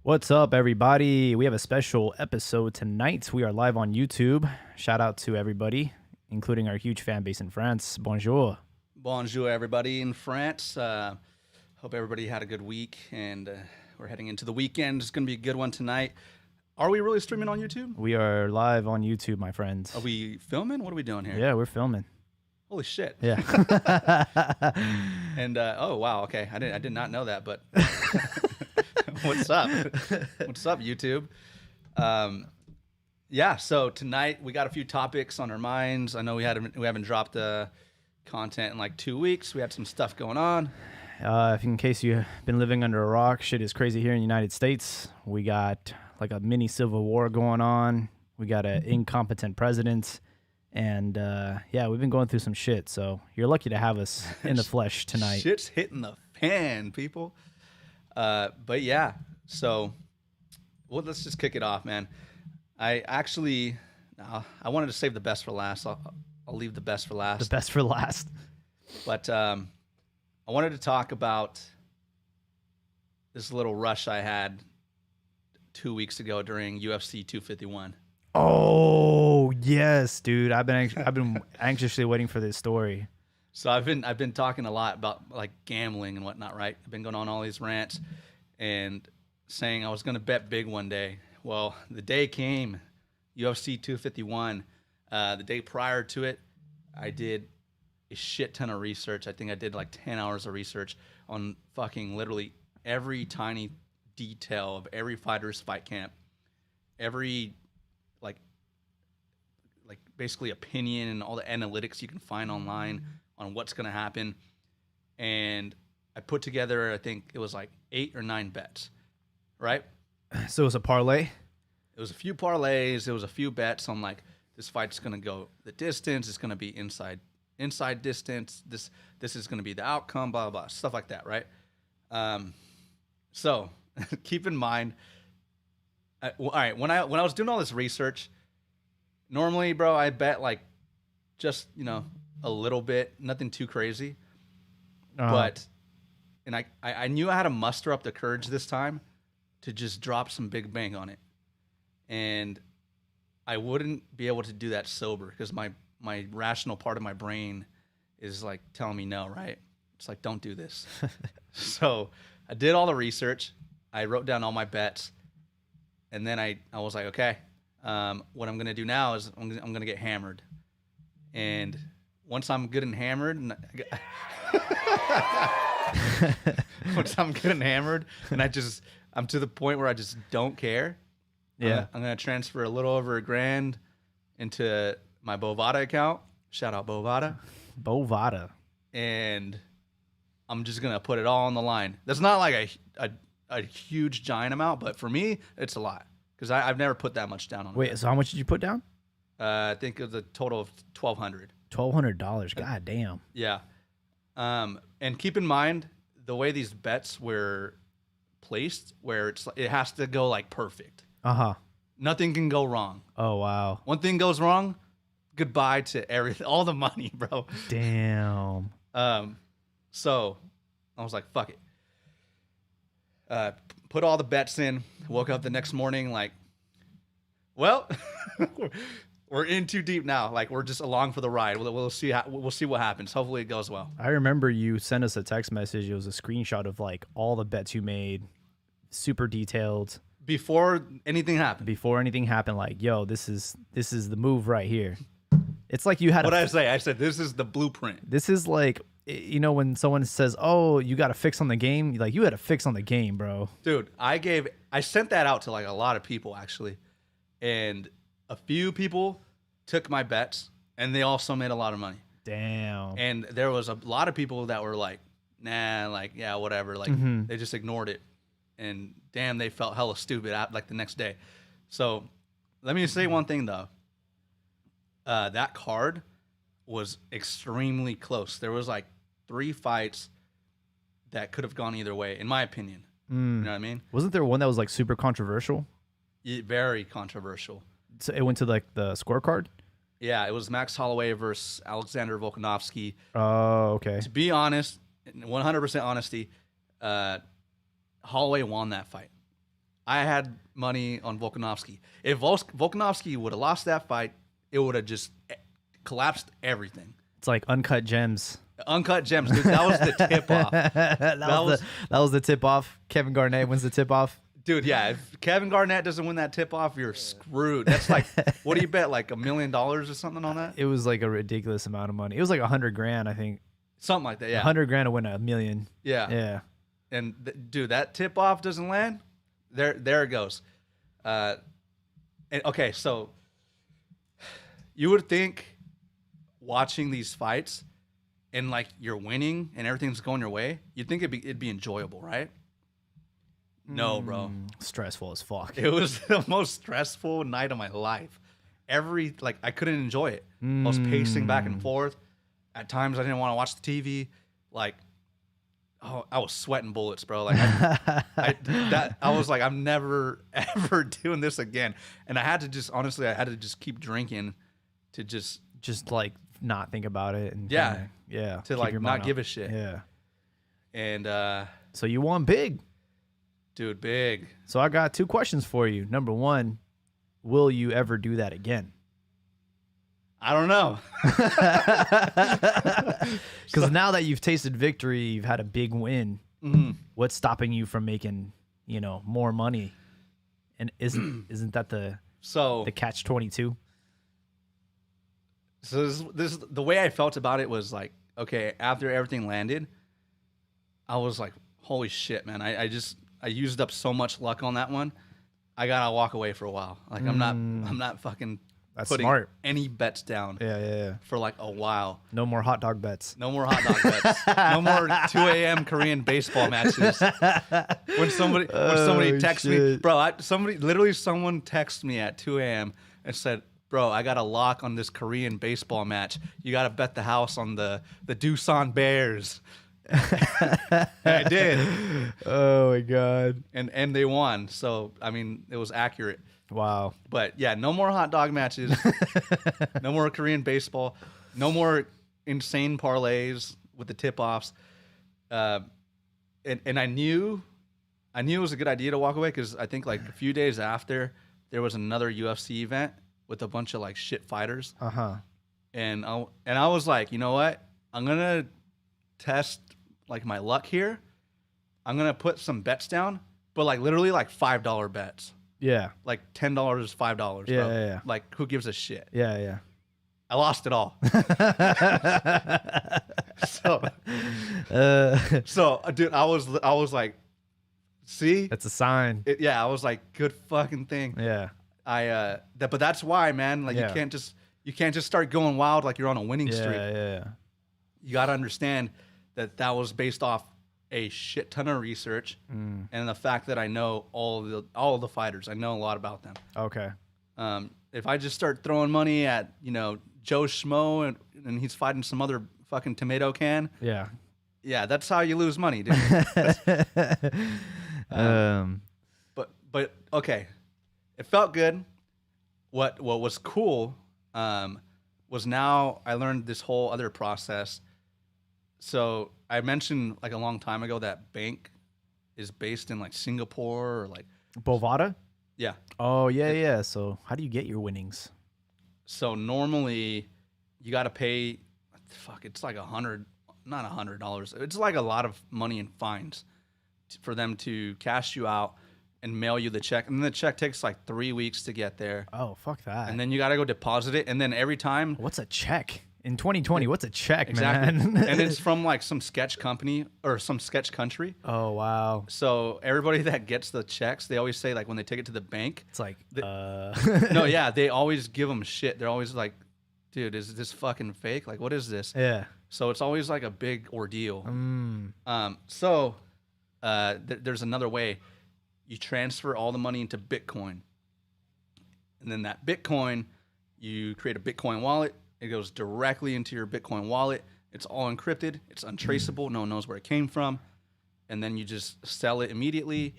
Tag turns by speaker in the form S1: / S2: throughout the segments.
S1: What's up, everybody? We have a special episode tonight. We are live on YouTube. Shout out to everybody, including our huge fan base in France. Bonjour.
S2: Bonjour, everybody in France. Hope everybody had a good week, and we're heading into the weekend. It's going to be a good one tonight. Are we really streaming on YouTube?
S1: We are live on YouTube, my friends.
S2: Are we filming? What are we doing here?
S1: Yeah, we're filming.
S2: Holy shit.
S1: Yeah.
S2: And, oh, wow, okay. I did not know that, but what's up? What's up, YouTube? Yeah, so tonight we got a few topics on our minds. I know we haven't dropped content in like 2 weeks. We had some stuff going on.
S1: If in case you've been living under a rock, shit is crazy here in the United States. We got like a mini civil war going on. We got an incompetent president. And yeah, we've been going through some shit. So you're lucky to have us in the flesh tonight.
S2: Shit's hitting the fan, people. But yeah, so let's just kick it off, man. I wanted to save the best for last. I'll leave the best for last.
S1: The best for last.
S2: But I wanted to talk about this little rush I had 2 weeks ago during UFC 251.
S1: Oh yes, dude! I've been anxiously waiting for this story.
S2: So I've been talking a lot about like gambling and whatnot, right? I've been going on all these rants and saying I was going to bet big one day. Well, the day came, UFC 251. The day prior to it, I did a shit ton of research. I think I did like 10 hours of research on fucking literally every tiny detail of every fighter's fight camp, every like basically opinion and all the analytics you can find online on what's going to happen. And I put together, I think it was like 8 or 9 bets, right?
S1: So it was a parlay?
S2: It was a few parlays. There was a few bets on like, this fight's going to go the distance. It's going to be inside distance. This is going to be the outcome, blah, blah, blah, stuff like that, right? So keep in mind, all right, when I was doing all this research, normally, bro, I bet like just, a little bit, nothing too crazy. But, and I knew I had to muster up the courage this time to just drop some big bang on it. And I wouldn't be able to do that sober because my rational part of my brain is like telling me no, right? It's like, don't do this. So I did all the research. I wrote down all my bets. And then I was like, okay, what I'm going to do now is I'm going to get hammered. And once I'm good and hammered, and I'm to the point where I just don't care.
S1: Yeah.
S2: I'm going to transfer a little over $1,000 into my Bovada account. Shout out Bovada.
S1: Bovada.
S2: And I'm just going to put it all on the line. That's not like a huge giant amount, but for me, it's a lot. Because I've never put that much down on it.
S1: Wait, so how much did you put down?
S2: I think it was a total of $1,200.
S1: $1,200. God damn.
S2: Yeah. And keep in mind the way these bets were placed, where it has to go like perfect.
S1: Uh-huh.
S2: Nothing can go wrong.
S1: Oh, wow.
S2: One thing goes wrong, goodbye to everything, all the money, bro.
S1: Damn.
S2: So I was like, fuck it. Put all the bets in. Woke up the next morning like, well, we're in too deep now. Like we're just along for the ride. We'll see what happens. Hopefully it goes well.
S1: I remember you sent us a text message. It was a screenshot of like all the bets you made, super detailed.
S2: Before anything happened.
S1: Like, yo, this is the move right here. It's like you had.
S2: What did I say? I said this is the blueprint.
S1: This is like, when someone says, "Oh, you got a fix on the game," like you had a fix on the game, bro.
S2: Dude, I sent that out to like a lot of people actually, and a few people took my bets, and they also made a lot of money.
S1: Damn.
S2: And there was a lot of people that were like, nah, like, yeah, whatever. Like, they just ignored it. And damn, they felt hella stupid like the next day. So let me say one thing, though. That card was extremely close. There was like 3 fights that could have gone either way, in my opinion. You know what I mean?
S1: Wasn't there one that was like super controversial?
S2: Very controversial.
S1: So it went to like the scorecard?
S2: Yeah, it was Max Holloway versus Alexander Volkanovski.
S1: Oh, okay.
S2: To be honest, 100% honesty, Holloway won that fight. I had money on Volkanovski. If Volkanovski would have lost that fight, it would have just collapsed everything.
S1: It's like Uncut Gems.
S2: Uncut Gems, dude. That was the tip off.
S1: that was the tip off. Kevin Garnett wins the tip off.
S2: Dude, yeah. If Kevin Garnett doesn't win that tip off, you're screwed. That's like, what do you bet? Like $1 million or something on that?
S1: It was like a ridiculous amount of money. It was like $100,000, I think.
S2: Something like that. Yeah.
S1: $100,000 to win $1 million.
S2: Yeah.
S1: Yeah.
S2: And dude, that tip off doesn't land. There it goes. And, okay, so you would think watching these fights and like you're winning and everything's going your way, you'd think it'd be enjoyable, right? No, bro.
S1: Stressful as fuck.
S2: It was the most stressful night of my life. I couldn't enjoy it. I was pacing back and forth. At times I didn't want to watch the TV. Like, I was sweating bullets, bro. Like I was like, I'm never ever doing this again. And I had to just keep drinking to just
S1: like not think about it and
S2: yeah,
S1: to
S2: keep like not give a shit.
S1: Yeah.
S2: And
S1: so you won big.
S2: Dude, big.
S1: So I got 2 questions for you. Number 1, will you ever do that again?
S2: I don't know.
S1: Because now that you've tasted victory, you've had a big win.
S2: Mm-hmm.
S1: What's stopping you from making, more money? And isn't that the catch-22?
S2: So this the way I felt about it was like, okay, after everything landed, I was like, holy shit, man. I used up so much luck on that one. I gotta walk away for a while. Like I'm not fucking
S1: That's
S2: putting
S1: smart.
S2: any bets down.
S1: Yeah.
S2: For like a while.
S1: No more hot dog bets.
S2: No more hot dog bets. No more 2 a.m. Korean baseball matches. When somebody texts me, bro, someone texted me at 2 a.m. and said, bro, I got a lock on this Korean baseball match. You got to bet the house on the Doosan Bears. I did.
S1: Oh my god.
S2: And they won. So I mean, it was accurate.
S1: Wow.
S2: But yeah, no more hot dog matches. No more Korean baseball. No more insane parlays with the tip-offs. And I knew it was a good idea to walk away because I think like a few days after there was another UFC event with a bunch of like shit fighters. And I was like, you know what? I'm gonna test like my luck here. I'm gonna put some bets down, but like literally like $5 bets.
S1: Yeah.
S2: Like $10 is $5.
S1: Yeah,
S2: bro.
S1: yeah.
S2: Like who gives a shit?
S1: Yeah.
S2: I lost it all. So, dude, I was like, see,
S1: That's a sign.
S2: I was like, good fucking thing.
S1: Yeah.
S2: But that's why, man. Like
S1: Yeah.
S2: you can't just start going wild like you're on a winning streak.
S1: Yeah.
S2: You got to understand that was based off a shit ton of research and the fact that I know all of the fighters. I know a lot about them.
S1: Okay.
S2: If I just start throwing money at Joe Schmo and he's fighting some other fucking tomato can,
S1: Yeah.
S2: that's how you lose money, dude. But okay, it felt good. What was cool was now I learned this whole other process. So I mentioned like a long time ago that bank is based in like Singapore or like
S1: Bovada?
S2: yeah.
S1: Oh, yeah. So how do you get your winnings?
S2: So normally you got to pay, it's like not $100. It's like a lot of money in fines for them to cash you out and mail you the check. And then the check takes like 3 weeks to get there.
S1: Oh, fuck that.
S2: And then you got to go deposit it. And then every time.
S1: What's a check? In 2020, what's a check,
S2: Exactly.
S1: man?
S2: And it's from like some sketch company or some sketch country.
S1: Oh, wow.
S2: So everybody that gets the checks, they always say like when they take it to the bank.
S1: It's like,
S2: No, yeah, they always give them shit. They're always like, dude, is this fucking fake? Like, what is this?
S1: Yeah.
S2: So it's always like a big ordeal. There's another way. You transfer all the money into Bitcoin. And then that Bitcoin, you create a Bitcoin wallet. It goes directly into your Bitcoin wallet. It's all encrypted. It's untraceable. No one knows where it came from. And then you just sell it immediately.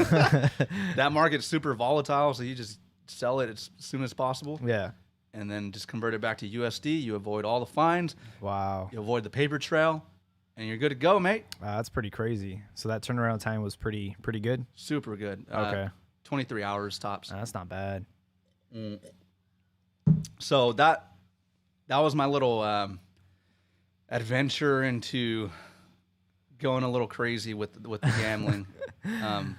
S2: That market's super volatile, so you just sell it as soon as possible.
S1: Yeah.
S2: And then just convert it back to USD. You avoid all the fines.
S1: Wow.
S2: You avoid the paper trail. and you're good to go, mate.
S1: That's pretty crazy. So that turnaround time was pretty good.
S2: Super good.
S1: Okay.
S2: 23 hours tops.
S1: That's not bad.
S2: So that was my little adventure into going a little crazy with the gambling.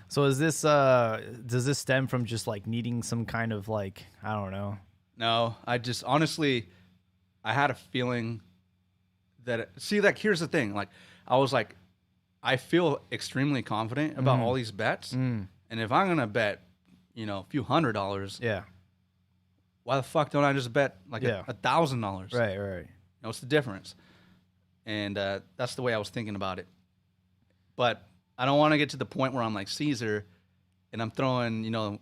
S1: So is this does this stem from just like needing some kind of like, I don't know?
S2: No, I just honestly, I had a feeling that here's the thing. Like I was like, I feel extremely confident about all these bets, and if I'm gonna bet, a few $100,
S1: Yeah.
S2: why the fuck don't I just bet like $1,000?
S1: Right.
S2: What's the difference? And that's the way I was thinking about it. But I don't want to get to the point where I'm like Caesar, and I'm throwing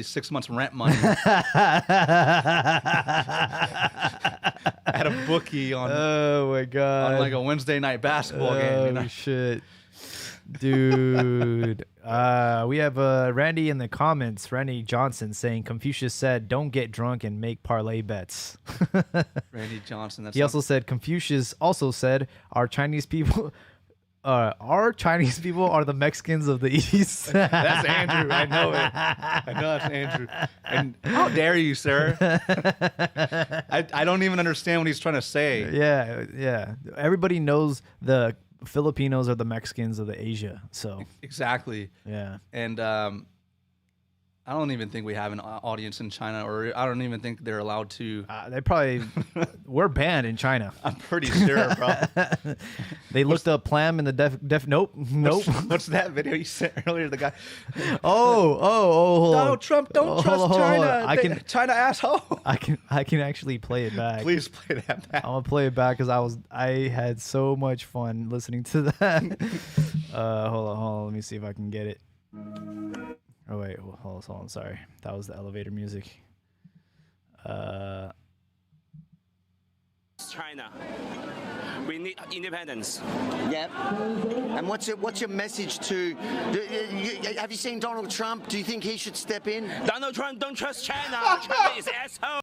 S2: 6 months rent money at a bookie on.
S1: Oh my god!
S2: On like a Wednesday night basketball game.
S1: Oh shit, dude! We have Randy in the comments. Randy Johnson saying Confucius said, "Don't get drunk and make parlay bets."
S2: Randy Johnson.
S1: He also said Confucius also said, "Our Chinese people." Our Chinese people are the Mexicans of the East.
S2: That's Andrew. I know it. I know that's Andrew. And how dare you, sir? I don't even understand what he's trying to say.
S1: Yeah. Everybody knows the Filipinos are the Mexicans of the Asia. So
S2: exactly.
S1: Yeah.
S2: And I don't even think we have an audience in China, or I don't even think they're allowed to.
S1: They probably we're banned in China.
S2: I'm pretty sure, bro.
S1: They looked up Plam in the Nope.
S2: What's that video you sent earlier? The guy.
S1: Hold
S2: Donald
S1: on.
S2: Trump, don't trust China. China asshole. I
S1: can actually play it back.
S2: Please play that back.
S1: I'm gonna play it back because I had so much fun listening to that. Hold on. Let me see if I can get it. Oh wait, hold on. Sorry, that was the elevator music.
S3: China, we need independence.
S4: Yep. And what's your message to? Have you seen Donald Trump? Do you think he should step in?
S3: Donald Trump, don't trust China. China is asshole.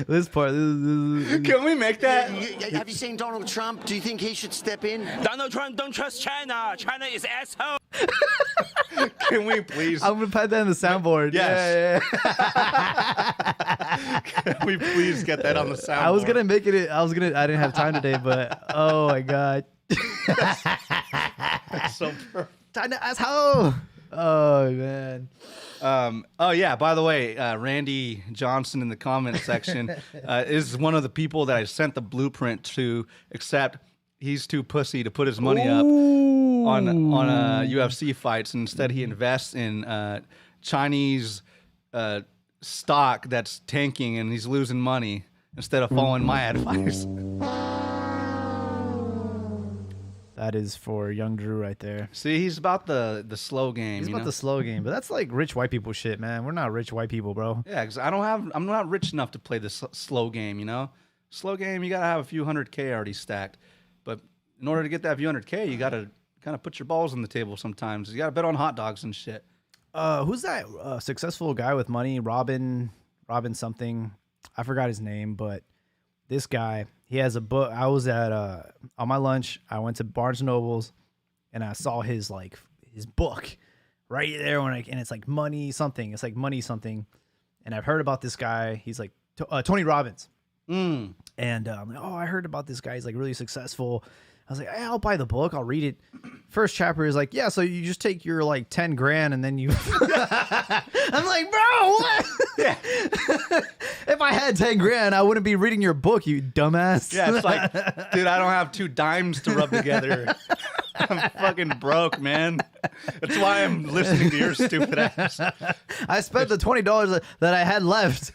S1: This part.
S2: Can we make that?
S4: Have you seen Donald Trump? Do you think he should step in?
S3: Donald Trump, don't trust China. China is asshole.
S2: Can we please?
S1: I'm gonna put that in the soundboard.
S2: Yes. Yeah. Can we please get that on the soundboard?
S1: I was gonna make it. I didn't have time today, but oh my god.
S2: That's so perfect.
S1: China asshole. Oh man.
S2: Oh yeah. By the way, Randy Johnson in the comment section is one of the people that I sent the blueprint to. Except he's too pussy to put his money up on UFC fights. Instead, he invests in Chinese stock that's tanking, and he's losing money instead of following my advice.
S1: That is for young Drew right there.
S2: See, he's about the slow game.
S1: He's about the slow game, but that's like rich white people shit, man. We're not rich white people, bro.
S2: Yeah, because I'm not rich enough to play the slow game. Slow game, you gotta have a few $100K already stacked. But in order to get that few $100K, you gotta kind of put your balls on the table. Sometimes you gotta bet on hot dogs and shit.
S1: Who's that successful guy with money? Robin something. I forgot his name, but this guy, he has a book. I was at on my lunch. I went to Barnes and Nobles, and I saw his book right there and it's like money something. It's like money something, and I've heard about this guy. He's like Tony Robbins, and I'm like, oh, I heard about this guy. He's like really successful. I was like, hey, I'll buy the book. I'll read it. First chapter is like, yeah, so you just take your like 10 grand and then you. I'm like, bro, what?
S2: Yeah.
S1: If I had 10 grand, I wouldn't be reading your book, you dumbass.
S2: Yeah, it's like, dude, I don't have 2 dimes to rub together. I'm fucking broke, man. That's why I'm listening to your stupid ass.
S1: I spent the $20 that I had left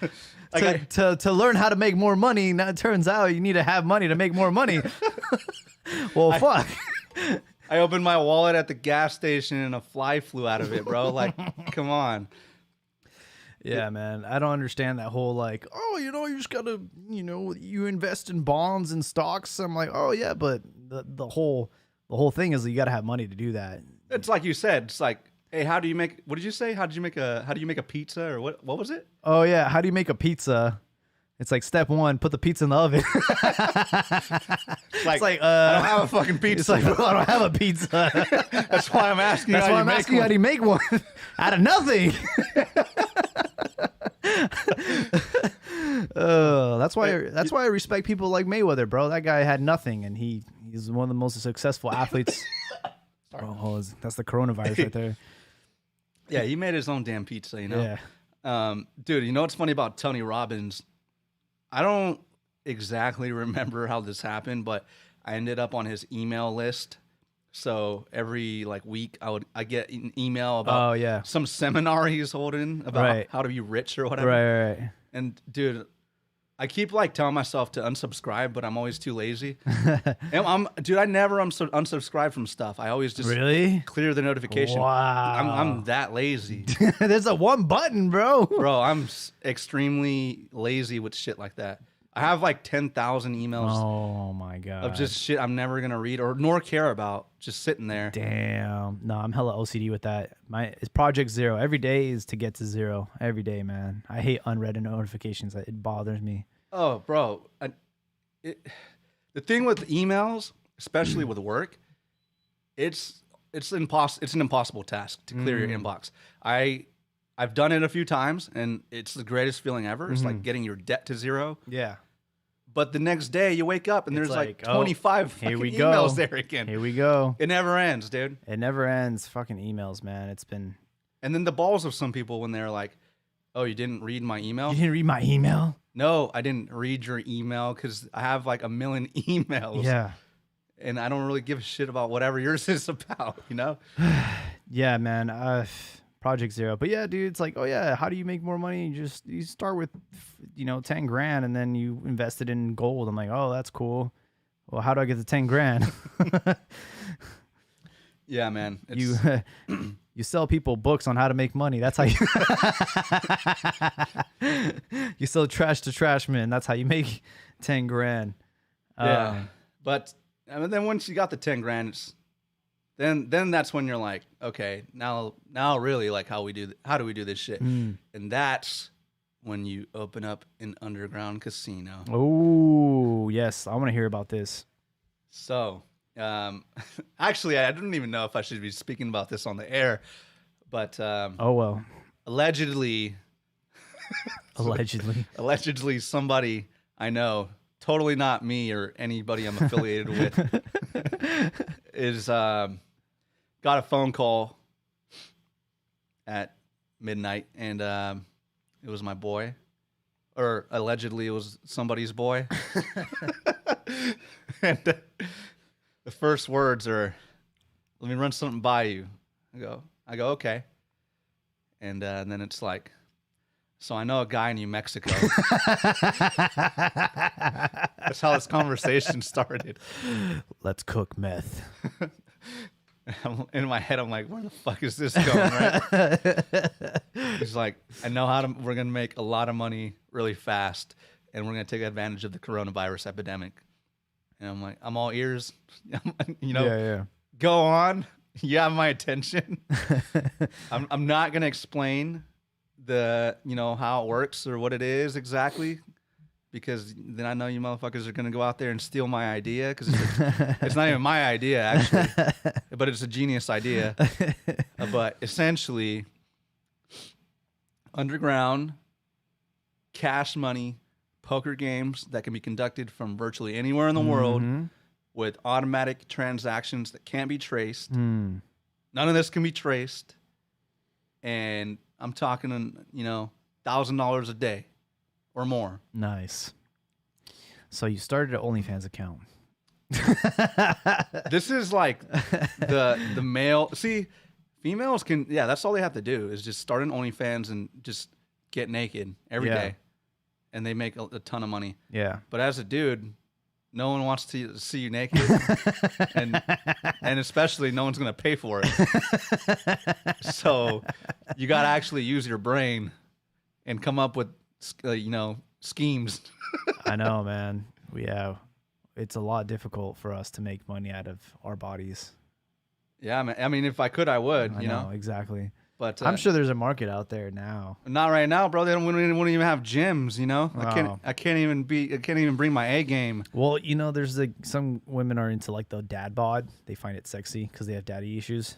S1: to learn how to make more money. Now it turns out you need to have money to make more money. Well, fuck.
S2: I opened my wallet at the gas station and a fly flew out of it, bro. Like, come on.
S1: Yeah, man. I don't understand that whole like, oh, you just gotta, you invest in bonds and stocks. I'm like, oh yeah, but the whole thing is that you gotta have money to do that.
S2: It's like you said. It's like Hey, how do you make? What did you say? How do you make a pizza or what? What was it?
S1: Oh yeah, how do you make a pizza? It's like step one, put the pizza in the oven.
S2: It's like I don't have a fucking pizza.
S1: It's like, bro, I don't have a pizza.
S2: That's why I'm asking.
S1: That's
S2: how
S1: why
S2: you
S1: I'm
S2: make
S1: asking you,
S2: one.
S1: how do you make one? Out of nothing. That's why I respect people like Mayweather, bro. That guy had nothing, and he's one of the most successful athletes. That's the coronavirus right there.
S2: Yeah, he made his own damn pizza. You know.
S1: Yeah.
S2: Dude, you know what's funny about Tony Robbins? I don't exactly remember how this happened, but I ended up on his email list. So every week I get an email about some seminar he's holding about how to be rich or whatever.
S1: Right.
S2: And dude, I keep telling myself to unsubscribe, but I'm always too lazy. And I never unsubscribe from stuff. I always just clear the notification.
S1: Wow.
S2: I'm that lazy.
S1: There's a one button, bro.
S2: Bro, I'm extremely lazy with shit like that. I have 10,000 emails.
S1: Oh my god.
S2: Of just shit I'm never gonna read nor care about, just sitting there.
S1: Damn. No, I'm hella OCD with that. It's Project Zero. Every day is to get to zero. Every day, man. I hate unread notifications. It bothers me.
S2: Oh, bro. The thing with emails, especially with work, it's an impossible task to clear your inbox. I've done it a few times, and it's the greatest feeling ever. It's like getting your debt to zero.
S1: Yeah.
S2: But the next day you wake up and there's 25
S1: here we
S2: emails
S1: go.
S2: there again.
S1: Here we go.
S2: It never ends, dude.
S1: It never ends. Fucking emails, man. It's been.
S2: And then the balls of some people when they're like, "Oh, you didn't read my email?"
S1: You didn't read my email?
S2: No, I didn't read your email because I have a million emails.
S1: Yeah.
S2: And I don't really give a shit about whatever yours is about, you know?
S1: Yeah, man. Project Zero. But yeah, dude, it's like, oh yeah, how do you make more money? You start with 10 grand and then you invest it in gold. I'm like, oh, that's cool. Well, how do I get the 10 grand?
S2: Yeah, man.
S1: You sell people books on how to make money. That's how you sell trash to trash men. That's how you make 10 grand.
S2: Yeah. But then once you got the 10 grand, then that's when you're like, okay, now really how do we do this shit? And that's when you open up an underground casino.
S1: Oh, yes. I want to hear about this.
S2: So, actually, I don't even know if I should be speaking about this on the air, but
S1: oh well.
S2: Allegedly, somebody I know, totally not me or anybody I'm affiliated with, is got a phone call at midnight, and it was my boy, or allegedly it was somebody's boy, and the first words are, "Let me run something by you." I go, okay. And then it's like, so I know a guy in New Mexico. That's how this conversation started.
S1: Let's cook meth.
S2: In my head, I'm like, where the fuck is this going, right? He's like, I know we're going to make a lot of money really fast, and we're going to take advantage of the coronavirus epidemic. And I'm like, I'm all ears.
S1: Yeah.
S2: Go on. You have my attention. I'm not gonna explain how it works or what it is exactly, because then I know you motherfuckers are gonna go out there and steal my idea, because it's not even my idea actually, but it's a genius idea. But essentially, underground cash money poker games that can be conducted from virtually anywhere in the world, with automatic transactions that can't be traced. None of this can be traced. And I'm talking, $1,000 a day or more.
S1: Nice. So you started an OnlyFans account.
S2: This is like the male. See, females can, that's all they have to do is just start an OnlyFans and just get naked every day. And they make a ton of money. Yeah. But as a dude, no one wants to see you naked, and especially no one's gonna pay for it. So you gotta actually use your brain and come up with, schemes.
S1: I know, man. It's a lot difficult for us to make money out of our bodies.
S2: Yeah, man. I mean, if I could, I would.
S1: I
S2: You know.
S1: exactly.
S2: But
S1: I'm sure there's a market out there now.
S2: not right now, bro. They wouldn't even have gyms. You know.
S1: Wow.
S2: I can't even bring my A game.
S1: Well, there's like some women are into like the dad bod. They find it sexy because they have daddy issues.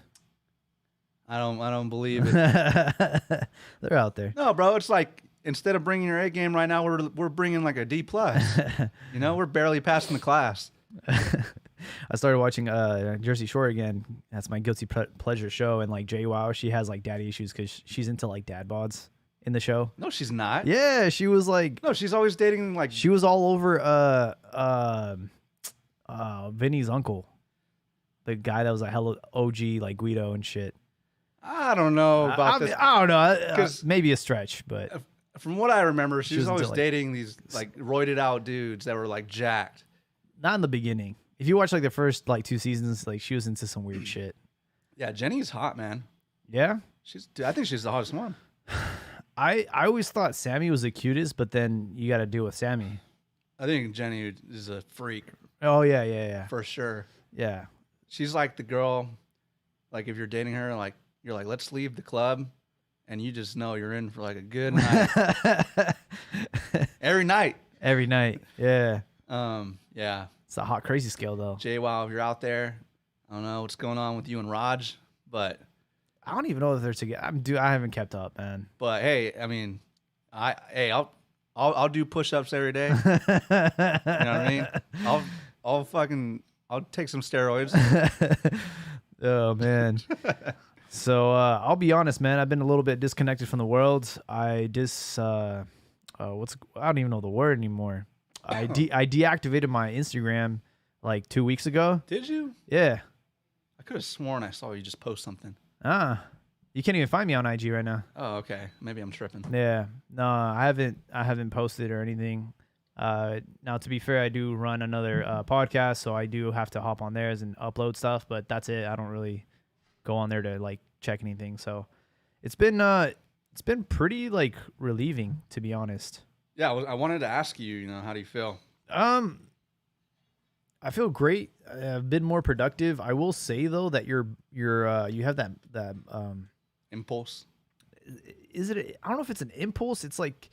S2: I don't believe it.
S1: They're out there.
S2: No, bro. It's like instead of bringing your A game right now, we're bringing like a D plus. You know, we're barely passing the class.
S1: I started watching Jersey Shore again. That's my guilty pleasure show. And like JWoww, she has like daddy issues because she's into like dad bods in the show.
S2: No, she's not.
S1: Yeah, she was like,
S2: No, she's always dating like.
S1: she was all over Vinny's uncle, the guy that was like hella OG like Guido and shit.
S2: I don't know about this.
S1: I don't know,
S2: 'Cause-
S1: maybe a stretch, but
S2: From what I remember, she
S1: She
S2: was
S1: was into,
S2: always
S1: like-
S2: dating these like roided out dudes that were like jacked.
S1: not in the beginning. If you watch like the first like 2 seasons, like she was into some weird shit.
S2: Yeah, Jenny's hot, man.
S1: Yeah.
S2: I think she's the hottest one.
S1: I always thought Sammy was the cutest, but then you got to deal with Sammy.
S2: I think Jenny is a freak
S1: Oh yeah.
S2: for sure.
S1: Yeah.
S2: She's like the girl, like if you're dating her, like you're like, let's leave the club, and you just know you're in for like a good night every night.
S1: Every night. Yeah.
S2: Yeah.
S1: It's a hot crazy scale though.
S2: JWoww, if you're out there, I don't know what's going on with you and Raj, but
S1: I don't even know if they're together. I haven't kept up, man.
S2: hey, I mean, I'll do push-ups every day. You know what I mean? I'll take some steroids.
S1: Oh man. So I'll be honest, man. I've been a little bit disconnected from the world. I don't even know the word anymore. I deactivated my Instagram like 2 weeks ago.
S2: Did you?
S1: Yeah.
S2: I could have sworn I saw you just post something.
S1: You can't even find me on IG right now.
S2: Oh, okay. Maybe I'm tripping.
S1: Yeah. No, I haven't posted or anything. Now to be fair, I do run another podcast, so I do have to hop on theirs and upload stuff, but that's it. I don't really go on there to like check anything. So it's been pretty like relieving, to be honest.
S2: Yeah, I wanted to ask you, how do you feel?
S1: I feel great. I've been more productive. I will say though that you have that
S2: Impulse?
S1: is it? I don't know if it's an impulse. It's like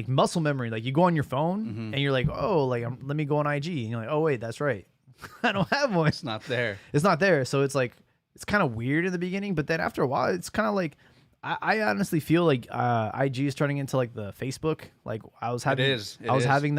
S1: muscle memory. Like you go on your phone and you're like, oh, like let me go on IG, and you're like, oh wait, that's right, I don't have one.
S2: It's not there.
S1: It's not there. So it's like it's kind of weird in the beginning, but then after a while, it's kind of like I honestly feel like IG is turning into like the Facebook. Like I was having, having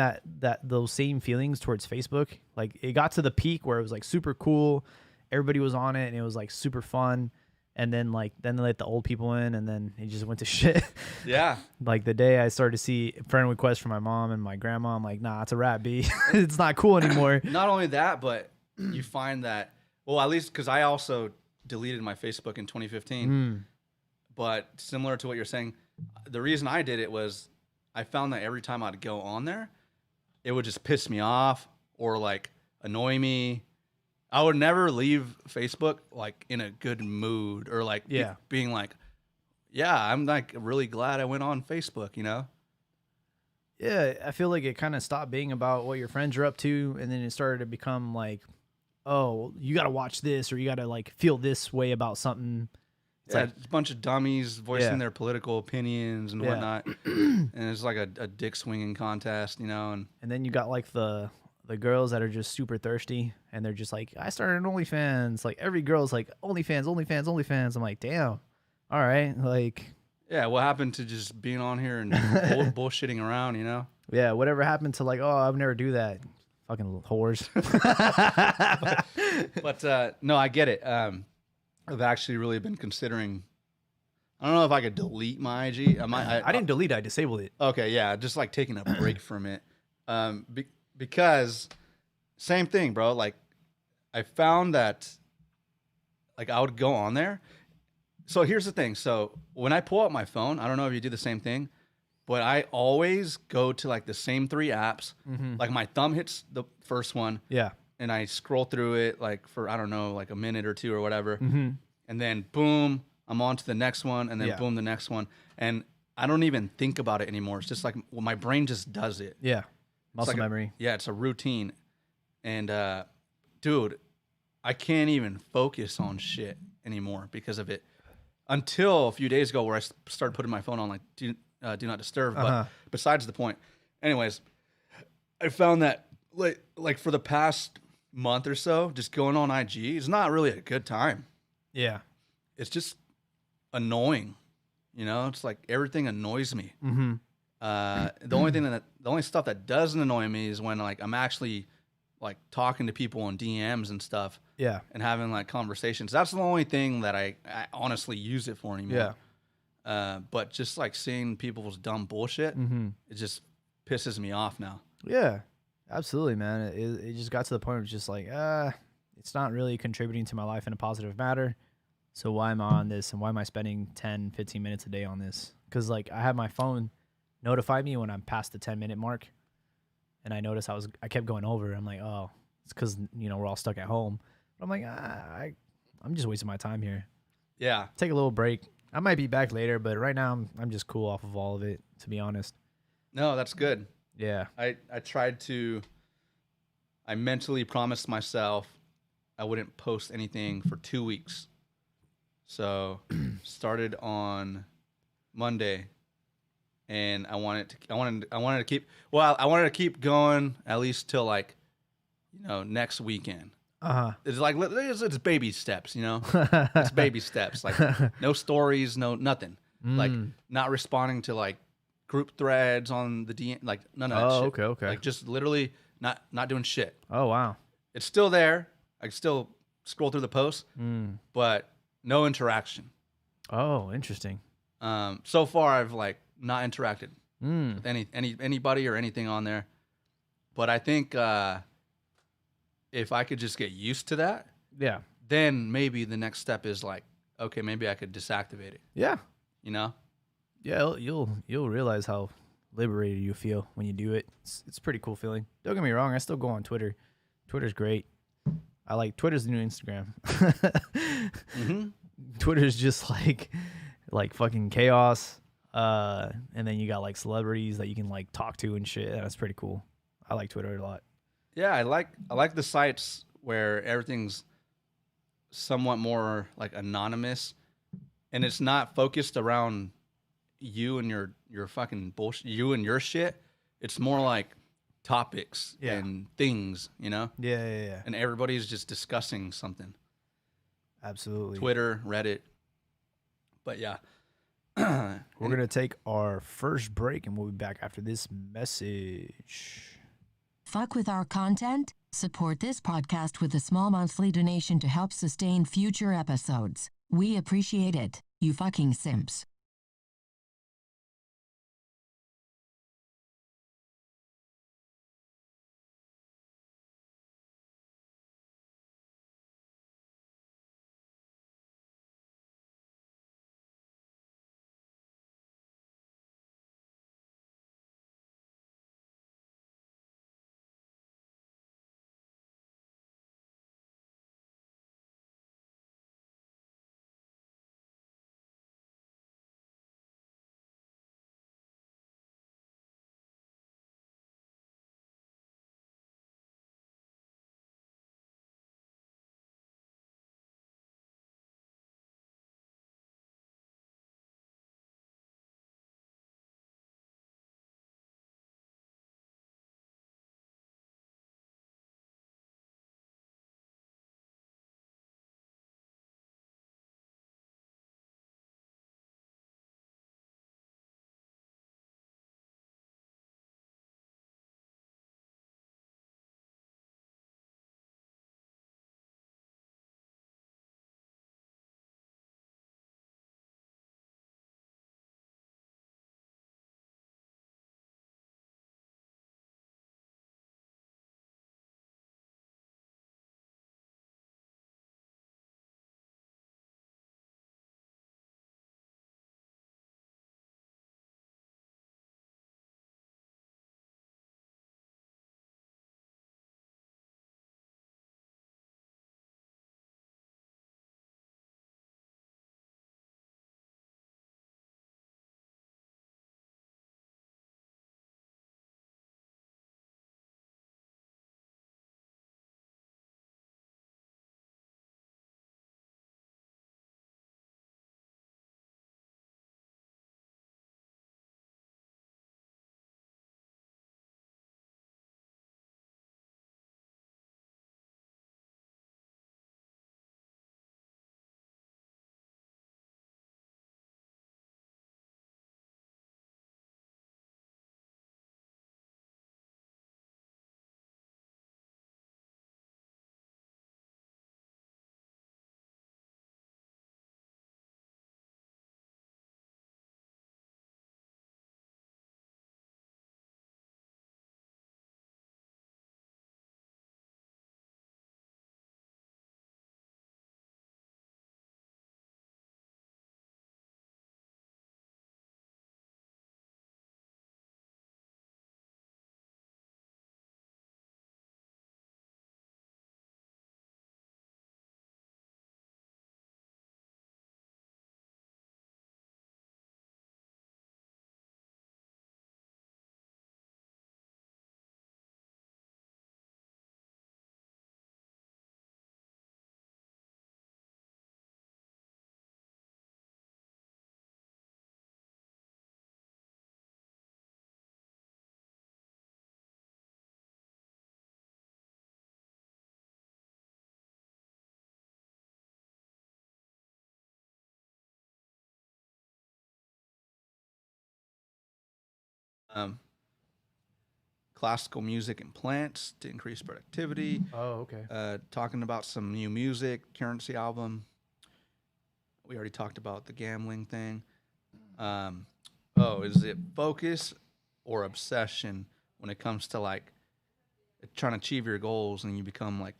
S1: those same feelings towards Facebook. Like it got to the peak where it was like super cool, everybody was on it, and it was like super fun. And then they let the old people in, and then it just went to shit.
S2: Yeah.
S1: Like the day I started to see friend requests from my mom and my grandma, I'm like, nah, it's a wrap, B. It's not cool anymore.
S2: Not only that, but you find that, well, at least because I also deleted my Facebook in 2015. But similar to what you're saying, the reason I did it was I found that every time I'd go on there, it would just piss me off or like annoy me. I would never leave Facebook like in a good mood or like being like, yeah, I'm like really glad I went on Facebook,
S1: Yeah, I feel like it kind of stopped being about what your friends are up to, and then it started to become like, oh, you got to watch this, or you got to like feel this way about something. It's
S2: yeah,
S1: like
S2: a bunch of dummies voicing their political opinions and whatnot, and it's like a dick swinging contest, And
S1: then you got like the girls that are just super thirsty, and they're just like, I started an OnlyFans. Like every girl's like, OnlyFans. I'm like, damn, all right, like.
S2: Yeah, what happened to just being on here and bullshitting around,
S1: Yeah, whatever happened to like, oh, I would never do that. Fucking whores.
S2: But no, I get it. I've actually really been considering. I don't know if I could delete my IG.
S1: I didn't delete it. I disabled it.
S2: Okay, yeah, just like taking a break from it. Because same thing, bro. Like I found that like I would go on there. So here's the thing. So when I pull out my phone, I don't know if you do the same thing, but I always go to like the same 3 apps. Like my thumb hits the first one.
S1: Yeah.
S2: And I scroll through it like for, I don't know, like a minute or 2 or whatever. And then boom, I'm on to the next one. And then boom, the next one. And I don't even think about it anymore. It's just like, well, my brain just does it.
S1: Yeah. Muscle
S2: like
S1: memory.
S2: Yeah, it's a routine. And dude, I can't even focus on shit anymore because of it. Until a few days ago, where I started putting my phone on like do not disturb. But besides the point, anyways, I found that like for the past month or so, just going on IG is not really a good time.
S1: Yeah.
S2: It's just annoying. You know, it's like everything annoys me.
S1: Mm-hmm.
S2: The only stuff that doesn't annoy me is when like I'm actually like talking to people on DMs and stuff.
S1: Yeah.
S2: And having like conversations. That's the only thing that I honestly use it for anymore.
S1: Yeah.
S2: But just like seeing people's dumb bullshit, it just pisses me off now.
S1: Yeah. Absolutely, man. It just got to the point where it's just like, it's not really contributing to my life in a positive manner. So why am I on this, and why am I spending 10, 15 minutes a day on this? Because like I have my phone notify me when I'm past the 10-minute mark, and I noticed I kept going over. I'm like, oh, it's because we're all stuck at home. But I'm like, I'm just wasting my time here.
S2: Yeah.
S1: Take a little break. I might be back later, but right now I'm just cool off of all of it, to be honest.
S2: No, that's good.
S1: Yeah.
S2: I mentally promised myself I wouldn't post anything for 2 weeks. So started on Monday, and I wanted to keep going at least till like, next weekend. It's like it's baby steps, It's baby steps. Like no stories, no nothing. Like not responding to like group threads on the DM, like none of that shit.
S1: Okay.
S2: Like just literally not doing shit.
S1: Oh, wow.
S2: It's still there. I can still scroll through the posts, but no interaction.
S1: Oh, interesting.
S2: So far I've like not interacted with anybody or anything on there. But I think if I could just get used to that,
S1: Yeah.
S2: then maybe the next step is like, okay, maybe I could deactivate it.
S1: Yeah.
S2: Yeah,
S1: You'll realize how liberated you feel when you do it. It's a pretty cool feeling. Don't get me wrong, I still go on Twitter. Twitter's great. Twitter's the new Instagram. Twitter's just like fucking chaos. And then you got like celebrities that you can like talk to and shit. That's pretty cool. I like Twitter a lot.
S2: Yeah, I like the sites where everything's somewhat more like anonymous, and it's not focused around you and your fucking bullshit, you and your shit. It's more like topics and things,
S1: Yeah.
S2: And everybody's just discussing something.
S1: Absolutely.
S2: Twitter, Reddit. But yeah.
S1: We're going to take our first break, and we'll be back after this message.
S5: Fuck with our content? Support this podcast with a small monthly donation to help sustain future episodes. We appreciate it, you fucking simps.
S2: classical music and plants to increase productivity.
S1: Oh, okay.
S2: Talking about some new music, Currency album. We already talked about the gambling thing. Is it focus or obsession when it comes to like trying to achieve your goals and you become like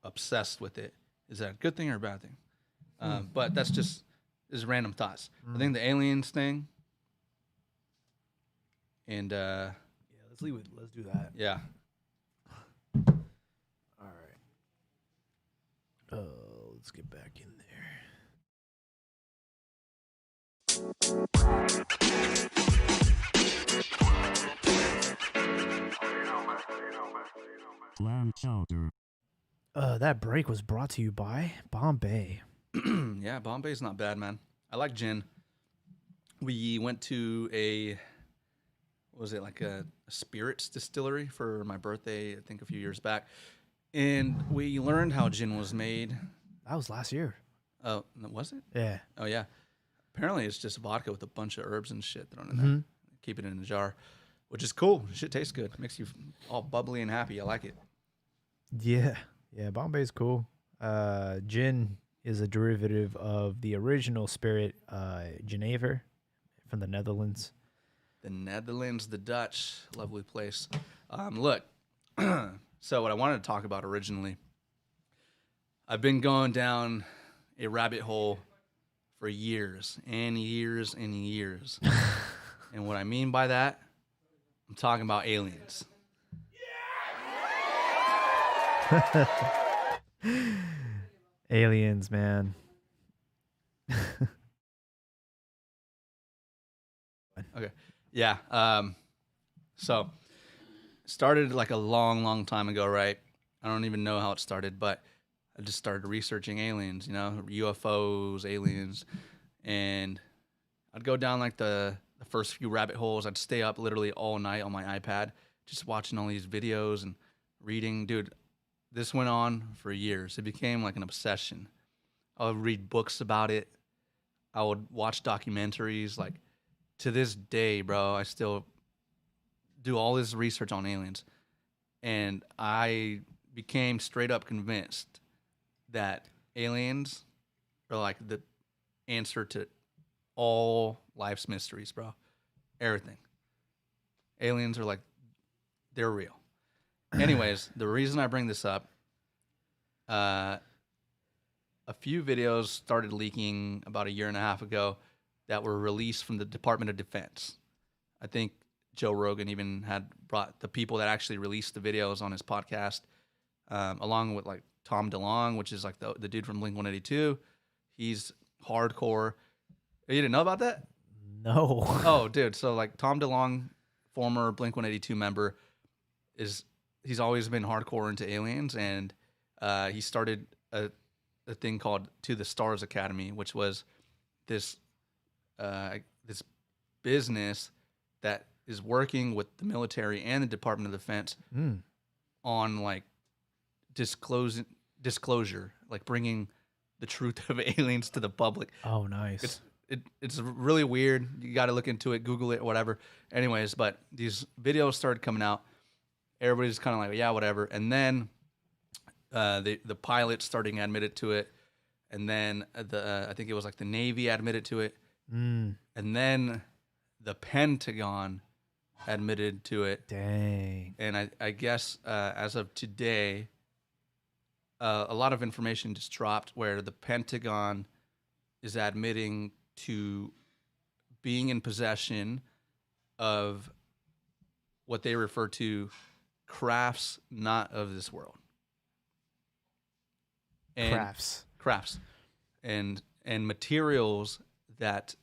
S2: obsessed with it? Is that a good thing or a bad thing? But that's just random thoughts. I think the aliens thing. And
S1: Yeah, let's leave it. Let's do that.
S2: yeah,
S1: All right. Let's get back in there.
S6: Clam chowder.
S1: That break was brought to you by Bombay.
S2: yeah. Bombay's not bad, man. I like gin. We went to a spirits distillery for my birthday, I think a few years back, and we learned how gin was made.
S1: That was last year.
S2: Oh, was it?
S1: Yeah.
S2: Oh yeah. Apparently, it's just vodka with a bunch of herbs and shit thrown in there. Keep it in a jar, which is cool. Shit tastes good. Makes you all bubbly and happy. I like it.
S1: Yeah. Yeah, Bombay's cool. Gin is a derivative of the original spirit, Genever, from the Netherlands.
S2: The Netherlands, the Dutch, lovely place. Look, so what I wanted to talk about originally, I've been going down a rabbit hole for years and years and years. And what I mean by that, I'm talking about aliens.
S1: Aliens, man.
S2: Okay. Yeah. So started like a long time ago, right? I don't even know how it started, but I just started researching aliens, UFOs, aliens, and I'd go down like the first few rabbit holes. I'd stay up literally all night on my iPad, just watching all these videos and reading. Dude, this went on for years. It became like an obsession. I would read books about it. I would watch documentaries. Like, to this day, bro, I still do all this research on aliens. And I became straight up convinced that aliens are like the answer to all life's mysteries, bro. Everything. Aliens are like, they're real. Anyways, the reason I bring this up, a few videos started leaking about a year and a half ago that were released from the Department of Defense. I think Joe Rogan even had brought the people that actually released the videos on his podcast, along with like Tom DeLonge, which is like the dude from Blink-182. He's hardcore. You didn't know about that?
S1: No.
S2: Oh, dude. So like Tom DeLonge, former Blink-182 member, he's always been hardcore into aliens, and he started a thing called To the Stars Academy, which was this business that is working with the military and the Department of Defense on like disclosure, like bringing the truth of aliens to the public.
S1: Oh, nice.
S2: It's really weird. You got to look into it, Google it, whatever. Anyways, but these videos started coming out. Everybody's kind of like, yeah, whatever. And then the pilots starting admitted to it, and then I think it was like the Navy admitted to it, and then the Pentagon admitted to it.
S1: Dang.
S2: And I guess as of today, a lot of information just dropped where the Pentagon is admitting to being in possession of what they refer to crafts not of this world. And crafts and materials that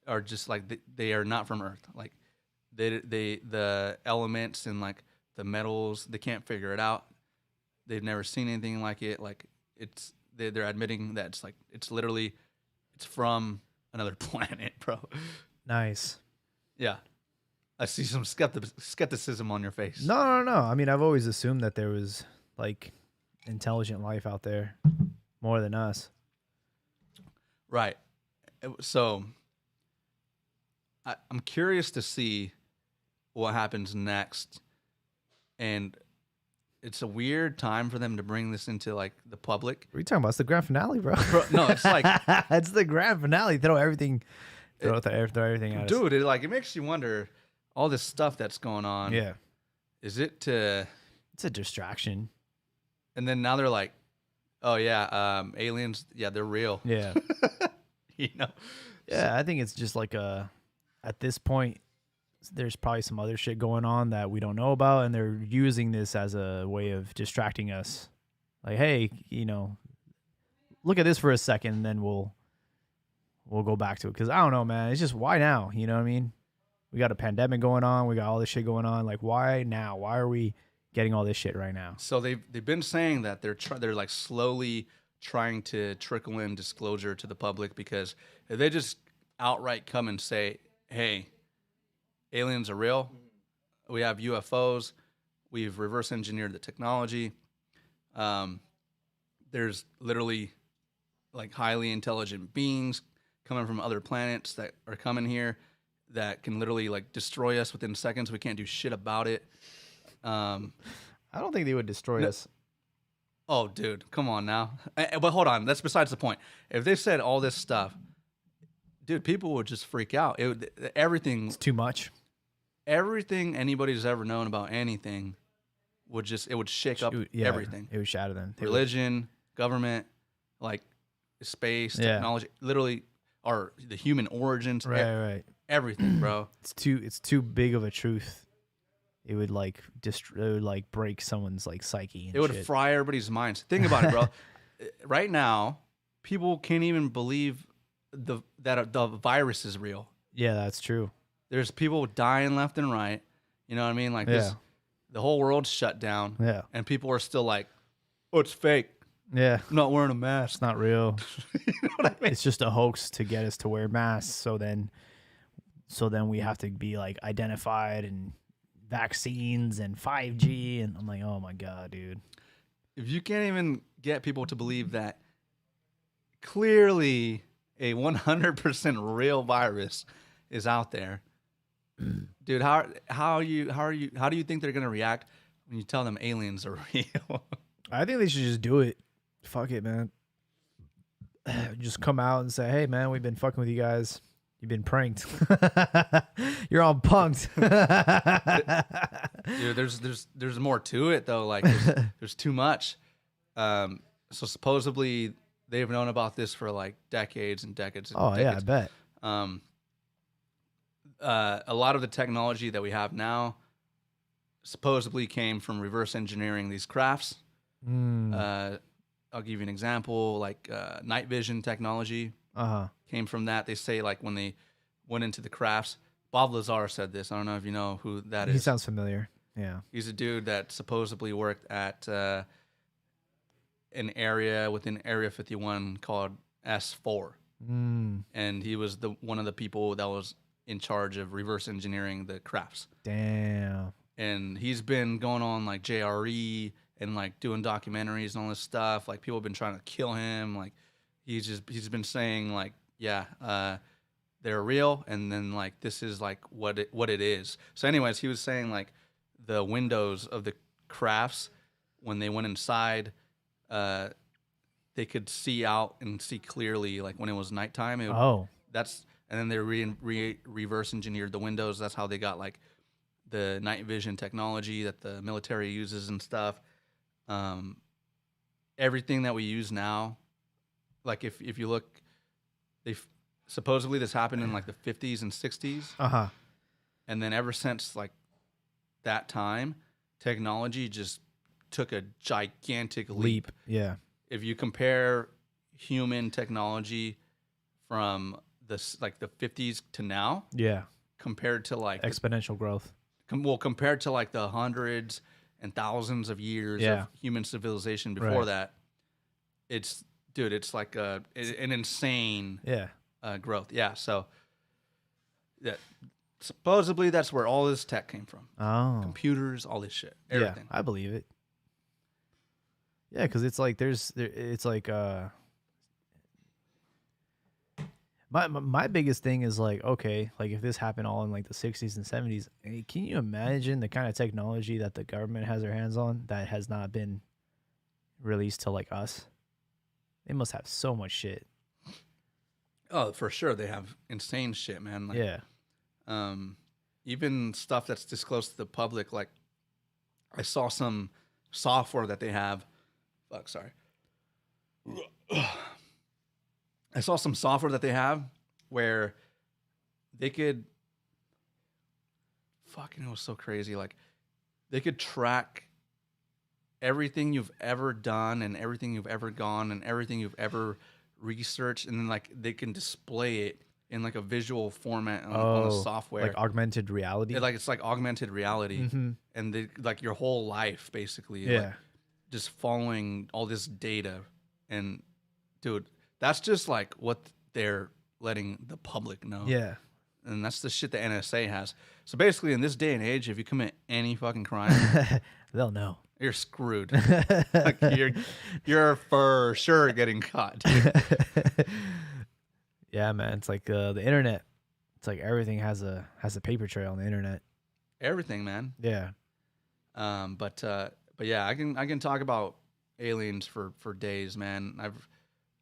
S2: are just like they are not from Earth. Like the elements and like the metals, they can't figure it out. They've never seen anything like it. Like they're admitting that it's literally from another planet, bro.
S1: Nice.
S2: Yeah. I see some skepticism on your face.
S1: No. I mean, I've always assumed that there was like intelligent life out there more than us.
S2: Right. So I'm curious to see what happens next. And it's a weird time for them to bring this into like the public.
S1: What are you talking about? It's the grand finale, bro.
S2: No, it's like,
S1: it's the grand finale. Throw everything at us.
S2: dude, it makes you wonder all this stuff that's going on.
S1: Yeah.
S2: Is it to,
S1: It's a distraction.
S2: and then now they're like, oh yeah, aliens, yeah, they're real.
S1: Yeah.
S2: You know?
S1: Yeah, I think it's just like at this point, there's probably some other shit going on that we don't know about, and they're using this as a way of distracting us. Like, hey, look at this for a second, and then we'll go back to it. Because I don't know, man. It's just, why now? You know what I mean? We got a pandemic going on. We got all this shit going on. Like, why now? Why are we getting all this shit right now?
S2: So they've been saying that they're like slowly trying to trickle in disclosure to the public, because if they just outright come and say, hey, aliens are real, we have UFOs, we've reverse engineered the technology, there's literally like highly intelligent beings coming from other planets that are coming here that can literally like destroy us within seconds. We can't do shit about it.
S1: I don't think they would destroy us.
S2: Oh, dude, come on now. But hold on, that's besides the point. If they said all this stuff, dude, people would just freak out. Everything
S1: It's too much.
S2: Everything anybody's ever known about anything would shake up everything.
S1: It would shatter them.
S2: Religion, government, like space, technology, literally, or the human origins.
S1: Right.
S2: Everything, bro.
S1: It's too big of a truth. It would like it would like break someone's like psyche. And
S2: It would
S1: shit.
S2: fry everybody's minds. Think about it, bro. Right now, people can't even believe that the virus is real.
S1: Yeah, that's true.
S2: There's people dying left and right. You know what I mean? Like this, the whole world's shut down.
S1: Yeah.
S2: And people are still like, oh, it's fake.
S1: Yeah.
S2: I'm not wearing a mask.
S1: It's not real.
S2: You know what I mean?
S1: It's just a hoax to get us to wear masks. So then we have to be like identified and vaccines and 5G. And I'm like, oh my God, dude.
S2: If you can't even get people to believe that clearly a 100% real virus is out there, dude, how do you think they're gonna react when you tell them aliens are real?
S1: I think they should just do it. Fuck it, man. Just come out and say, hey, man, we've been fucking with you guys. You've been pranked. You're all punked.
S2: Dude, there's more to it though. Like there's too much. So supposedly they've known about this for like decades and decades. And
S1: Oh, yeah, I bet.
S2: A lot of the technology that we have now supposedly came from reverse engineering these crafts. I'll give you an example, like night vision technology came from that. They say like when they went into the crafts, Bob Lazar said this. I don't know if you know who that is.
S1: He sounds familiar. Yeah.
S2: He's a dude that supposedly worked at an area within Area 51 called S4. And he was one of the people that was in charge of reverse engineering the crafts.
S1: Damn.
S2: And he's been going on like JRE and like doing documentaries and all this stuff. Like people have been trying to kill him. Like he's been saying like, yeah, they're real. And then like, this is like what it is. So anyways, he was saying like the windows of the crafts, when they went inside, they could see out and see clearly, like when it was nighttime. And then they reverse engineered the windows. That's how they got like the night vision technology that the military uses and stuff. Everything that we use now, like if you look, supposedly this happened in like the 50s and 60s. And then ever since like that time, technology just took a gigantic leap.
S1: Yeah.
S2: If you compare human technology from the 50s to now,
S1: Yeah.
S2: compared to like
S1: Exponential growth.
S2: compared to like the hundreds and thousands of years of human civilization before that, it's like an insane growth. Yeah. So supposedly that's where all this tech came from.
S1: Oh.
S2: Computers, all this shit, everything.
S1: Yeah, I believe it. Yeah, because it's like My biggest thing is like, okay, like if this happened all in like the 60s and 70s, can you imagine the kind of technology that the government has their hands on that has not been released to like us? They must have so much shit.
S2: Oh, for sure, they have insane shit, man. Like,
S1: Yeah.
S2: Even stuff that's disclosed to the public. Like, I saw some software that they have. Fuck, sorry. I saw some software that they have where they could. Fucking, it was so crazy. Like, they could track everything you've ever done and everything you've ever gone and everything you've ever researched, and then like they can display it in like a visual format on the software,
S1: like augmented reality.
S2: it's like augmented reality,
S1: Mhm.
S2: and they, like your whole life basically,
S1: Yeah.
S2: like, just following all this data. And dude, that's just like what they're letting the public know.
S1: Yeah.
S2: And that's the shit the NSA has. So basically, in this day and age, if you commit any fucking crime,
S1: They'll know.
S2: you're screwed. Like, you're for sure getting caught.
S1: Yeah, man. It's like the internet. It's like everything has a paper trail on the internet.
S2: Everything, man.
S1: Yeah.
S2: But yeah, I can talk about aliens for days, man.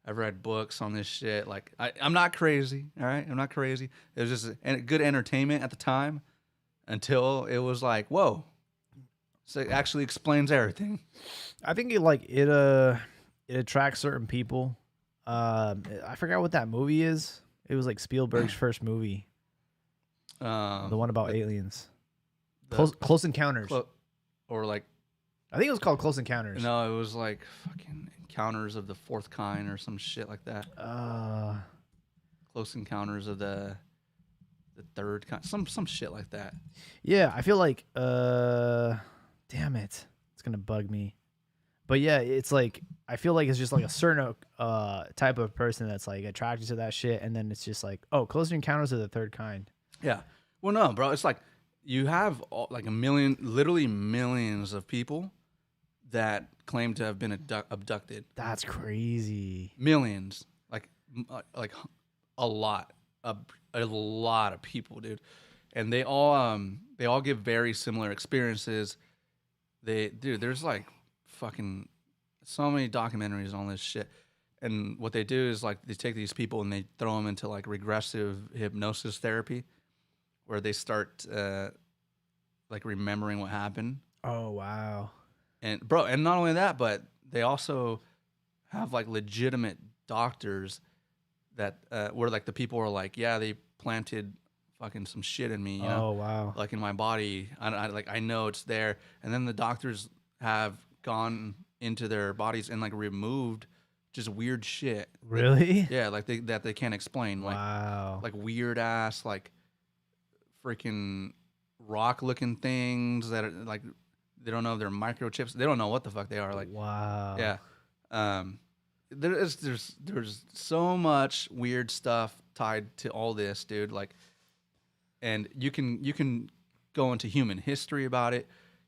S2: I've read books on this shit. Like, I'm not crazy, all right? I'm not crazy. It was just good entertainment at the time until it was like, whoa. So it actually explains everything.
S1: I think it attracts certain people. I forgot what that movie is. It was like Spielberg's first movie, the one about aliens. Close Encounters.
S2: Or like,
S1: I think it was called Close Encounters.
S2: no, it was like fucking Encounters of the Fourth Kind or some shit like that. Close Encounters of the Third Kind, some shit like that.
S1: Yeah, I feel like damn it, it's gonna bug me. But yeah, it's like I feel like it's just like a certain type of person that's like attracted to that shit, and then it's just like, oh, Close Encounters of the Third Kind.
S2: Yeah. Well, no, bro. It's like you have like literally millions of people that claim to have been abducted.
S1: That's crazy.
S2: Millions, like a lot of people, dude. And they all give very similar experiences. There's like fucking so many documentaries on this shit. And what they do is like they take these people and they throw them into like regressive hypnosis therapy, where they start like remembering what happened.
S1: Oh wow.
S2: And bro, and not only that, but they also have like legitimate doctors that where like the people are like, yeah, they planted fucking some shit in me, you know?
S1: Oh wow.
S2: Like in my body. I know it's there. And then the doctors have gone into their bodies and like removed just weird shit.
S1: Really?
S2: Yeah, like they can't explain. Like,
S1: Wow.
S2: like weird ass, like freaking rock looking things that are like, they don't know if they're microchips. They don't know what the fuck they are. Like,
S1: wow.
S2: yeah. There's so much weird stuff tied to all this, dude. Like, and you can go into human history about it.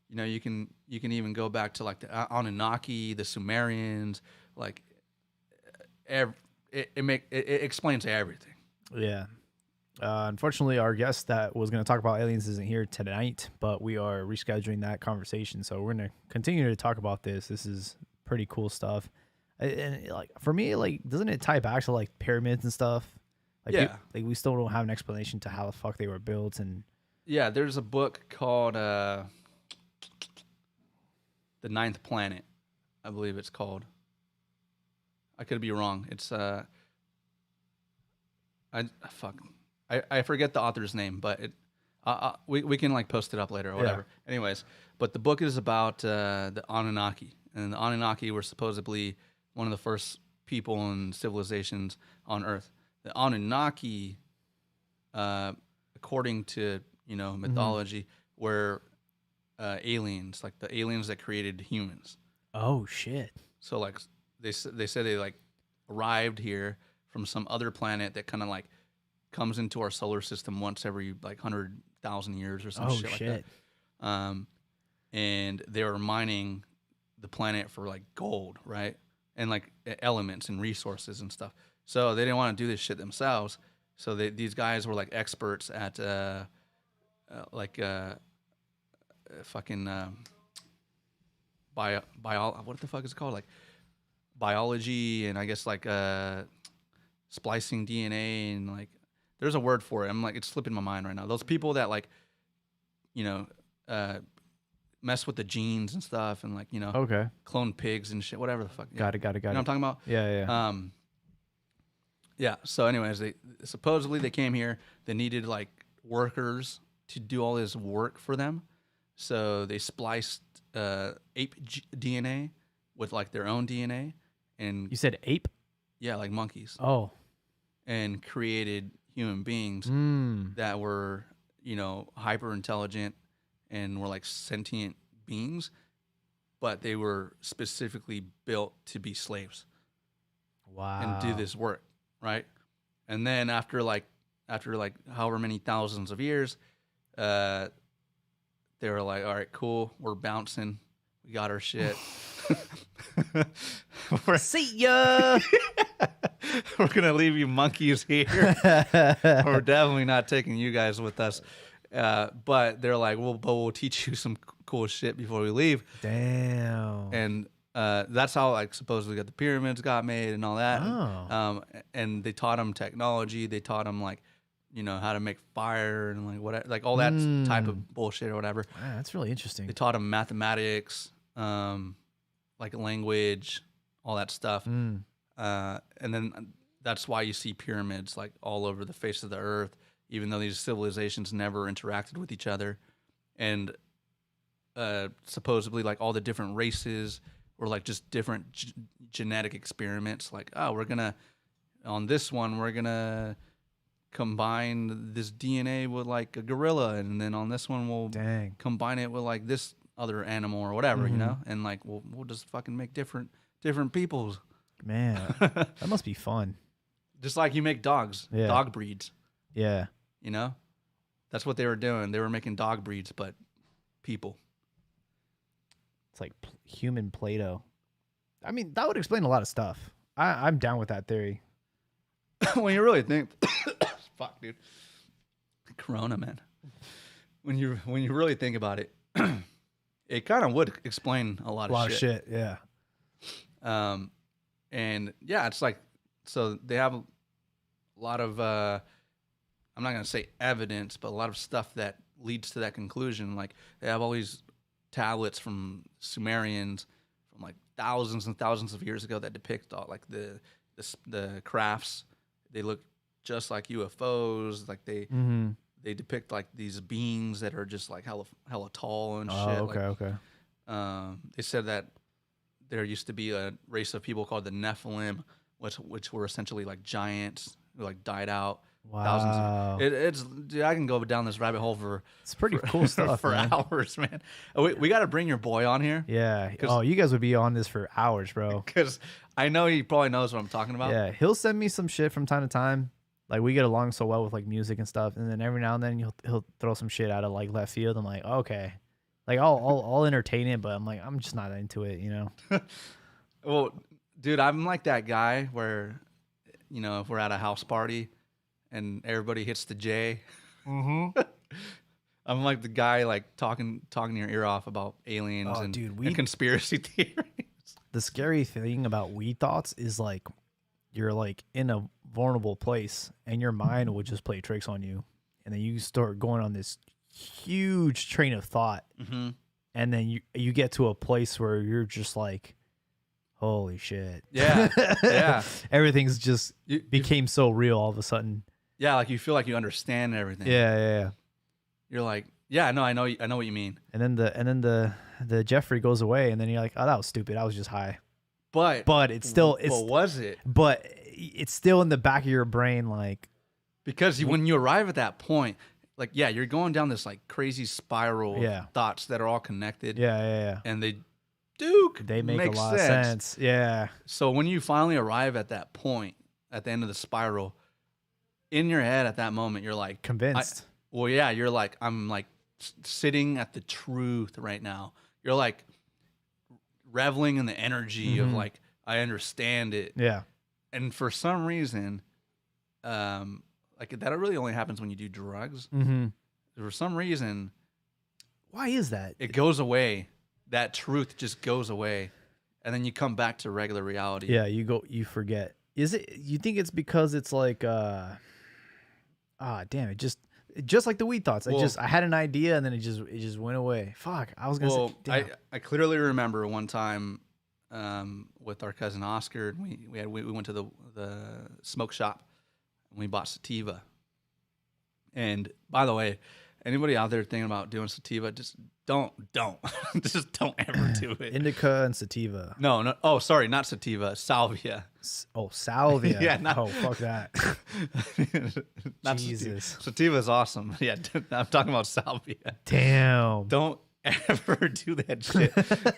S2: You know, you can even go back to like the Anunnaki, the Sumerians. Like, it explains everything.
S1: Yeah. Unfortunately, our guest that was going to talk about aliens isn't here tonight, but we are rescheduling that conversation. So we're going to continue to talk about this. This is pretty cool stuff. And like for me, like doesn't it tie back to like pyramids and stuff? Like,
S2: Yeah.
S1: like we still don't have an explanation to how the fuck they were built. And
S2: Yeah, there's a book called The Ninth Planet, I believe it's called. I could be wrong. It's I forget the author's name, but we can like post it up later or whatever.
S1: Yeah.
S2: Anyways, but the book is about the Anunnaki, and the Anunnaki were supposedly one of the first people and civilizations on Earth. The Anunnaki, according to mythology, were aliens, like the aliens that created humans.
S1: oh shit.
S2: So like they said they like arrived here from some other planet that kind of like comes into our solar system once every like 100,000 years or some
S1: Oh
S2: shit like
S1: shit.
S2: that. And they were mining the planet for like gold, right? And like elements and resources and stuff. So they didn't want to do this shit themselves. So these guys were like experts at fucking what the fuck is it called? Like biology, and I guess like splicing DNA, and like there's a word for it. I'm like, it's slipping my mind right now. Those people that like, you know, mess with the genes and stuff, and like, you know,
S1: Okay.
S2: clone pigs and shit, whatever the fuck.
S1: Got it.
S2: You know what I'm talking about?
S1: Yeah.
S2: Yeah. So, anyways, they supposedly they came here. They needed like workers to do all this work for them. So they spliced DNA with like their own DNA, and
S1: You said ape?
S2: yeah, like monkeys,
S1: Oh.
S2: and created human beings that were, you know, hyper intelligent and were like sentient beings, but they were specifically built to be slaves
S1: Wow.
S2: and do this work, right? And then after however many thousands of years, they were like, all right, cool, we're bouncing, we got our shit.
S1: See ya.
S2: We're gonna leave you monkeys here. We're definitely not taking you guys with us. But they're like, we'll teach you some cool shit before we leave.
S1: Damn.
S2: And that's how like supposedly the pyramids got made and all that.
S1: Oh.
S2: And they taught them technology. They taught them like, you know, how to make fire and like whatever, like all that type of bullshit or whatever.
S1: Wow, that's really interesting.
S2: They taught them mathematics, like language, all that stuff. And then that's why you see pyramids like all over the face of the earth, even though these civilizations never interacted with each other. And supposedly like all the different races were like just different genetic experiments. Like, oh, on this one, we're going to combine this DNA with like a gorilla. And then on this one, we'll combine it with like this other animal or whatever, you know? And like, we'll just fucking make different peoples.
S1: Man, that must be fun.
S2: Just like you make dogs,
S1: Yeah.
S2: dog breeds,
S1: Yeah.
S2: you know? That's what they were doing. They were making dog breeds, but people.
S1: It's like human Play-Doh. I mean, that would explain a lot of stuff. I'm down with that theory.
S2: When you really think, fuck, dude, Corona, man. When you really think about it, it kind of would explain a lot of shit.
S1: Yeah.
S2: And yeah, it's like, so they have a lot of, I'm not going to say evidence, but a lot of stuff that leads to that conclusion. Like they have all these tablets from Sumerians from like thousands and thousands of years ago that depict all like the crafts. They look just like UFOs. Like they depict like these beings that are just like hella tall and shit.
S1: Oh, okay, okay.
S2: They said that there used to be a race of people called the Nephilim, which were essentially like giants who like died out.
S1: Wow.
S2: Dude, I can go down this rabbit hole
S1: It's pretty cool stuff
S2: for
S1: man.
S2: hours, man. We got to bring your boy on here.
S1: Yeah. Oh, you guys would be on this for hours, bro.
S2: Because I know he probably knows what I'm talking about.
S1: Yeah, he'll send me some shit from time to time. Like we get along so well with like music and stuff, and then every now and then he'll throw some shit out of like left field. I'm like, okay, like I'll entertain it, but I'm like, I'm just not into it, you know.
S2: Well, dude, I'm like that guy where, you know, if we're at a house party and everybody hits the J. I'm like the guy like talking your ear off about aliens and conspiracy theories.
S1: The scary thing about weed thoughts is like you're like in a vulnerable place and your mind will just play tricks on you, and then you start going on this huge train of thought, and then you get to a place where you're just like, holy shit.
S2: Yeah. Yeah.
S1: Everything's just became so real all of a sudden.
S2: Yeah, like you feel like you understand everything.
S1: Yeah.
S2: You're like, yeah, no, I know what you mean.
S1: And then the Jeffrey goes away, and then you're like, oh, that was stupid. I was just high.
S2: But
S1: it's still
S2: what was it?
S1: But it's still in the back of your brain, like,
S2: because when you arrive at that point, like, yeah, you're going down this like crazy spiral of thoughts that are all connected.
S1: Yeah.
S2: And they
S1: make a lot of sense. Yeah.
S2: So when you finally arrive at that point, at the end of the spiral, in your head at that moment, you're like
S1: convinced.
S2: You're like, I'm like sitting at the truth right now. You're like reveling in the energy of like, I understand it.
S1: Yeah.
S2: And for some reason, like like that really only happens when you do drugs.
S1: Mm-hmm.
S2: For some reason,
S1: Why is that?
S2: it goes away. That truth just goes away, and then you come back to regular reality.
S1: Yeah, you forget. Is it? You think it's because it's like, damn it, just like the weed thoughts. I had an idea and then it just went away. Fuck, I was gonna
S2: Well,
S1: say. Damn.
S2: I clearly remember one time with our cousin Oscar. We went to the smoke shop and we bought sativa. And by the way, anybody out there thinking about doing sativa, just don't just don't ever do it.
S1: Indica and sativa.
S2: No. Oh, sorry, not sativa, salvia.
S1: Salvia.
S2: Yeah, not-
S1: oh, fuck that.
S2: Not
S1: Jesus.
S2: Sativa is awesome. Yeah, I'm talking about salvia.
S1: Damn.
S2: Don't ever do that shit.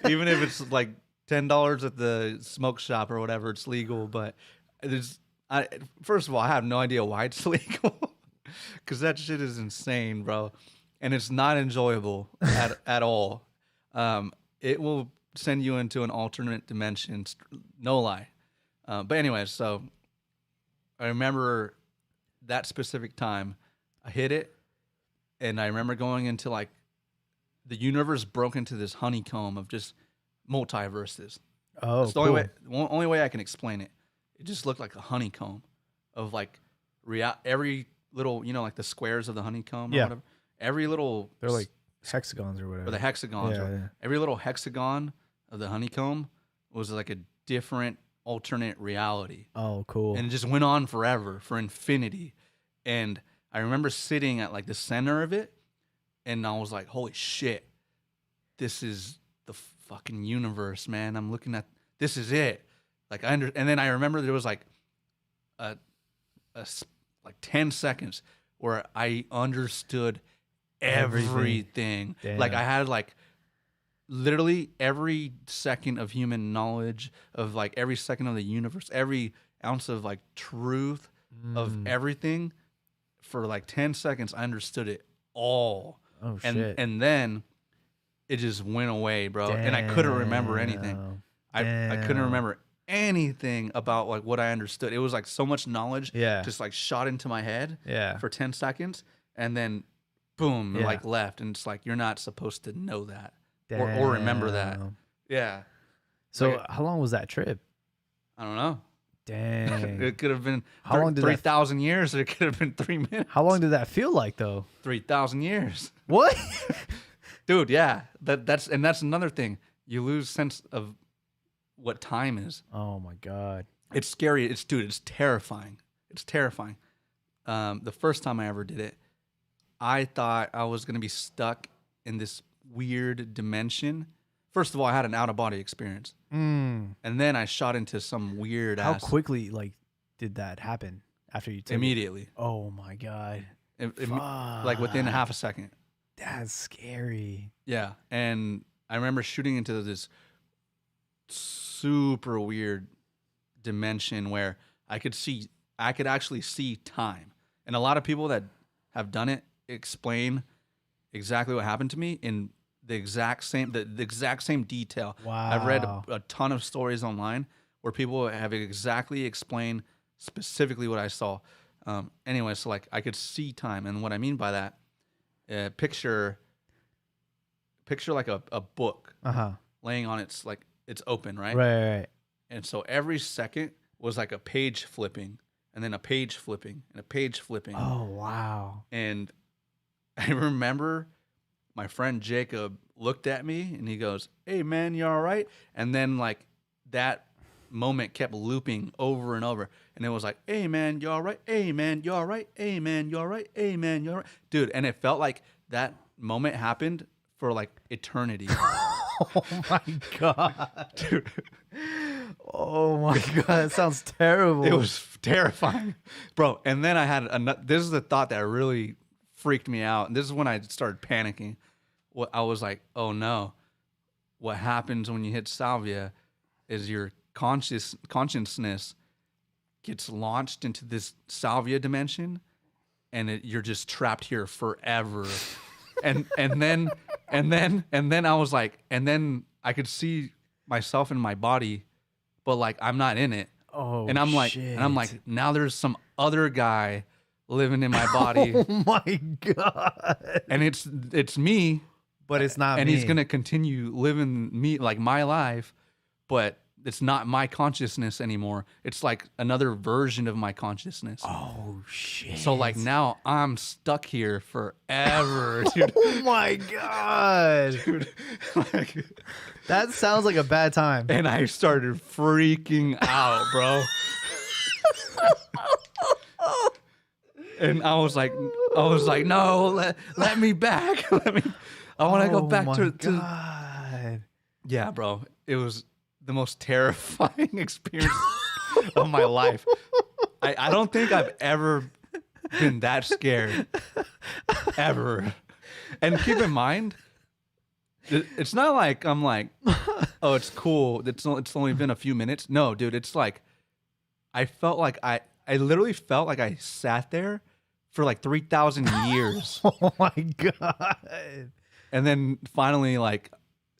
S2: Even if it's like $10 at the smoke shop or whatever, it's legal. But first of all, I have no idea why it's legal. Because that shit is insane, bro. And it's not enjoyable at all. It will send you into an alternate dimension. No lie. But anyways, so I remember that specific time I hit it. And I remember going into like the universe broke into this honeycomb of just multiverses.
S1: Oh,
S2: It's the only way I can explain it. It just looked like a honeycomb of like every little, like the squares of the honeycomb or
S1: Yeah.
S2: whatever. Every little
S1: They're like hexagons or whatever.
S2: or the hexagons.
S1: Yeah,
S2: or
S1: yeah.
S2: Every little hexagon of the honeycomb was like a different alternate reality.
S1: Oh, cool.
S2: And it just went on forever, for infinity. And I remember sitting at like the center of it, and I was like, holy shit, this is the fucking universe, man. I'm looking at, this is it. Like and then I remember there was like like 10 seconds where I understood everything. Like
S1: Damn.
S2: I had like literally every second of human knowledge, of like every second of the universe, every ounce of like truth of everything. For like 10 seconds, I understood it all.
S1: Oh,
S2: and
S1: shit.
S2: and then it just went away, bro. And I couldn't remember anything. I couldn't
S1: Damn.
S2: remember anything about like what I understood. It was like so much knowledge just like shot into my head
S1: Yeah.
S2: for 10 seconds, and then boom,
S1: Yeah.
S2: like left. And it's like, you're not supposed to know that or remember that.
S1: Damn.
S2: Yeah.
S1: So
S2: Like,
S1: how long was that trip?
S2: I don't know.
S1: Dang.
S2: It could have been
S1: How long did that-
S2: 3,000 years. It could have been 3 minutes.
S1: How long did that feel like though?
S2: 3,000 years.
S1: What?
S2: Dude, yeah. That's another thing. You lose sense of what time is.
S1: Oh my God.
S2: It's scary. It's terrifying. It's terrifying. The first time I ever did it, I thought I was gonna be stuck in this weird dimension. First of all, I had an out of body experience, and then I shot into some weird
S1: How
S2: ass
S1: quickly did that happen after you took it?
S2: immediately,
S1: Oh my God.
S2: like within half a second.
S1: That's scary.
S2: Yeah, and I remember shooting into this super weird dimension where I could actually see time. And a lot of people that have done it explain exactly what happened to me in the exact same detail.
S1: Wow.
S2: I've read a ton of stories online where people have exactly explained specifically what I saw. Anyway, so like I could see time, and what I mean by that, picture like a book laying on its open, right?
S1: Right.
S2: And so every second was like a page flipping, and then a page flipping, and a page flipping.
S1: Oh wow.
S2: And I remember my friend Jacob looked at me and he goes, "Hey man, you all right?" And then like that moment kept looping over and over. And it was like, "Hey man, you all right? Hey man, you all right? Hey man, you all right? Hey man, you all right?" Dude, and it felt like that moment happened for like eternity.
S1: Oh my God.
S2: Dude,
S1: Oh my God. That sounds terrible.
S2: it was terrifying. Bro, and then I had this is the thought that really freaked me out. And this is when I started panicking. I was like, "Oh no. What happens when you hit salvia is your consciousness gets launched into this salvia dimension, and you're just trapped here forever." and then I was like, and then I could see myself in my body, but like I'm not in it.
S1: Oh,
S2: And I'm like,
S1: shit.
S2: now there's some other guy living in my body,
S1: Oh my god!
S2: and it's me,
S1: But it's not
S2: and
S1: me.
S2: he's gonna continue living me like my life, but it's not my consciousness anymore. It's like another version of my consciousness.
S1: Oh shit!
S2: So like now I'm stuck here forever, dude.
S1: Oh my god!
S2: Like,
S1: That sounds like a bad time.
S2: and I started freaking out, bro. And I was like, no, let me back. I want to go back to
S1: God.
S2: Yeah, bro. It was the most terrifying experience of my life. I don't think I've ever been that scared. Ever. And keep in mind, it's not like I'm like, oh, it's cool. It's only been a few minutes. No, dude, it's like I felt like I literally felt like I sat there for like 3,000 years.
S1: Oh my god.
S2: And then finally, like,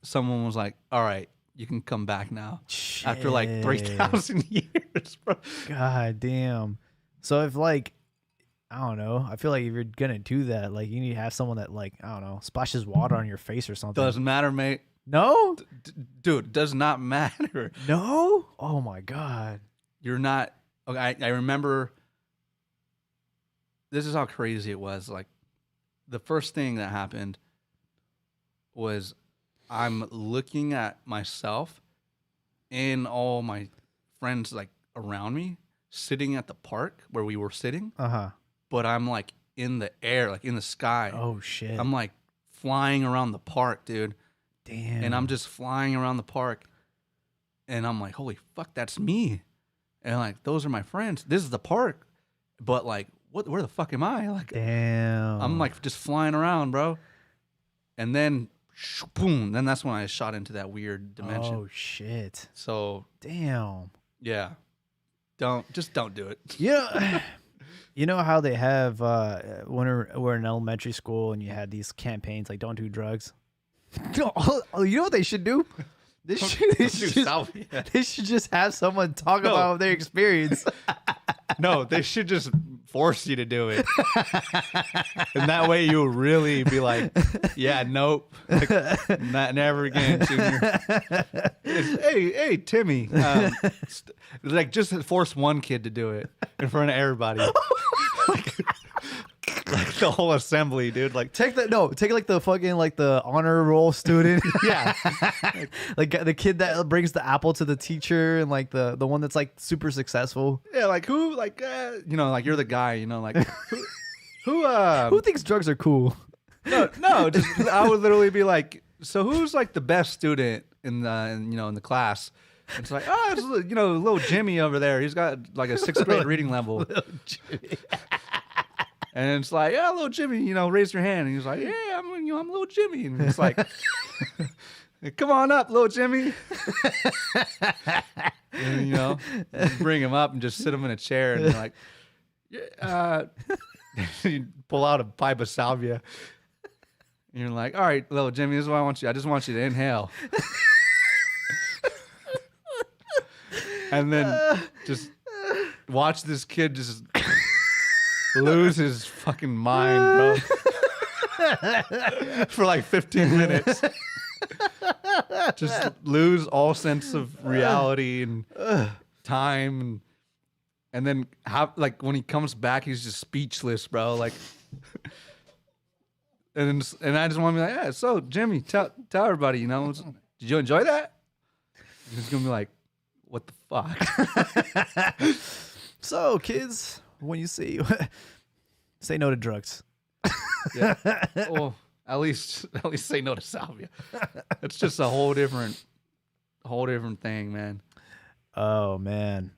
S2: someone was like, all right, you can come back now. After like 3,000 years, bro.
S1: God damn. So if like, I don't know, I feel like if you're gonna do that, like you need to have someone that like, I don't know, splashes water on your face or something.
S2: Doesn't matter, mate.
S1: No?
S2: Dude, does not matter.
S1: No? Oh my god.
S2: You're not. Okay, I remember. This is how crazy it was. Like, the first thing that happened was I'm looking at myself and all my friends like around me sitting at the park where we were sitting,
S1: Uh-huh.
S2: but I'm like in the air, like in the sky.
S1: Oh shit.
S2: I'm like flying around the park, dude.
S1: Damn.
S2: And I'm just flying around the park. And I'm like, holy fuck, that's me. And like, those are my friends. This is the park. But like, where the fuck am I? Like,
S1: Damn.
S2: I'm like just flying around, bro. And then, boom. Then that's when I shot into that weird dimension.
S1: Oh shit.
S2: So,
S1: Damn.
S2: yeah. Don't do it.
S1: Yeah. You know how they have when we're in elementary school and you had these campaigns like don't do drugs? Oh, you know what they should do? They should just have someone talk
S2: No.
S1: about their experience.
S2: No, they should just force you to do it. And that way you'll really be like, yeah, nope. Like, never again, Junior. Hey, Timmy. Like, just force one kid to do it in front of everybody. Like the whole assembly, dude. Like,
S1: Take like the fucking like the honor roll student.
S2: yeah.
S1: Like the kid that brings the apple to the teacher and like the one that's like super successful.
S2: Yeah, like who, like, like you're the guy, like, who
S1: Who thinks drugs are cool?
S2: No, just I would literally be like, so who's like the best student in the class? It's like, oh, it's, little Jimmy over there. He's got like a 6th grade reading level. And it's like, yeah, little Jimmy, raise your hand. And he's like, yeah, I'm little Jimmy. And it's like, come on up, little Jimmy. And, bring him up and just sit him in a chair and be like, yeah, you pull out a pipe of salvia. And you're like, all right, little Jimmy, this is what I want you. I just want you to inhale. And then just watch this kid just lose his fucking mind, bro. For like 15 minutes. Just lose all sense of reality and time. And then when he comes back, he's just speechless, bro. Like, and I just want to be like, yeah, so Jimmy, tell everybody, did you enjoy that? And he's gonna be like, what the fuck?
S1: So kids, when you see say no to drugs.
S2: Yeah. Well, at least say no to salvia. It's just a whole different thing, man.
S1: Oh man.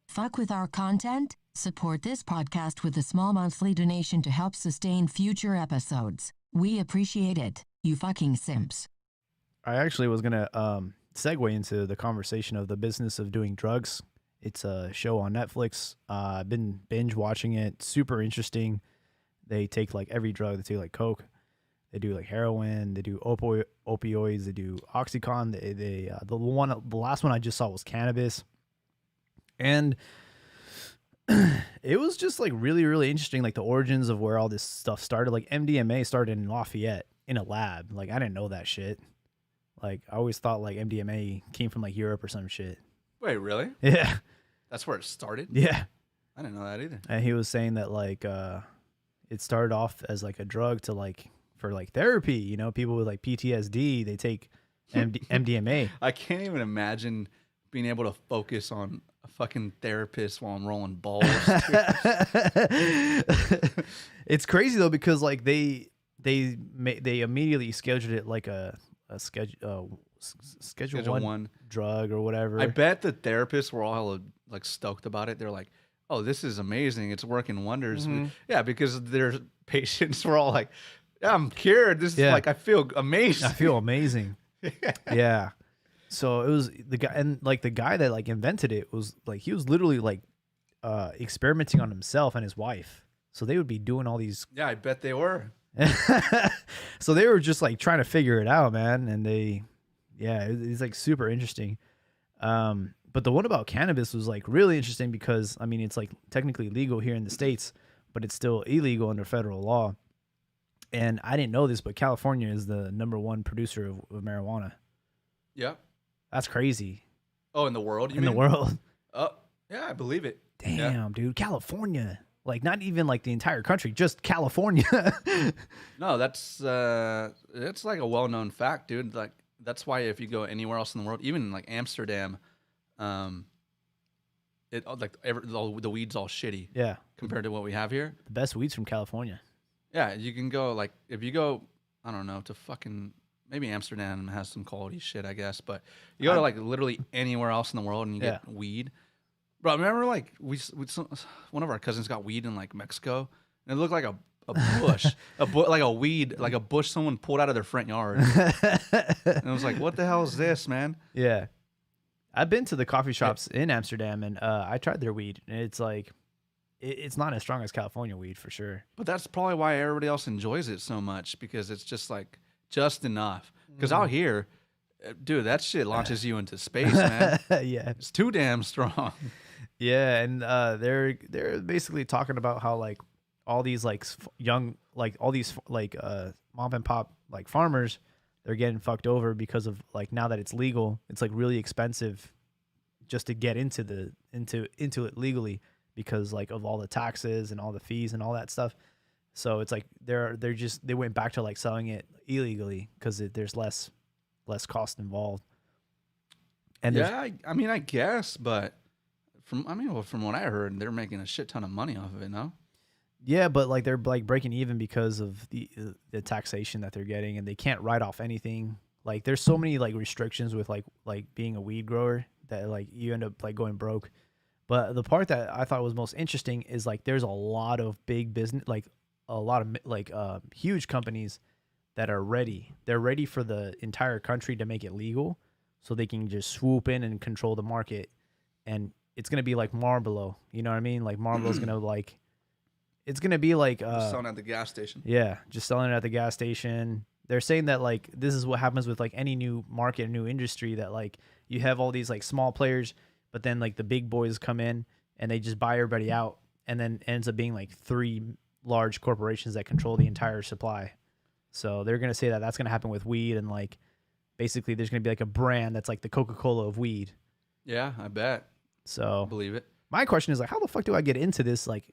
S5: Fuck with our content? Support this podcast with a small monthly donation to help sustain future episodes. We appreciate it, you fucking simps.
S1: I actually was gonna segue into the conversation of the business of doing drugs. It's a show on Netflix. I've been binge watching it. Super interesting. They take like every drug. They take like coke. They do like heroin. They do opioids. They do Oxycontin. The last one I just saw was cannabis. And It was just like really, really interesting, like the origins of where all this stuff started. Like MDMA started in Lafayette in a lab. Like I didn't know that shit. Like I always thought like MDMA came from like Europe or some shit.
S2: Wait, really?
S1: Yeah,
S2: That's where it started?
S1: yeah.
S2: I didn't know that either.
S1: And he was saying that like it started off as like a drug to like for like therapy. You know, people with like PTSD, they take MDMA.
S2: I can't even imagine being able to focus on a fucking therapist while I'm rolling balls.
S1: It's crazy though because like they immediately scheduled it like a schedule
S2: Schedule
S1: one,
S2: one.
S1: drug or whatever.
S2: I bet the therapists were all hella, like stoked about it. They're like, "Oh, this is amazing! It's working wonders." Yeah, because their patients were all like, "Yeah, I'm cured. This is
S1: Yeah.
S2: like I feel amazing."
S1: I feel amazing. Yeah. So it was the guy, and like the guy that like invented it was like he was literally like experimenting on himself and his wife. So they would be doing all these.
S2: Yeah, I bet they were.
S1: So they were just like trying to figure it out, man. And it's like super interesting. But the one about cannabis was like really interesting because I mean it's like technically legal here in the States, but it's still illegal under federal law. And I didn't know this, but California is the #1 producer of marijuana.
S2: Yeah.
S1: That's crazy.
S2: Oh, in the world? You
S1: In the
S2: mean?
S1: world.
S2: Oh, yeah, I believe it.
S1: Damn,
S2: Yeah.
S1: dude. California. Like not even like the entire country, just California.
S2: No, that's it's like a well-known fact, dude. Like that's why if you go anywhere else in the world, even like Amsterdam, it like the weed's all shitty
S1: Yeah.
S2: compared to what we have here.
S1: The best weeds from California.
S2: Yeah, you can go like if you go, I don't know, to fucking maybe Amsterdam has some quality shit, I guess, but you go to like literally anywhere else in the world and you get weed. Bro, remember like one of our cousins got weed in like Mexico and it looked like a bush, like a weed, like a bush someone pulled out of their front yard. And I was like, what the hell is this, man?
S1: Yeah. I've been to the coffee shops in Amsterdam and I tried their weed and it's like it's not as strong as California weed for sure.
S2: But that's probably why everybody else enjoys it so much because it's just like just enough. Because out here, dude, that shit launches you into space, man.
S1: Yeah.
S2: It's too damn strong.
S1: Yeah, and they're basically talking about how like all these like young like all these like mom and pop like farmers, they're getting fucked over because of like now that it's legal, it's like really expensive just to get into it legally because like of all the taxes and all the fees and all that stuff. So it's like they went back to like selling it illegally because there's less cost involved. And
S2: Yeah, I mean, I guess, but from what I heard, they're making a shit ton of money off of it now.
S1: yeah, but like they're like breaking even because of the taxation that they're getting, and they can't write off anything. Like there's so many like restrictions with like being a weed grower that like you end up like going broke. But the part that I thought was most interesting is like there's a lot of big business, like a lot of like huge companies that are ready. They're ready for the entire country to make it legal, so they can just swoop in and control the market. And it's gonna be like Marlboro, you know what I mean? Like Marlboro's gonna like, it's gonna be like
S2: Just selling at the gas station.
S1: yeah, just selling it at the gas station. They're saying that like this is what happens with like any new market, new industry, that like you have all these like small players, but then like the big boys come in and they just buy everybody out, and then it ends up being like 3 large corporations that control the entire supply. So they're gonna say that that's gonna happen with weed, and like basically there's gonna be like a brand that's like the Coca-Cola of weed.
S2: Yeah, I bet.
S1: So
S2: I believe it.
S1: my question is like, how the fuck do I get into this, like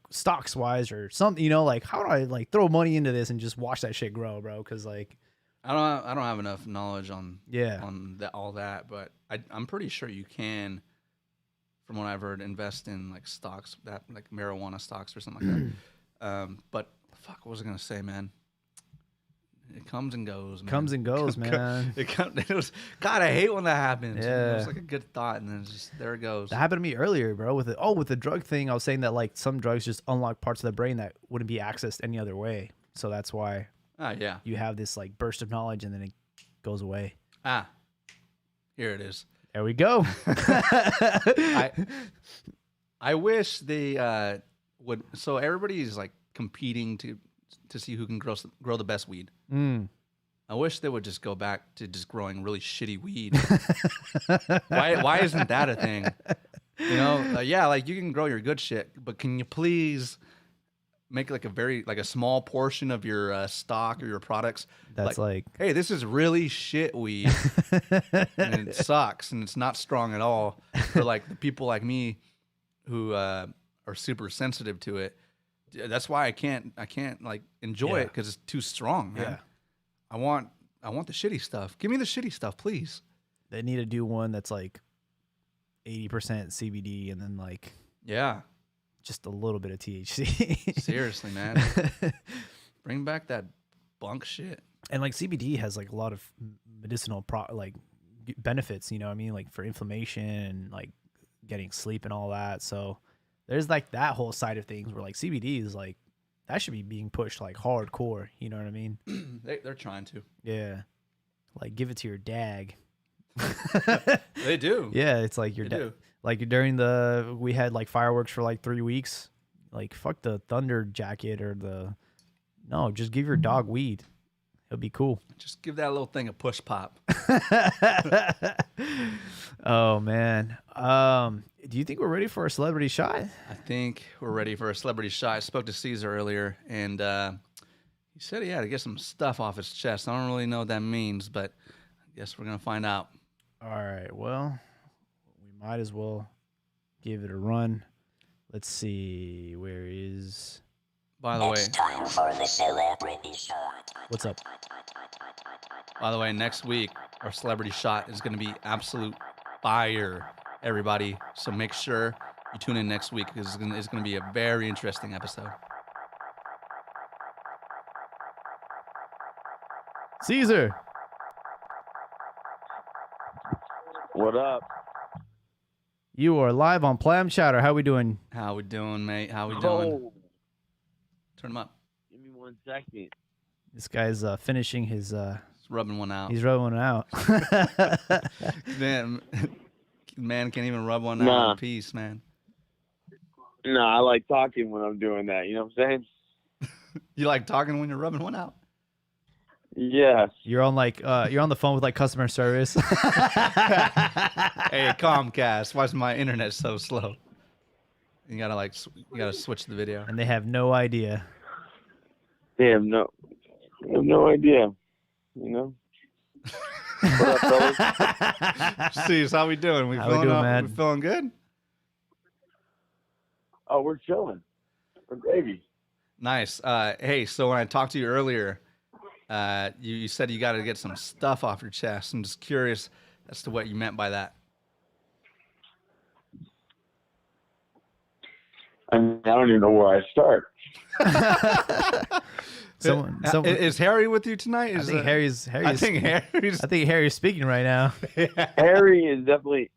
S1: stocks wise or something, you know, like how do I like throw money into this and just watch that shit grow, bro? Because like
S2: I don't have enough knowledge on all that, but I'm pretty sure you can, from what I've heard, invest in like stocks, that like marijuana stocks or something like that. But fuck, what was I gonna say, man? It comes and goes, man.
S1: Comes and goes, man.
S2: God, I hate when that happens.
S1: Yeah.
S2: It was like a good thought, and then it's just there it goes.
S1: That happened to me earlier, bro. With the drug thing, I was saying that like some drugs just unlock parts of the brain that wouldn't be accessed any other way. So that's why
S2: Yeah.
S1: you have this like burst of knowledge and then it goes away.
S2: Here it is.
S1: There we go.
S2: I wish they would. So everybody's like competing to see who can grow the best weed. I wish they would just go back to just growing really shitty weed. Why isn't that a thing? You know, yeah, like you can grow your good shit, but can you please make like a small portion of your stock or your products?
S1: That's like
S2: hey, this is really shit weed, and it sucks, and it's not strong at all. For like the people like me who are super sensitive to it. That's why I can't like enjoy it because it's too strong, man.
S1: Yeah.
S2: I want the shitty stuff. Give me the shitty stuff, please.
S1: they need to do one that's like 80% CBD and then like
S2: Yeah.
S1: just a little bit of THC.
S2: Seriously, man. Bring back that bunk shit.
S1: And like CBD has like a lot of medicinal benefits, you know what I mean? Like for inflammation and like getting sleep and all that. So there's like that whole side of things where like CBD is like, that should be being pushed like hardcore. You know what I mean?
S2: They're trying to.
S1: Yeah. Like give it to your dag.
S2: They do.
S1: Yeah. It's like your
S2: They
S1: dad.
S2: do.
S1: Like we had like fireworks for like 3 weeks. Like fuck the thunder jacket no, just give your dog weed. It'll be cool.
S2: Just give that little thing a push pop.
S1: Oh man. Do you think we're ready for a celebrity shot?
S2: I think we're ready for a celebrity shot. I spoke to Caesar earlier, and he said he had to get some stuff off his chest. I don't really know what that means, but I guess we're going to find out.
S1: All right. Well, we might as well give it a run. Let's see. Where is...
S2: By the way,
S6: Time for the celebrity shot.
S1: What's up?
S2: next week, our celebrity shot is going to be absolute fire, everybody. So make sure you tune in next week because it's going to be a very interesting episode.
S1: Caesar.
S7: What up?
S1: You are live on Plam Chatter. How we doing?
S2: How we doing, mate? How we doing?
S7: Oh,
S2: Turn them up.
S7: give me 1 second.
S1: This guy's finishing his...
S2: Just rubbing one out.
S1: he's rubbing it out.
S2: Man can't even rub one out
S7: Nah.
S2: in peace, man.
S7: No, I like talking when I'm doing that. You know what I'm saying?
S2: You like talking when you're rubbing one out?
S7: Yes.
S1: You're on the phone with like customer service.
S2: Hey, Comcast, why is my internet so slow? You gotta switch the video.
S1: And they have no idea.
S7: Damn, no. I have no idea. You know? What up, fellas?
S2: See, how we doing?
S1: How we doing, man?
S2: We feeling good?
S7: Oh, we're chilling. We're gravy.
S2: Nice. Hey, so when I talked to you earlier, you said you got to get some stuff off your chest. I'm just curious as to what you meant by that.
S7: I mean, I don't even know where I start.
S1: Someone,
S2: Is Harry with you tonight?
S1: I think Harry's.
S2: I think Harry's.
S1: I think Harry's speaking right now.
S7: Harry is definitely...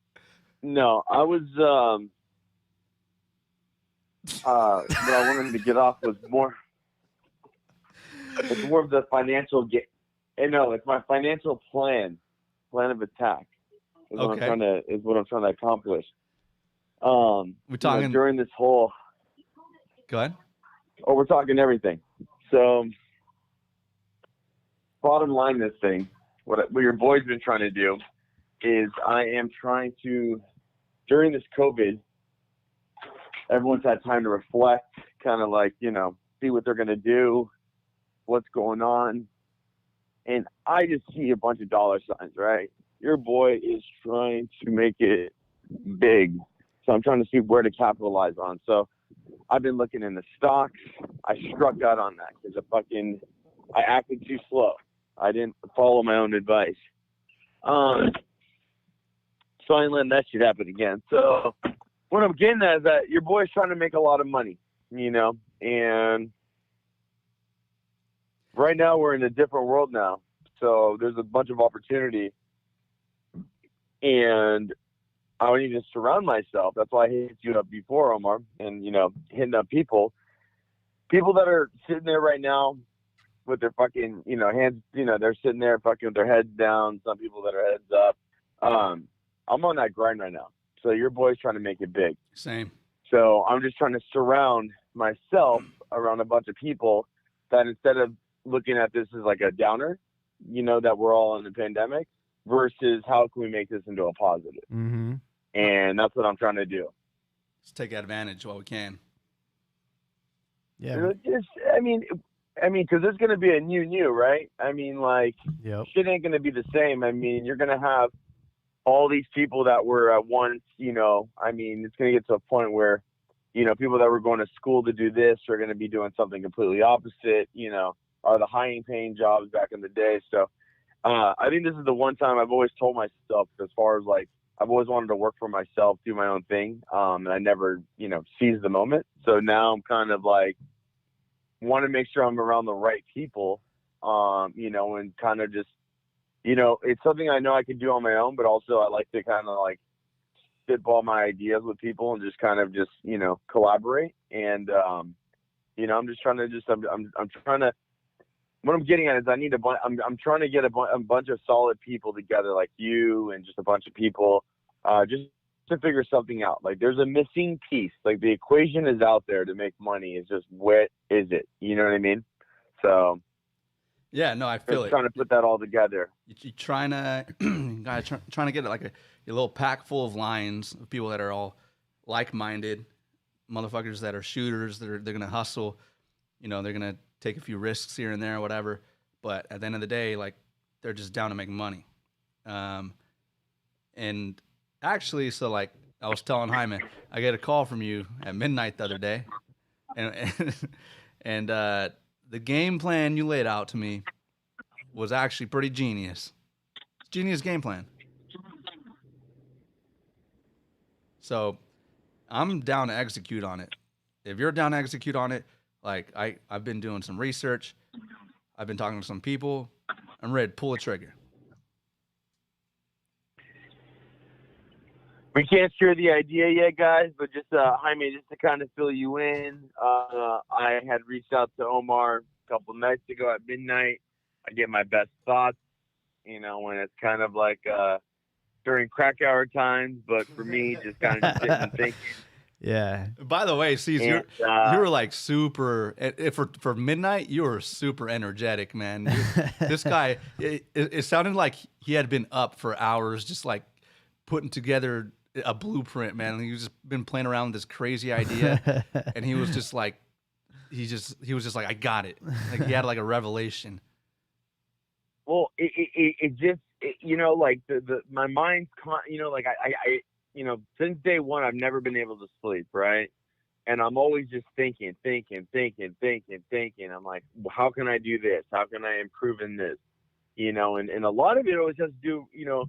S7: No, I was... what I wanted to get off was more... It's more of the financial it's my financial plan of attack. Is what
S2: Okay.
S7: I'm trying to accomplish.
S2: We're talking.
S7: during this whole.
S2: Go ahead.
S7: Oh, we're talking everything. So, bottom line, this thing, what your boy's been trying to do, is I am trying to, during this COVID, everyone's had time to reflect, kind of like see what they're gonna do, what's going on. And I just see a bunch of dollar signs, right? Your boy is trying to make it big. So I'm trying to see where to capitalize on. So I've been looking in the stocks. I struck out on that because I acted too slow. I didn't follow my own advice. So I ain't letting that shit happen again. So what I'm getting at is that your boy's trying to make a lot of money, and right now we're in a different world now. So there's a bunch of opportunity, and I need to surround myself. That's why I hit you up before, Omar, and hitting up people that are sitting there right now with their fucking hands. They're sitting there fucking with their heads down. Some people that are heads up. I'm on that grind right now. So your boy's trying to make it big.
S2: Same.
S7: So I'm just trying to surround myself around a bunch of people that instead of looking at this as like a downer, that we're all in the pandemic, versus how can we make this into a positive.
S1: Mm-hmm.
S7: and that's what I'm trying to do.
S2: Let's take advantage while we can.
S1: Yeah.
S7: I mean, because there's going to be a new, right? I mean, like,
S1: Yep.
S7: shit ain't going to be the same. I mean, you're going to have all these people that were at once, you know, I mean, it's going to get to a point where, you know, people that were going to school to do this are going to be doing something completely opposite, you know, are the high paying jobs back in the day. So I think this is the one time I've always told myself, as far as like, I've always wanted to work for myself, do my own thing. And I never, you know, seized the moment. So now I'm kind of like, want to make sure I'm around the right people, you know, and kind of just, you know, it's something I know I can do on my own, but also I like to kind of like spitball my ideas with people and just kind of just, you know, collaborate. And, you know, I'm just trying to I'm trying to, what I'm getting at is I'm trying to get a bunch of solid people together, like you and just a bunch of people, just to figure something out. Like, there's a missing piece. Like, the equation is out there to make money. It's just, what is it? You know what I mean? So
S2: Yeah, no, I feel it.
S7: trying to put that all together.
S2: You're trying to, trying to get like a little pack full of lions of people that are all like-minded, motherfuckers that are shooters. They're gonna hustle. You know, they're gonna take a few risks here and there, or whatever. But at the end of the day, like, they're just down to make money. And actually, so like I was telling Jaime, I get a call from you at midnight the other day, and the game plan you laid out to me was actually pretty genius. Genius game plan. So I'm down to execute on it. If you're down to execute on it, like I've been doing some research. I've been talking to some people. I'm ready to pull the trigger.
S7: We can't share the idea yet, guys, but just, Jaime, just to kind of fill you in, I had reached out to Omar a couple nights ago at midnight. I get my best thoughts, you know, when it's kind of like during crack hour times, but for me, just kind of just sitting and thinking.
S1: Yeah.
S2: By the way, Cece, you were like super, for midnight, you were super energetic, man. This guy, it sounded like he had been up for hours, just like putting together a blueprint, man. He was just been playing around with this crazy idea, and he was just like, he was just like, I got it. Like, he had like a revelation.
S7: Well, it just, you know, like my mind's, you know, like I, you know, since day one, I've never been able to sleep, right? And I'm always just thinking. I'm like, well, how can I do this? How can I improve in this? You know, and a lot of it always has to do, you know,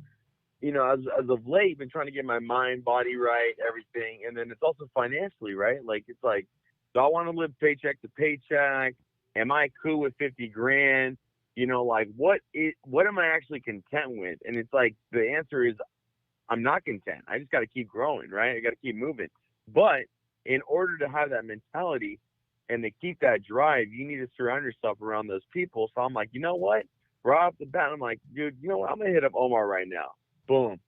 S7: as of late, been trying to get my mind, body right, everything. And then it's also financially, right? Like, it's like, do I want to live paycheck to paycheck? Am I cool with 50 grand? You know, like, what am I actually content with? And it's like, the answer is, I'm not content. I just got to keep growing, right? I got to keep moving. But in order to have that mentality and to keep that drive, you need to surround yourself around those people. So I'm like, you know what? Right off the bat, I'm like, dude, you know what? I'm going to hit up Omar right now. Boom.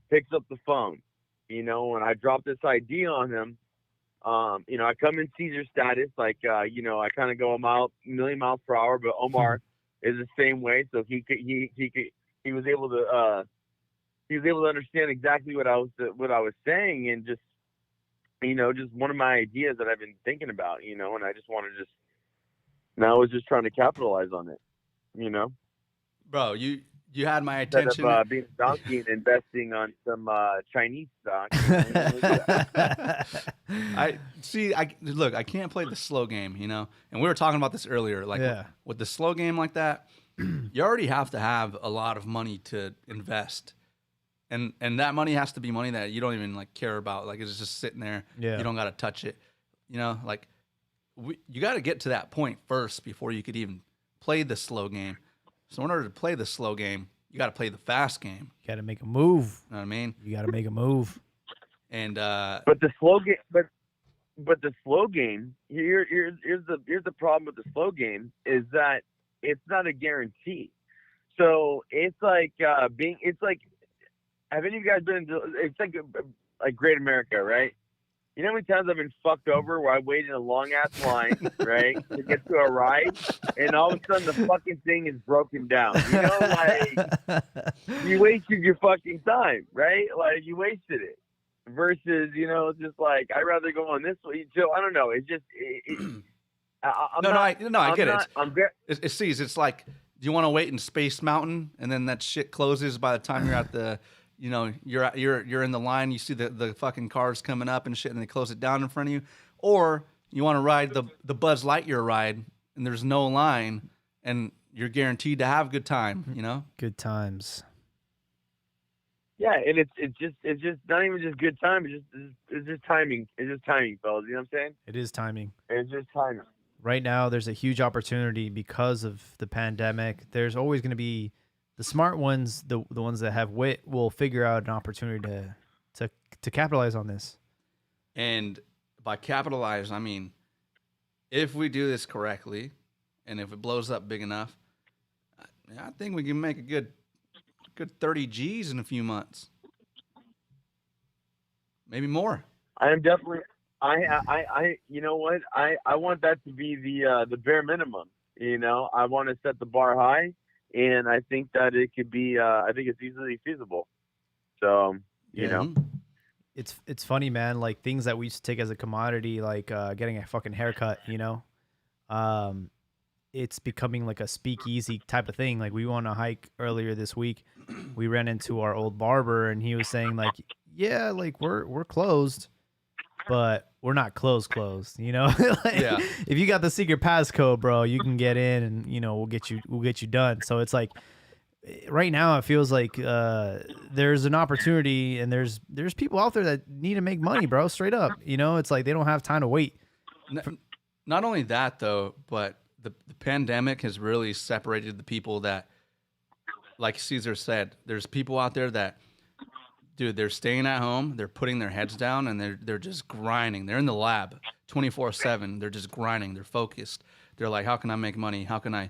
S7: Picks up the phone, you know, and I drop this idea on him. You know, I come in Caesar status, like, you know, I kind of go a million miles per hour, but Omar is the same way. So he was able to understand exactly what I was saying, and just, you know, just one of my ideas that I've been thinking about, you know, and I just want to now I was just trying to capitalize on it, you know.
S2: Bro, you had my attention.
S7: Instead of being a donkey and investing on some Chinese stock.
S2: Look, I can't play the slow game, you know? And we were talking about this earlier. Like, with the slow game like that, you already have to have a lot of money to invest. And that money has to be money that you don't even, like, care about. Like, it's just sitting there.
S1: Yeah.
S2: You don't got to touch it. You know, like, you got to get to that point first before you could even play the slow game. So in order to play the slow game, you got to play the fast game.
S1: You got to make a move.
S2: You know what I mean?
S1: You got to make a move.
S2: And
S7: but the slow game, but the slow game, here's the problem with the slow game is that it's not a guarantee. So it's like have any of you guys been to, it's like Great America, right? You know how many times I've been fucked over where I waited in a long-ass line, right, to get to a ride, and all of a sudden the fucking thing is broken down. You know, like, you wasted your fucking time, right? Like, you wasted it. versus, you know, just like I'd rather go on this way. So I don't know. It's just I'm
S2: I get
S7: not,
S2: it.
S7: I'm very,
S2: It's like, do you want to wait in Space Mountain and then that shit closes by the time you're at the, you know, you're in the line, you see the fucking cars coming up and shit, and they close it down in front of you, or you want to ride the Buzz Lightyear ride and there's no line and you're guaranteed to have a good time, you know?
S1: Good times.
S7: yeah, and it's just not even just good time. It's just timing. It's just timing, fellas. You know what I'm saying?
S1: It is timing.
S7: It's just timing.
S1: Right now, there's a huge opportunity because of the pandemic. There's always going to be the smart ones, the ones that have wit, will figure out an opportunity to capitalize on this.
S2: And by capitalize, I mean, if we do this correctly, and if it blows up big enough, I think we can make a good 30 G's in a few months, maybe more.
S7: I am definitely. I you know what? I want that to be the bare minimum. You know, I want to set the bar high, and I think that it could be. I think it's easily feasible. So you know.
S1: It's funny, man. Like things that we used to take as a commodity, like getting a fucking haircut, you know, it's becoming like a speakeasy type of thing. Like we went on a hike earlier this week. We ran into our old barber, and he was saying like, yeah, like we're closed, but we're not closed, you know? Like,
S2: Yeah.
S1: If you got the secret passcode, bro, you can get in and, you know, we'll get you done. So it's like right now it feels like there's an opportunity, and there's people out there that need to make money, bro, straight up. You know, it's like they don't have time to wait.
S2: Not only that, though, but the pandemic has really separated the people that, like Caesar said, there's people out there that, dude, they're staying at home, they're putting their heads down, and they're just grinding. They're in the lab 24/7. They're just grinding. They're focused. They're like, how can I make money? How can I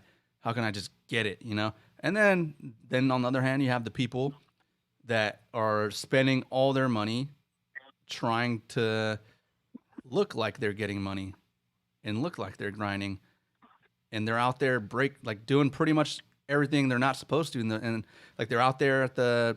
S2: just get it, you know? And then on the other hand, you have the people that are spending all their money trying to look like they're getting money and look like they're grinding, and they're out there doing pretty much everything they're not supposed to, and like they're out there at the,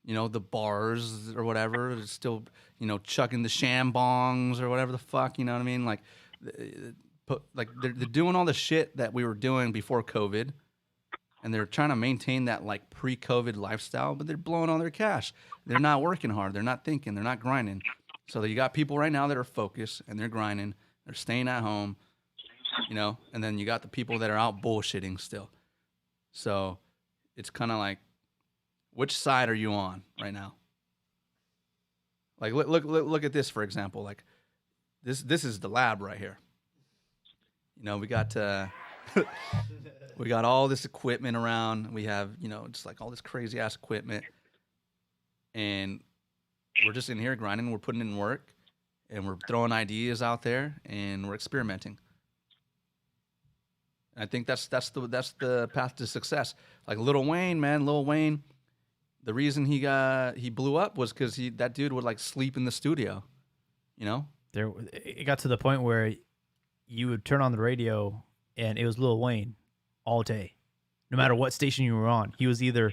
S2: you know, the bars or whatever, still, you know, chucking the shambongs or whatever the fuck, you know what I mean? Like they're doing all the shit that we were doing before COVID, and they're trying to maintain that like pre-COVID lifestyle, but they're blowing all their cash. They're not working hard. They're not thinking. They're not grinding. So you got people right now that are focused and they're grinding. They're staying at home, you know, and then you got the people that are out bullshitting still. So it's kind of like, which side are you on right now? Like look at this, for example. Like this is the lab right here. You know, we got we got all this equipment around. We have, you know, just like all this crazy ass equipment, and we're just in here grinding. We're putting in work, and we're throwing ideas out there, and we're experimenting. And I think that's the path to success. Like Lil Wayne, man, Lil Wayne. The reason he blew up was because that dude would like sleep in the studio, you know.
S1: It got to the point where you would turn on the radio and it was Lil Wayne all day, no matter what station you were on. He was either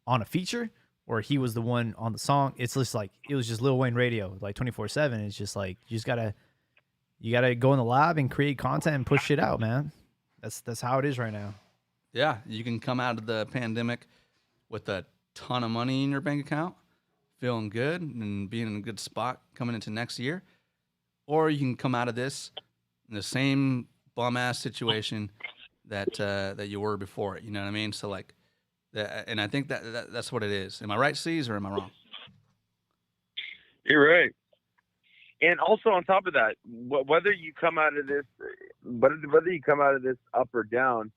S1: on a feature or he was the one on the song. It's just like it was just Lil Wayne radio, like 24/7. It's just like you gotta go in the lab and create content and push shit out, man. That's how it is right now.
S2: Yeah, you can come out of the pandemic with a ton of money in your bank account, feeling good and being in a good spot coming into next year, or you can come out of this in the same bum ass situation that you were before it. You know what I mean? So like, and I think that's what it is. Am I right, C's, or am I wrong?
S7: You're right. And also on top of that, whether you come out of this up or down,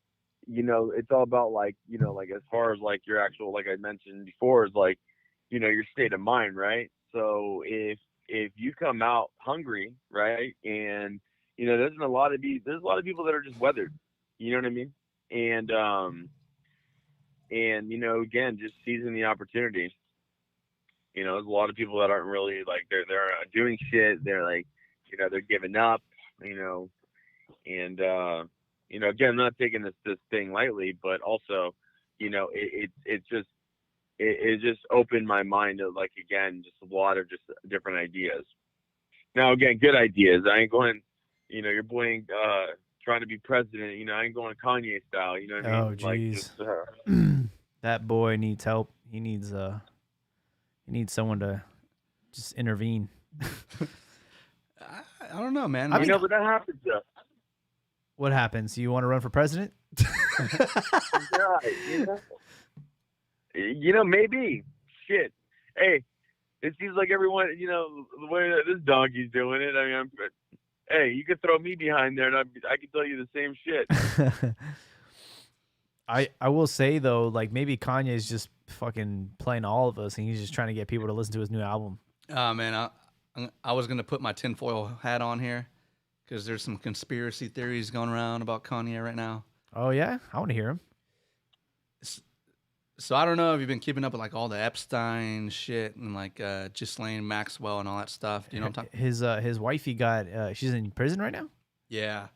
S7: you know, it's all about like, you know, like as far as like your actual, like I mentioned before, is like, you know, your state of mind, right? So if you come out hungry, right, and you know, there's a lot of people that are just weathered, you know what I mean? And you know, again, just seizing the opportunity. You know, there's a lot of people that aren't really like they're doing shit. They're like, you know, they're giving up, you know, and you know, again, I'm not taking this thing lightly, but also, you know, it's just it just opened my mind to, like, again, just a lot of just different ideas. Now, again, good ideas. I ain't going, your boy ain't trying to be president. I ain't going Kanye style. You know what I mean?
S1: Oh,
S7: Like,
S1: jeez.
S7: just,
S1: That boy needs help. He needs someone to just intervene.
S2: I don't know, man.
S1: I mean,
S7: but that happens.
S1: What happens? You want to run for president?
S7: Yeah, maybe. Shit. Hey, it seems like everyone, the way that this donkey's doing it. I mean, hey, you could throw me behind there, and I can tell you the same shit.
S1: I will say though, like maybe Kanye is just fucking playing all of us, and he's just trying to get people to listen to his new album.
S2: Oh man, I was gonna put my tinfoil hat on here because there's some conspiracy theories going around about Kanye right now.
S1: Oh yeah, I want to hear him.
S2: So I don't know if you've been keeping up with like all the Epstein shit and like Ghislaine Maxwell and all that stuff. Do you know what I'm talking?
S1: His wifey got she's in prison right now.
S2: Yeah.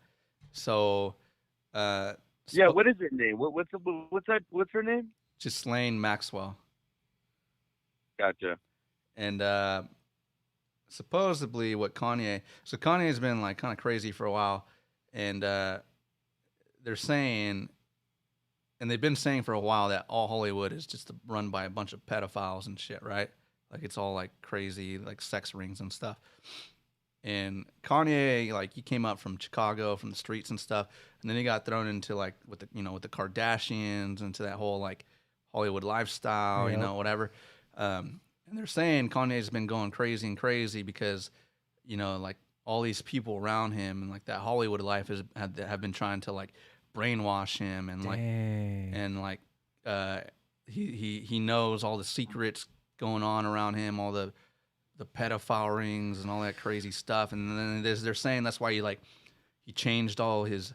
S2: So.
S7: Yeah. What is her name? What's her name?
S2: Ghislaine Maxwell.
S7: Gotcha.
S2: And supposedly what Kanye's been like kind of crazy for a while, and they're saying, and they've been saying for a while that all Hollywood is just run by a bunch of pedophiles and shit, right? Like it's all like crazy, like sex rings and stuff. And Kanye, like he came up from Chicago, from the streets and stuff, and then he got thrown into like with the Kardashians, into that whole like Hollywood lifestyle, whatever. And they're saying Kanye's been going crazy because, like all these people around him and like that Hollywood life have been trying to like brainwash him and he knows all the secrets going on around him, all the pedophile rings and all that crazy stuff. And then they're saying that's why he changed all his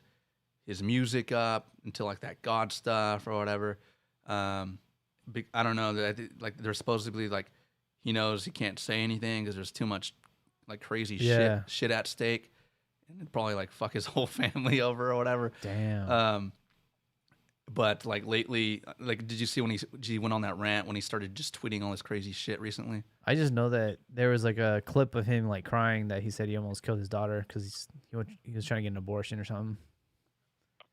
S2: music up into like that God stuff or whatever. I don't know. Like they're supposedly like he knows he can't say anything because there's too much like crazy shit at stake, and it'd probably like fuck his whole family over or whatever.
S1: Damn.
S2: But like lately, like did you see when he went on that rant when he started just tweeting all this crazy shit recently?
S1: I just know that there was like a clip of him like crying that he said he almost killed his daughter because he was trying to get an abortion or something.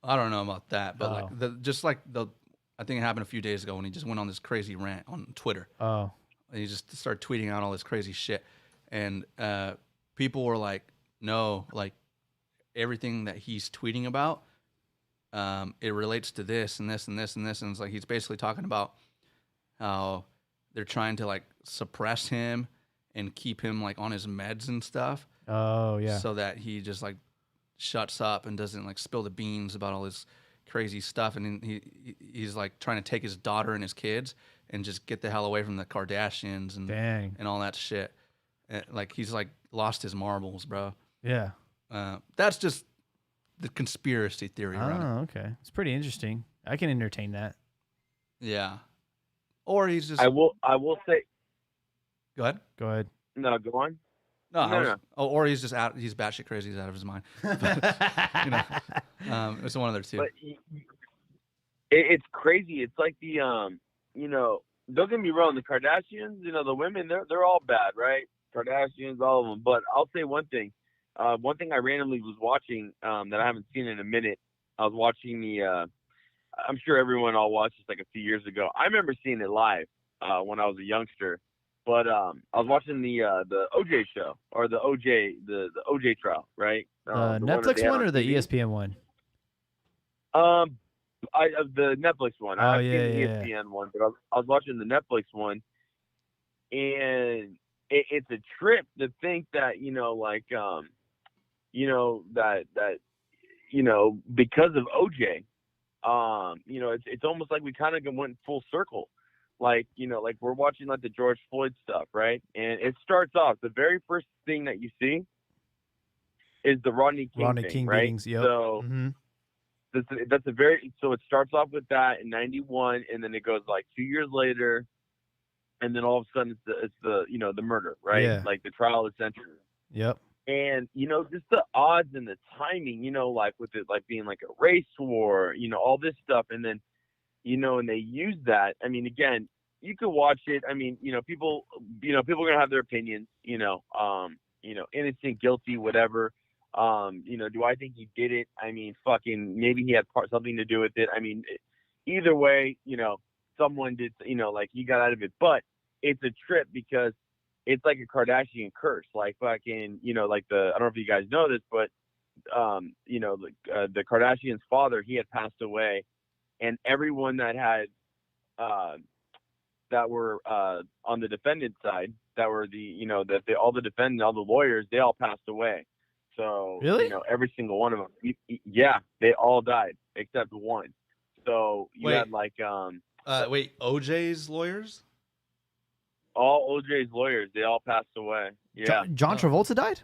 S2: I don't know about that, but I think it happened a few days ago when he just went on this crazy rant on Twitter.
S1: Oh.
S2: And he just started tweeting out all this crazy shit. And people were like, no, like everything that he's tweeting about, it relates to this and this and this and this. And it's like he's basically talking about how they're trying to like suppress him and keep him like on his meds and stuff.
S1: Oh, yeah.
S2: So that he just like shuts up and doesn't like spill the beans about all this crazy stuff. And he's like trying to take his daughter and his kids and just get the hell away from the Kardashians and all that shit. Like he's like lost his marbles, bro.
S1: Yeah.
S2: That's just the conspiracy theory.
S1: Oh, okay. It's pretty interesting. I can entertain that.
S2: Yeah. Or he's just.
S7: I will say.
S2: Go ahead.
S1: Go ahead.
S7: No, go on.
S2: No. Oh, or he's just out. He's batshit crazy. He's out of his mind. But, it's one of their two.
S7: But it's crazy. It's like the don't get me wrong. The Kardashians, the women, they're all bad, right? Kardashians, all of them. But I'll say one thing. One thing I randomly was watching that I haven't seen in a minute. I was watching I'm sure everyone all watched this like a few years ago. I remember seeing it live when I was a youngster. But I was watching the OJ show or the OJ trial, right?
S1: Netflix one or the ESPN one?
S7: The Netflix one.
S1: Oh,
S7: I've
S1: yeah,
S7: seen the ESPN one, but I was watching the Netflix one, and it's a trip to think that because of OJ, it's almost like we kind of went full circle. Like we're watching like the George Floyd stuff, right? And it starts off, the very first thing that you see is the Rodney King right?
S1: beatings, yep.
S7: So so it starts off with that in 91, and then it goes like 2 years later, and then all of a sudden it's the murder, right?
S1: Yeah.
S7: Like the trial is centered.
S1: Yep.
S7: And just the odds and the timing, like with it like being like a race war, all this stuff, and then and they use that. I mean, again, you could watch it. I mean, people are gonna have their opinions. Innocent, guilty, whatever. Do I think he did it? I mean, fucking maybe he had something to do with it. I mean, either way, someone did. Like he got out of it, but it's a trip because it's like a Kardashian curse. Like fucking, like I don't know if you guys know this, but the Kardashians' father, he had passed away, and everyone that had that were on the defendant side, that were all the defendants, all the lawyers, they all passed away. So
S1: really,
S7: every single one of them, yeah, they all died except one. So you had like
S2: OJ's lawyers.
S7: All OJ's lawyers, they all passed away. Yeah.
S1: John Travolta died?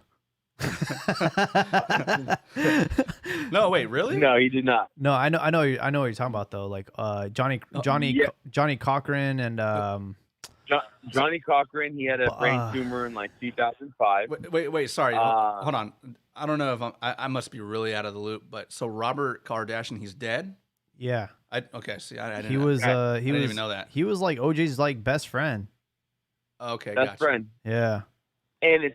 S2: No, wait, really?
S7: No, he did not.
S1: No, I know what you're talking about though. Like Johnny Cochran and
S7: Johnny Cochran, he had a brain tumor in like 2005.
S2: Wait, sorry. Hold on. I don't know if I must be really out of the loop, but so Robert Kardashian, he's dead?
S1: Yeah.
S2: I didn't
S1: He was
S2: didn't even know that.
S1: He was like OJ's like best friend.
S2: Okay,
S7: best
S2: gotcha.
S7: friend.
S1: Yeah.
S7: And it's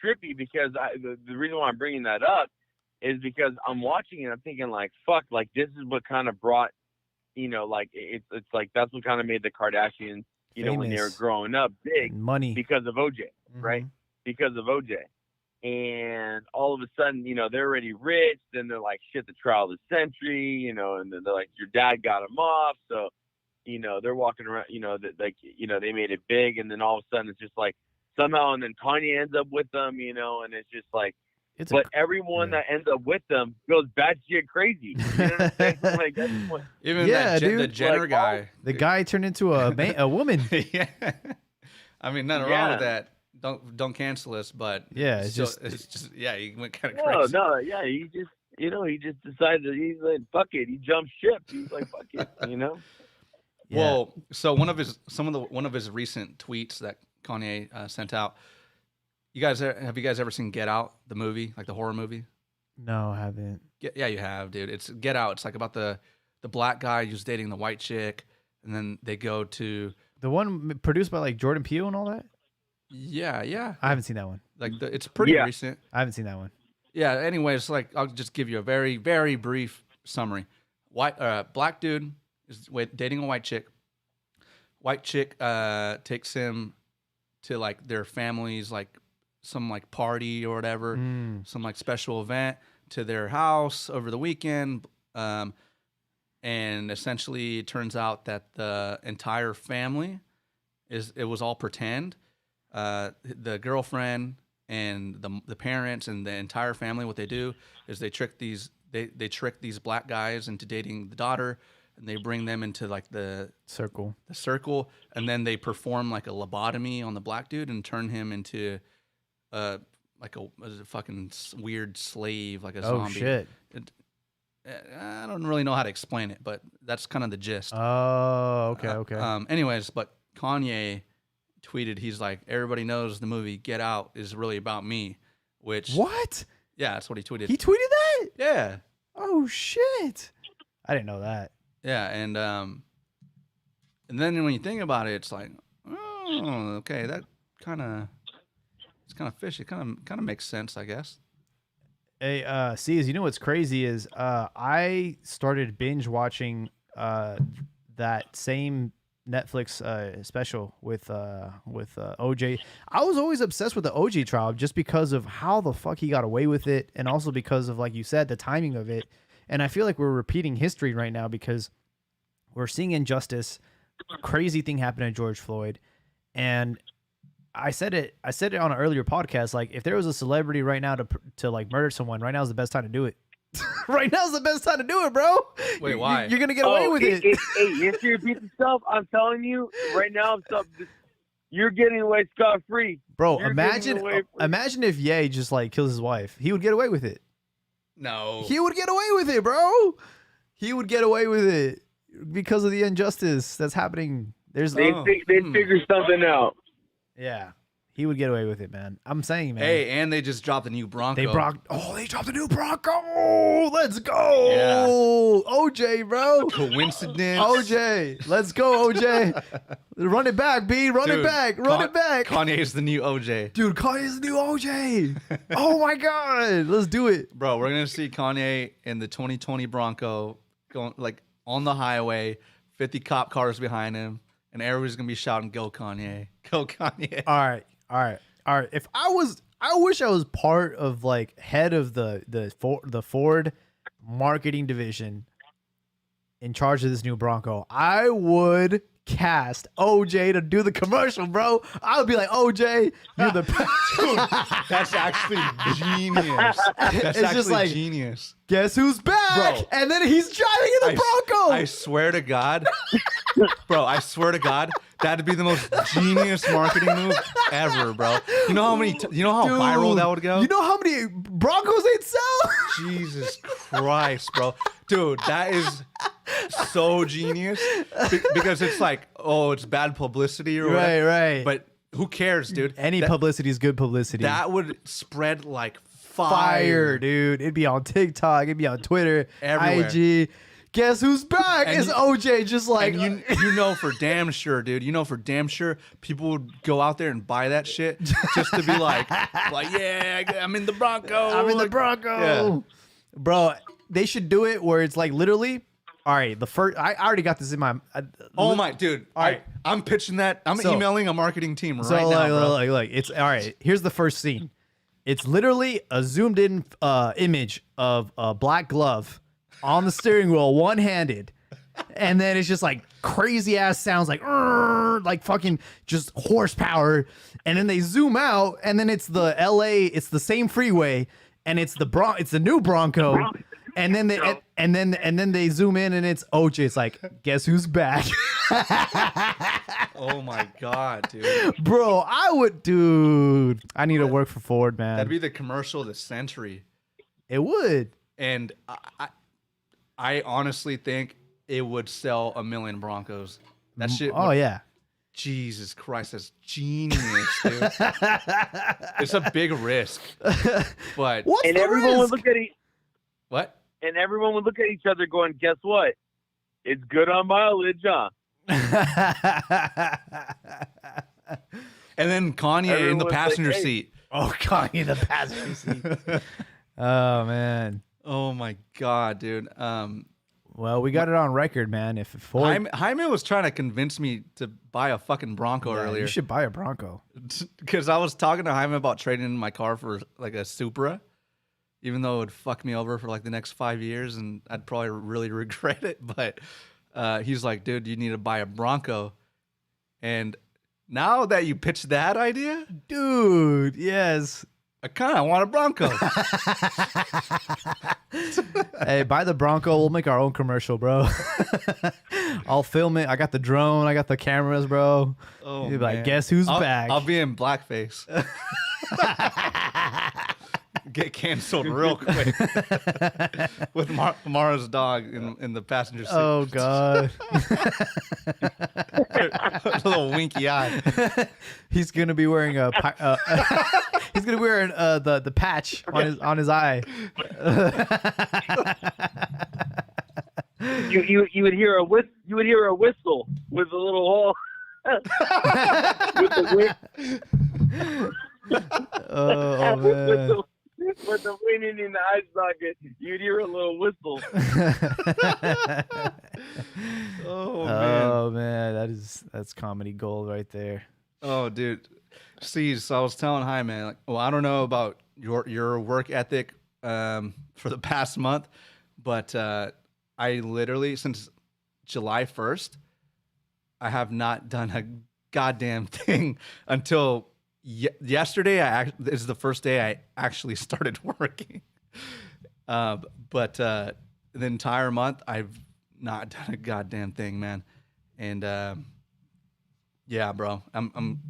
S7: trippy because the reason why I'm bringing that up is because I'm watching it. I'm thinking like, fuck, like this is what kind of brought, like it's like that's what kind of made the Kardashians, when they were growing up, big
S1: money
S7: because of OJ, right? Because of OJ. And all of a sudden, they're already rich. Then they're like, shit, the trial of the century, and then they're like, your dad got him off. So, they're walking around, they made it big. And then all of a sudden it's just like somehow, and then Kanye ends up with them, and it's just like, everyone that ends up with them goes batshit crazy. You know what I'm saying? Like,
S2: even the Jenner guy.
S1: The guy turned into a woman.
S2: Yeah. I mean, nothing wrong with that. Don't cancel us, but
S1: yeah,
S2: it's just he went kind of crazy.
S7: No, yeah, he just he just decided that he's like, fuck it, he jumped ship. He's like, fuck it,
S1: Yeah.
S2: Well, so one of his recent tweets that Kanye sent out. Have you guys ever seen Get Out, the movie, like the horror movie?
S1: No, I haven't.
S2: Yeah, you have, dude. It's Get Out. It's like about the black guy who's dating the white chick, and then they go to
S1: the one produced by like Jordan Peele and all that.
S2: Yeah.
S1: I haven't seen that one.
S2: Like it's pretty recent.
S1: I haven't seen that one.
S2: Yeah. Anyways, like I'll just give you a very, very brief summary. Black dude is dating a white chick. White chick takes him to like their family's like some like party or whatever, some like special event to their house over the weekend. And essentially it turns out that the entire family it was all pretend. The girlfriend and the parents and the entire family, what they do is they trick these black guys into dating the daughter, and they bring them into like the circle, and then they perform like a lobotomy on the black dude and turn him into like a fucking weird slave, like a zombie. Oh shit! I don't really know how to explain it, but that's kind of the gist.
S1: Oh, okay.
S2: Anyways, but Kanye tweeted, he's like, everybody knows the movie Get Out is really about me, which...
S1: What?
S2: Yeah, that's what he tweeted.
S1: He tweeted that?
S2: Yeah.
S1: Oh, shit. I didn't know that.
S2: Yeah, and then when you think about it, it's like, oh, okay, that kind of... It's kind of fishy. It kind of makes sense, I guess.
S1: Hey, C's, you know what's crazy is I started binge watching that same Netflix special with OJ. I was always obsessed with the OJ trial just because of how the fuck he got away with it, and also because of, like you said, the timing of it. And I feel like we're repeating history right now because we're seeing injustice. Crazy thing happened to George Floyd, and I said it on an earlier podcast. Like, if there was a celebrity right now to like murder someone, right now is the best time to do it. Right now's the best time to do it, bro.
S2: Wait, why?
S1: You're gonna get away with it.
S7: Hey, history repeats itself. I'm telling you, right now, you're getting away scot-free.
S1: Bro, imagine if Ye just like kills his wife. He would get away with it.
S2: No.
S1: He would get away with it, bro. He would get away with it because of the injustice that's happening.
S7: They'd figure something out.
S1: Yeah. He would get away with it, man. I'm saying, man.
S2: Hey, and they just dropped the new Bronco.
S1: They dropped a new Bronco. Let's go. OJ, bro.
S2: Coincidence.
S1: OJ. Let's go, OJ. Run it back, B. Run it back. Run it back.
S2: Kanye's the new OJ.
S1: Dude, Kanye's the new OJ. Oh my God. Let's do it.
S2: Bro, we're going to see Kanye in the 2020 Bronco going like on the highway, 50 cop cars behind him, and everybody's going to be shouting, "Go Kanye. Go Kanye."
S1: All right. If I wish I was part of like head of the Ford marketing division in charge of this new Bronco. I would cast OJ to do the commercial, bro. I would be like, OJ, you're the
S2: Dude, that's actually genius. That's
S1: It's just like,
S2: genius.
S1: guess who's back?
S2: Bro.
S1: And then he's driving in the Bronco.
S2: I swear to God, bro, I swear to God, that'd be the most genius marketing move ever, bro. You know how many, you know how viral that would go?
S1: You know how many Broncos they'd sell?
S2: Jesus Christ, bro. Dude, that is so genius because it's like, oh, it's bad publicity or whatever.
S1: Right.
S2: But who cares, dude?
S1: Any publicity is good publicity.
S2: That would spread like
S1: fire, dude. It'd be on TikTok. It'd be on Twitter,
S2: Everywhere.
S1: IG. Guess who's back?
S2: And
S1: It's OJ just like...
S2: And you know for damn sure, dude. You know for damn sure people would go out there and buy that shit just to be like, yeah, I'm in the Bronco.
S1: I'm in the
S2: Like,
S1: Bronco.
S2: yeah.
S1: Bro, they should do it where it's like literally... All right, the first... I already got this in my...
S2: Oh my, dude.
S1: All right.
S2: I'm pitching that. I'm
S1: So-
S2: emailing a marketing team right
S1: So
S2: now, bro.
S1: like, it's... All right, here's the first scene. It's literally a zoomed in image of a black glove on the steering wheel, one-handed. And then it's just like crazy ass sounds like fucking just horsepower. And then they zoom out and then it's the LA, it's the same freeway and it's the new Bronco. And then they zoom in and it's OJ. It's like, guess who's back?
S2: Oh my God, dude.
S1: Bro, I need to work for Ford, man.
S2: That'd be the commercial of the century.
S1: It would.
S2: And I honestly think it would sell 1 million Broncos. That shit.
S1: Oh yeah.
S2: Jesus Christ, that's genius, dude. It's a big risk, but
S1: What's
S8: And
S1: the
S8: everyone would
S1: risk?
S8: look at
S2: what?
S8: and everyone would look at each other going, "Guess what? It's good on mileage, huh?"
S2: And then Kanye in
S8: Everyone
S2: the
S8: was like,
S2: passenger
S8: "Hey."
S2: seat.
S1: Oh, Kanye in the passenger seat. Oh man.
S2: Oh my God, dude.
S1: Well, we got it on record, man. If Ford,
S2: Jaime was trying to convince me to buy a fucking Bronco
S1: Yeah,
S2: earlier.
S1: you should buy a Bronco.
S2: Because I was talking to Jaime about trading in my car for like a Supra, even though it would fuck me over for like the next 5 years and I'd probably really regret it. But he's like, dude, you need to buy a Bronco. And now that you pitched that idea,
S1: Dude, yes.
S2: I kind of want a Bronco.
S1: Hey, buy the Bronco. We'll make our own commercial, bro. I'll film it. I got the drone. I got the cameras, bro.
S2: Oh,
S1: You'll be like,
S2: man.
S1: guess who's
S2: I'll,
S1: back?
S2: I'll be in blackface. Get canceled real quick with Mara's dog in the passenger seat.
S1: Oh God.
S2: A little winky eye.
S1: He's gonna be wearing he's gonna be wearing the patch on his eye.
S8: You would hear a whistle with a little hole with the wind.
S1: Oh man.
S8: With the wind in the eye socket, you'd hear a little whistle.
S2: Oh man.
S1: Oh man, that's comedy gold right there.
S2: Oh dude. See, so I was telling Jaime, like, well, I don't know about your work ethic for the past month, but I literally since July 1st, I have not done a goddamn thing until yesterday. This is the first day I actually started working. But the entire month I've not done a goddamn thing, man. And yeah, bro, I'm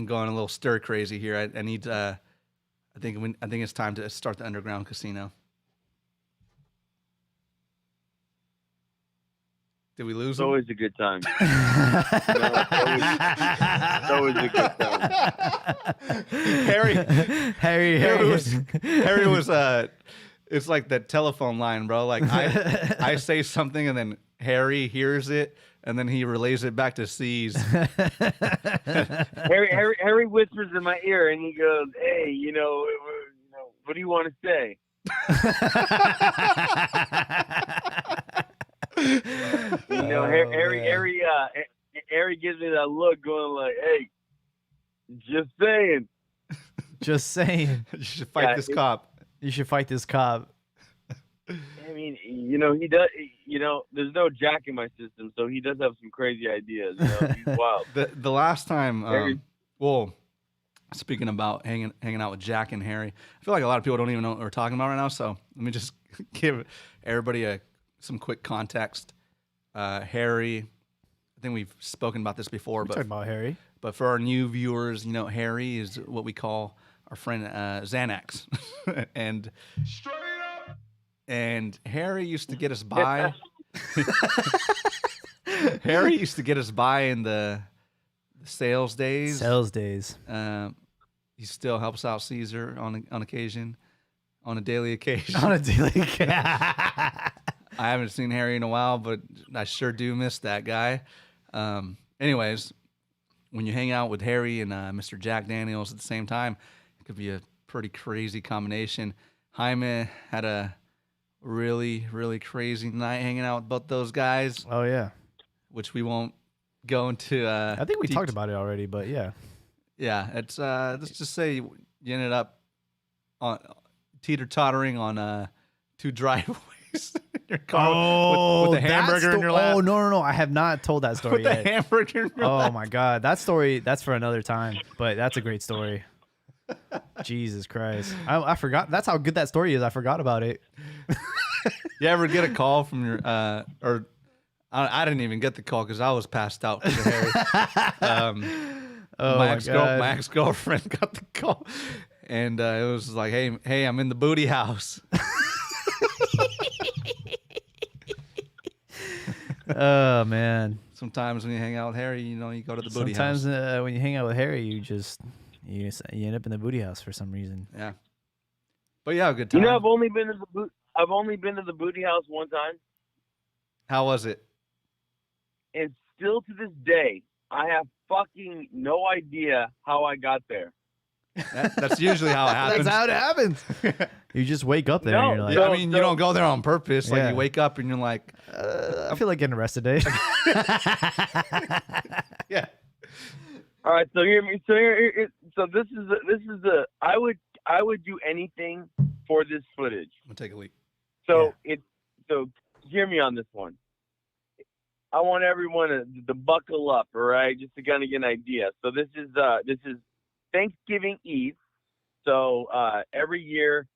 S2: going a little stir crazy here. I need I think it's time to start the underground casino. Did we lose
S8: It's
S2: him?
S8: always a good time. It's always a good time.
S2: Harry was it's like that telephone line, bro. Like I say something and then Harry hears it and then he relays it back to C's.
S8: Harry whispers in my ear and he goes, "Hey, what do you want to say?" Harry gives me that look, going like, "Hey, just saying."
S1: Just saying.
S2: You should fight this cop.
S1: You should fight this cop.
S8: I mean, he does. There's no jack in my system, so he does have some crazy ideas. He's wild.
S2: The last time, speaking about hanging out with Jack and Harry, I feel like a lot of people don't even know what we're talking about right now. So let me just give everybody some quick context. Harry, I think we've spoken about this before, but
S1: talking about Harry.
S2: But for our new viewers, Harry is what we call our friend Xanax, and Harry used to get us by. Harry used to get us by in the sales days. He still helps out Caesar on occasion, on a daily occasion.
S1: On a daily occasion.
S2: I haven't seen Harry in a while, but I sure do miss that guy. Anyways, when you hang out with Harry and Mr. Jack Daniels at the same time, it could be a pretty crazy combination. Jaime had a really, really crazy night hanging out with both those guys.
S1: Oh, yeah.
S2: Which we won't go into.
S1: I think we talked about it already, but yeah.
S2: Yeah, it's let's just say you ended up on teeter-tottering on two driveways. Your car with the hamburger in your lap.
S1: Oh, no. I have not told that story
S2: with
S1: yet.
S2: The hamburger in your lap.
S1: Oh, my God. That story, that's for another time, but that's a great story. Jesus Christ. I forgot. That's how good that story is. I forgot about it.
S2: You ever get a call from your, or I didn't even get the call because I was passed out because of Harry. My ex-girlfriend got the call, and it was like, hey, I'm in the booty house.
S1: Oh, man.
S2: Sometimes when you hang out with Harry, you go to the booty
S1: house.
S2: Sometimes
S1: when you hang out with Harry, you end up in the booty house for some reason.
S2: Yeah. But yeah, a good time.
S8: I've only been to the booty house one time.
S2: How was it?
S8: And still to this day, I have fucking no idea how I got there.
S2: That's usually how it happens.
S1: That's how it happens. You just wake up there and you're like...
S2: you don't go there on purpose. Like, you wake up and you're like...
S1: I feel like getting arrested today.
S2: Yeah.
S8: All right, so hear me. So this is I would do anything for this footage.
S2: I'm gonna take a leak.
S8: So hear me on this one. I want everyone to buckle up, all right, just to kind of get an idea. So this is Thanksgiving Eve. So every year,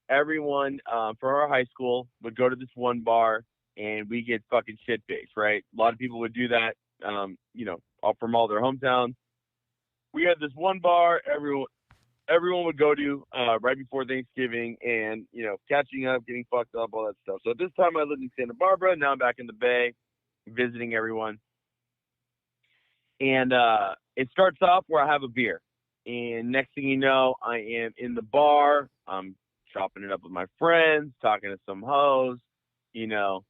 S8: everyone for our high school would go to this one bar and we get fucking shit-faced, right? A lot of people would do that, all from all their hometowns. We had this one bar everyone would go to right before Thanksgiving and, catching up, getting fucked up, all that stuff. So at this time I lived in Santa Barbara. Now I'm back in the Bay visiting everyone. And it starts off where I have a beer. And next thing you know, I am in the bar. I'm chopping it up with my friends, talking to some hoes. The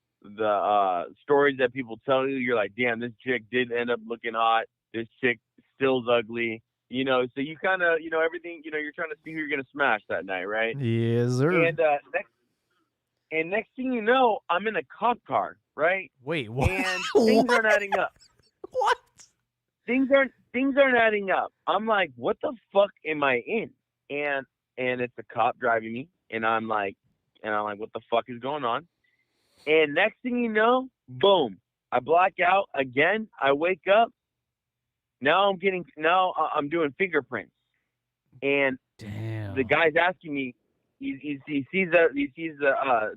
S8: stories that people tell you, you're like, damn, this chick did end up looking hot. This chick still's ugly. So you kind of, everything, you're trying to see who you're going to smash that night, right?
S1: Yes, sir.
S8: And next thing you know, I'm in a cop car, right?
S1: Wait, what?
S8: And things aren't adding up.
S1: What?
S8: Things aren't adding up. I'm like, what the fuck am I in? And it's a cop driving me, and I'm like, what the fuck is going on? And next thing you know, boom, I black out again. I wake up. Now I'm doing fingerprints, and
S1: damn,
S8: the guy's asking me. He sees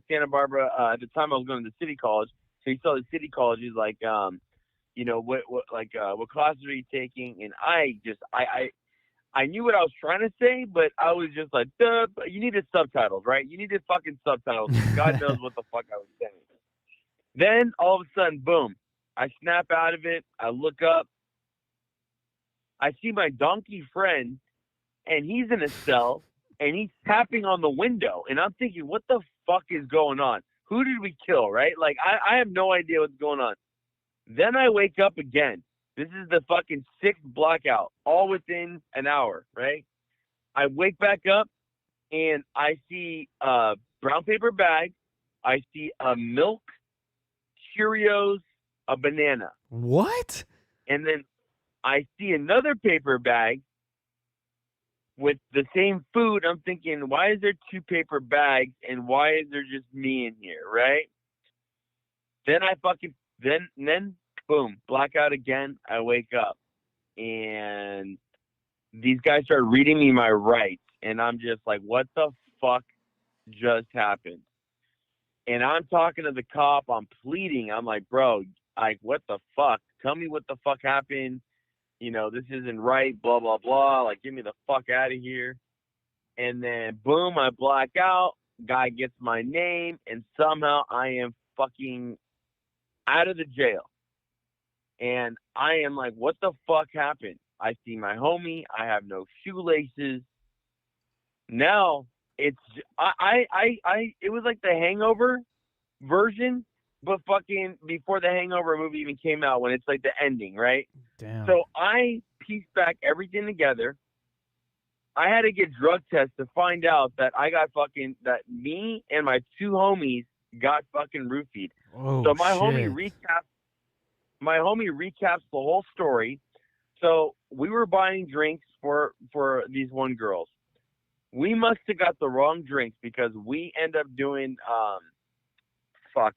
S8: Santa Barbara. At the time I was going to the city college, so he saw the city college. He's like, what classes are you taking? And I knew what I was trying to say, but I was just like, duh. You needed subtitles, right? You needed fucking subtitles. God knows what the fuck I was saying. Then all of a sudden, boom, I snap out of it. I look up. I see my donkey friend, and he's in a cell, and he's tapping on the window. And I'm thinking, what the fuck is going on? Who did we kill, right? Like, I have no idea what's going on. Then I wake up again. This is the fucking 6th blackout, all within an hour, right? I wake back up, and I see a brown paper bag. I see a milk, Cheerios, a banana.
S1: What?
S8: And then I see another paper bag with the same food. I'm thinking, why is there 2 paper bags and why is there just me in here, right? Then then boom, blackout again. I wake up and these guys start reading me my rights, and I'm just like, what the fuck just happened? And I'm talking to the cop. I'm pleading. I'm like, bro, like, what the fuck? Tell me what the fuck happened. You know, this isn't right, blah, blah, blah. Like, get me the fuck out of here. And then, boom, I black out. Guy gets my name, and somehow I am fucking out of the jail. And I am like, what the fuck happened? I see my homie. I have no shoelaces. Now, it's, it was like the Hangover version, but fucking before the Hangover movie even came out, when it's like the ending, right?
S1: Damn.
S8: So I pieced back everything together. I had to get drug tests to find out that that me and my 2 homies got fucking roofied.
S1: Oh,
S8: so my
S1: shit.
S8: homie recaps the whole story. So we were buying drinks for these one girls. We must have got the wrong drinks because we end up doing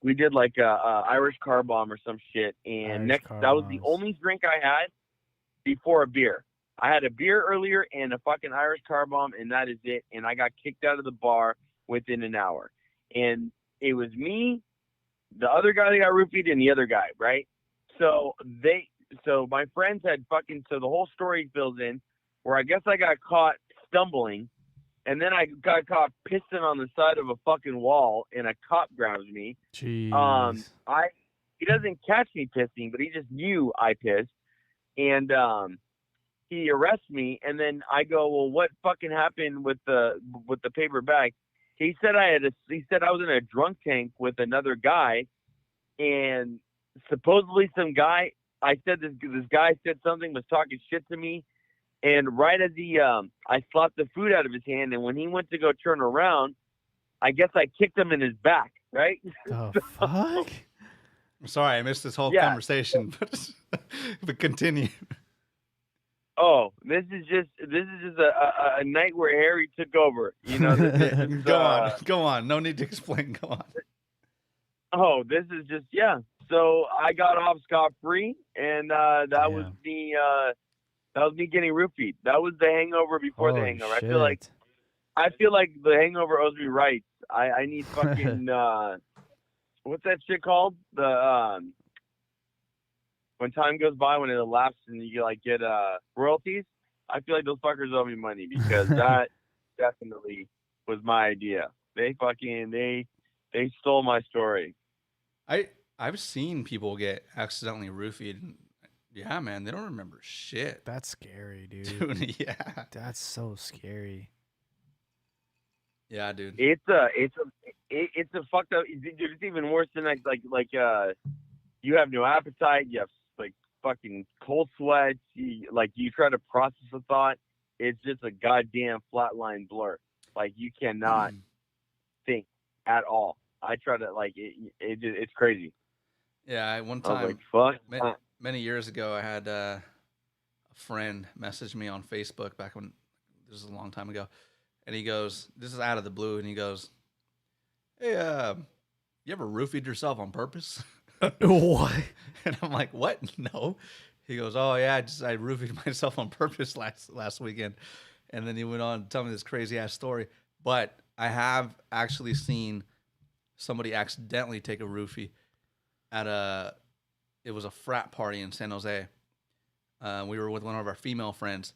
S8: we did like a Irish car bomb or some shit, and that was the only drink I had before a beer. I had a beer earlier and a fucking Irish car bomb, and that is it. And I got kicked out of the bar within an hour. And it was me, the other guy that got roofied, and the other guy, right? So my friends had so the whole story fills in where I guess I got caught stumbling, and then I got caught pissing on the side of a fucking wall, and a cop grabs me.
S1: Jeez.
S8: He doesn't catch me pissing, but he just knew I pissed, and he arrests me. And then I go, well, what fucking happened with the paper bag? He said I was in a drunk tank with another guy, and supposedly some guy. I said this guy said something, was talking shit to me. And right as I slapped the food out of his hand, and when he went to go turn around, I guess I kicked him in his back, right?
S1: The fuck?
S2: I'm sorry, I missed this whole conversation, but continue.
S8: Oh, this is just a night where Harry took over. You know,
S2: Go on. No need to explain. Go on.
S8: Oh, this is just So I got off scot-free, and that was me. That was me getting roofied. That was the Hangover before the Hangover.
S1: Shit.
S8: I feel like the Hangover owes me rights. I need fucking what's that shit called? The when time goes by, when it elapses and you get royalties. I feel like those fuckers owe me money because that definitely was my idea. They stole my story.
S2: I've seen people get accidentally roofied. Yeah, man, they don't remember shit.
S1: That's scary, dude.
S2: Dude, yeah.
S1: That's so scary.
S2: Yeah, dude.
S8: It's a fucked up. It's even worse than you have no appetite. You have like fucking cold sweats. You try to process a thought. It's just a goddamn flatline blur. Like you cannot think at all. I try to it's crazy.
S2: Yeah, one time.
S8: I was like, fuck.
S2: Many years ago, I had a friend message me on Facebook back when this is a long time ago, and he goes, "This is out of the blue," and he goes, "Hey, you ever roofied yourself on purpose?"
S1: What?
S2: And I'm like, "What? No." He goes, "Oh yeah, I roofied myself on purpose last weekend," and then he went on to tell me this crazy ass story. But I have actually seen somebody accidentally take a roofie at it was a frat party in San Jose. We were with one of our female friends,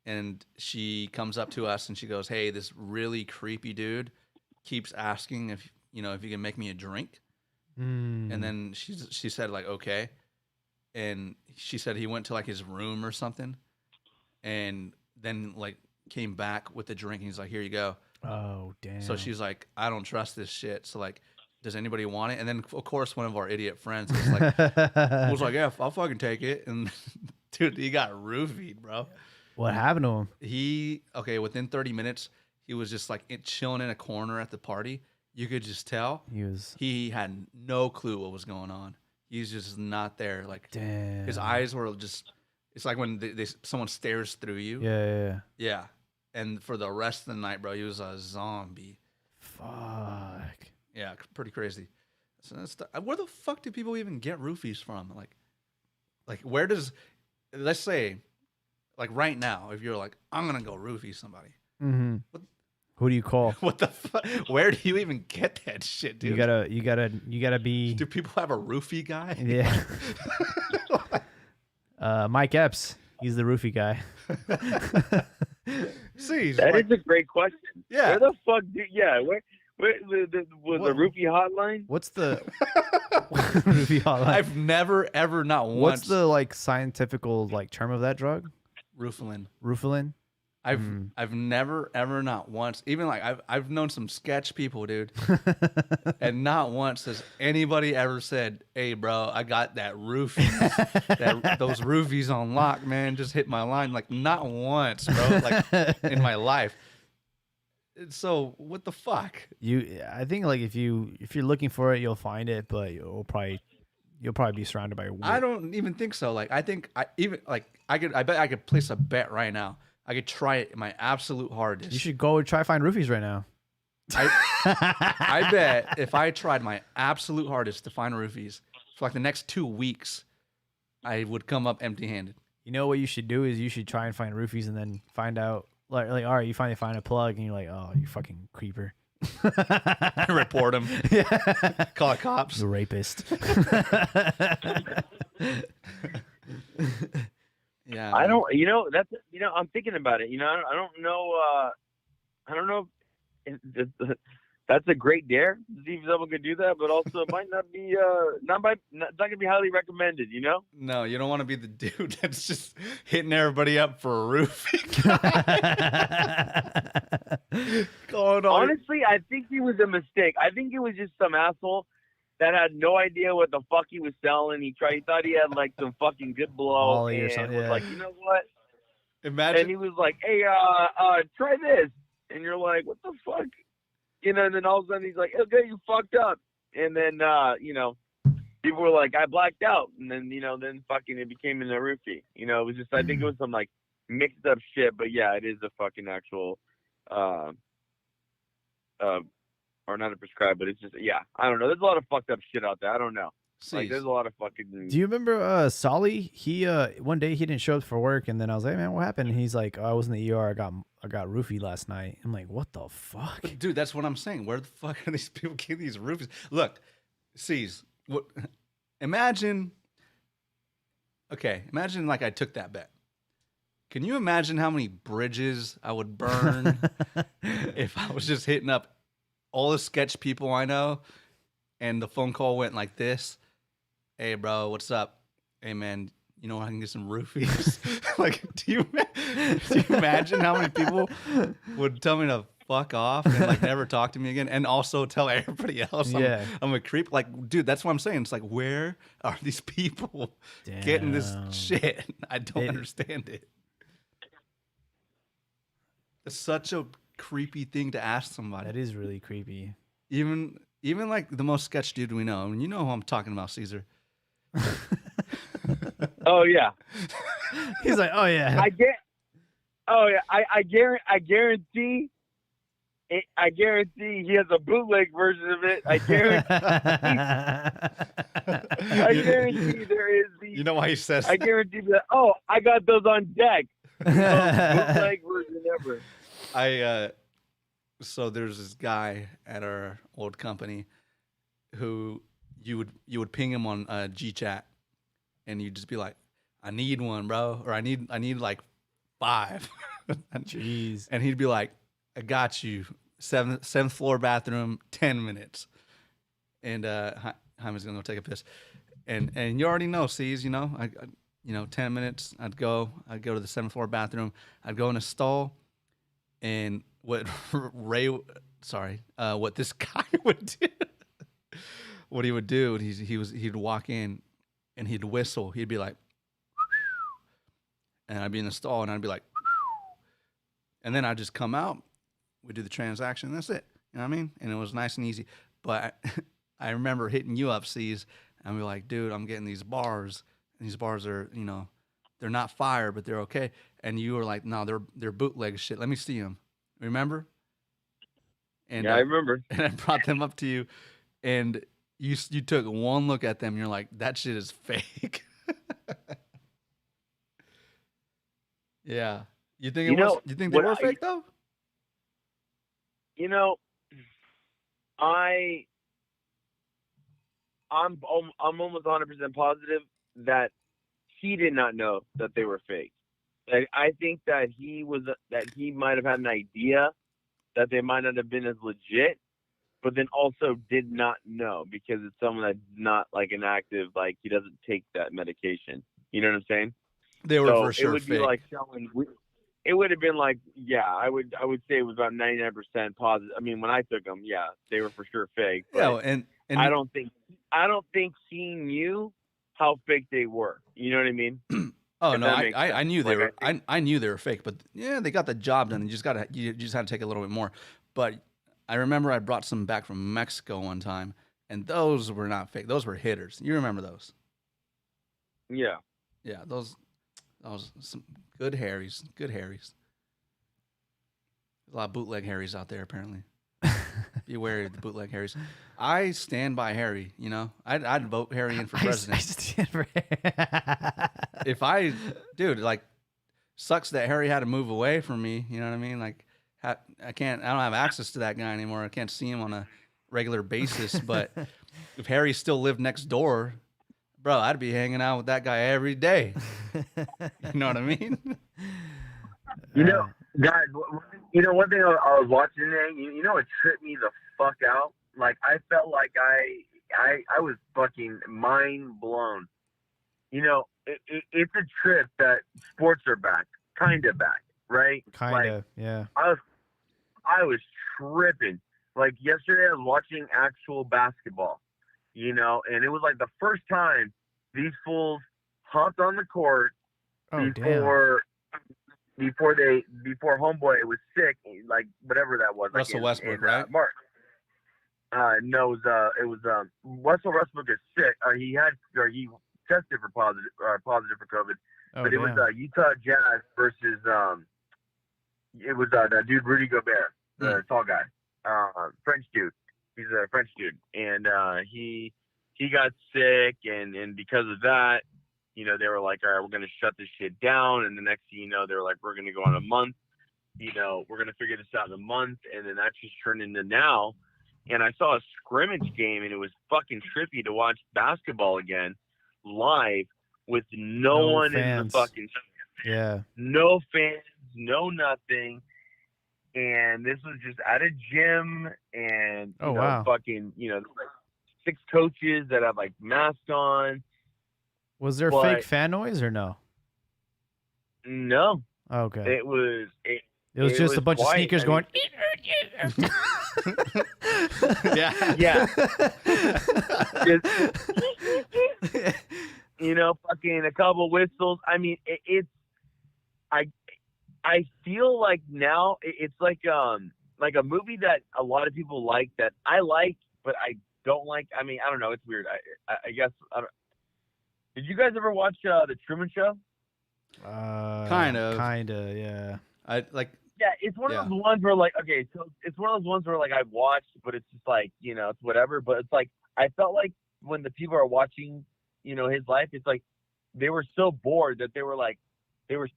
S2: and she comes up to us and she goes, "Hey, this really creepy dude keeps asking if you can make me a drink." And then she said like, okay. And she said he went to like his room or something, and then like came back with the drink. And he's like, here you go.
S1: Oh, damn.
S2: So she's like, I don't trust this shit. So like, does anybody want it? And then of course one of our idiot friends was like, yeah, I'll fucking take it. And dude, he got roofied, bro.
S1: What happened to him?
S2: Within 30 minutes, he was just like chilling in a corner at the party. You could just tell he had no clue what was going on. He's just not there. Like,
S1: damn.
S2: His eyes were just, it's like when someone stares through you.
S1: Yeah.
S2: And for the rest of the night, bro, he was a zombie.
S1: Fuck.
S2: Yeah, pretty crazy. So where the fuck do people even get roofies from? Like where does, let's say, like right now, if you're like, I'm gonna go roofie somebody.
S1: Mm-hmm. Who do you call?
S2: What the fuck? Where do you even get that shit, dude?
S1: You gotta be.
S2: Do people have a roofie guy?
S1: Yeah. Mike Epps, he's the roofie guy.
S2: See,
S8: that is a great question.
S2: Yeah.
S8: Where the fuck? Where the roofie hotline?
S1: What's the roofie hotline?
S2: I've never ever not once.
S1: What's the like scientifical like term of that drug?
S2: Roofalin.
S1: Roofalin.
S2: I've never ever not once, even like I've known some sketch people, dude, and not once has anybody ever said, "Hey, bro, I got that roofie, those roofies on lock, man. Just hit my line." Like not once, bro. Like in my life. So what the fuck?
S1: I think like if you're looking for it, you'll find it, but you'll probably be surrounded by.
S2: I don't even think so. Like I think I bet I could place a bet right now. I could try it my absolute hardest.
S1: You should go try find roofies right now.
S2: I bet if I tried my absolute hardest to find roofies for like the next 2 weeks, I would come up empty-handed.
S1: You know what you should do is you should try and find roofies and then find out like all right, you finally find a plug and you're like, oh, you fucking creeper.
S2: Report him.
S1: Yeah.
S2: Call the cops.
S1: The rapist.
S2: Yeah.
S8: I don't. I'm thinking about it. I don't know. That's a great dare. See if someone could do that, but also it might not be not gonna be highly recommended.
S2: No, you don't want to be the dude that's just hitting everybody up for a roofie. Going on.
S8: Honestly, I think he was a mistake. I think it was just some asshole that had no idea what the fuck he was selling. He thought he had like some fucking good blow, and was like, you know what?
S2: Imagine.
S8: And he was like, hey, try this, and you're like, what the fuck? And then all of a sudden he's like, okay, you fucked up, and then people were like, I blacked out, and then then fucking it became in a roofie. It was just I think it was some like mixed up shit, but yeah, it is a fucking actual or not a prescribed, but it's just, yeah, I don't know. There's a lot of fucked up shit out there. I don't know. Like, there's a lot of fucking.
S1: Do you remember Solly? He one day he didn't show up for work, and then I was like, hey, man, what happened? And he's like, oh, I was in the ER. I got roofied last night. I'm like, what the fuck?
S2: But dude, that's what I'm saying. Where the fuck are these people getting these roofies? Look, imagine like I took that bet. Can you imagine how many bridges I would burn if I was just hitting up all the sketch people I know, and the phone call went like this? Hey, bro, what's up? Hey, man, you know I can get some roofies? Like, do you imagine how many people would tell me to fuck off and like never talk to me again, and also tell everybody else I'm a creep? Like, dude, that's what I'm saying. It's like, where are these people getting this shit? I don't understand it. It's such a creepy thing to ask somebody.
S1: That is really creepy.
S2: Even like the most sketch dude we know. I mean, you know who I'm talking about, Caesar.
S8: Oh yeah.
S1: He's like, oh yeah.
S8: I guarantee. I guarantee he has a bootleg version of it. I guarantee there is the.
S2: You know why he says?
S8: I guarantee that. Oh, I got those on deck. Bootleg version ever.
S2: So there's this guy at our old company who you would ping him on GChat, and you'd just be like, I need one, bro, or I need like 5.
S1: Jeez.
S2: And he'd be like, I got you. 7th floor bathroom, 10 minutes. And Jaime's gonna go take a piss, and you already know, C's, you know, I 10 minutes, I'd go to the 7th floor bathroom, I'd go in a stall, and what what this guy would do, what he would do, he'd walk in, and he'd whistle, he'd be like, and I'd be in the stall, and I'd be like, and then I'd just come out, we'd do the transaction, and that's it, you know what I mean? And it was nice and easy, but I remember hitting you up, C's, and I'd be like, dude, I'm getting these bars. And these bars are, you know, they're not fire, but they're okay. And you were like, no, they're bootleg shit. Let me see them. Remember? And
S8: Yeah, I remember.
S2: And I brought them up to you, and you took one look at them, and you're like, that shit is fake. Yeah. You think you think they were fake though?
S8: You know, I'm almost 100% positive that he did not know that they were fake. Like, I think that he might have had an idea that they might not have been as legit, but then also did not know because it's someone that's not like an active, like he doesn't take that medication. You know what I'm saying?
S2: They were for sure
S8: it would
S2: fake.
S8: be like selling. It would have been like, yeah, I would say it was about 99% positive. I mean, when I took them, yeah, they were for sure fake. But
S2: Yeah, and
S8: I don't think he knew how fake they were. You know what I mean?
S2: Oh
S8: If
S2: no,
S8: that makes
S2: I
S8: sense.
S2: knew they
S8: Like,
S2: were. I knew they were fake, but yeah, they got the job done. You just had to take a little bit more. But I remember I brought some back from Mexico one time, and those were not fake. Those were hitters. You remember those?
S8: Yeah.
S2: Yeah, those some good Harrys. Good Harrys. There's a lot of bootleg Harrys out there, apparently. Be wary of the bootleg Harrys. I stand by Harry. You know, I'd vote Harry in for president.
S1: I stand for
S2: If dude, like, sucks that Harry had to move away from me. You know what I mean? Like, I don't have access to that guy anymore. I can't see him on a regular basis. But if Harry still lived next door, bro, I'd be hanging out with that guy every day. You know what I mean?
S8: You know, guys, one thing I was watching today, you know, it tripped me the fuck out. Like, I felt like I was fucking mind blown. You know, it's a trip that sports are back, kind of back, right?
S1: Kind of, yeah.
S8: I was tripping. Like, yesterday I was watching actual basketball, you know, and it was like the first time these fools hopped on the court before homeboy was sick, like whatever that was.
S2: Russell Westbrook, right?
S8: March. No, it was Russell Westbrook is sick. He tested for positive for COVID, but it was Utah Jazz versus it was that dude Rudy Gobert, the tall guy, French dude. He's a French dude, and he got sick, and because of that, you know, they were like, all right, we're going to shut this shit down. And the next thing you know, they were like, we're going to go on a month. You know, we're going to figure this out in a month. And then that just turned into now. And I saw a scrimmage game, and it was fucking trippy to watch basketball again live with no one
S1: fans.
S8: in the fucking
S1: Yeah.
S8: no fans, no nothing. And this was just at a gym, and you know,
S1: wow.
S8: fucking, you know, like 6 coaches that have like masks on.
S1: Was there fake fan noise or no?
S8: No.
S1: Okay.
S8: It was
S1: just a bunch of sneakers going.
S2: Yeah.
S8: Yeah. You know, fucking a couple whistles. I mean, I feel like now it's like a movie that a lot of people like that I like, but I don't like. I mean, I don't know. It's weird. I guess I don't. Did you guys ever watch The Truman Show?
S2: Kind of,
S1: yeah.
S8: Yeah, it's one of those ones where like, okay, so it's one of those ones where like I've watched, but it's just like, you know, it's whatever. But it's like I felt like when the people are watching, you know, his life, it's like they were so bored that they were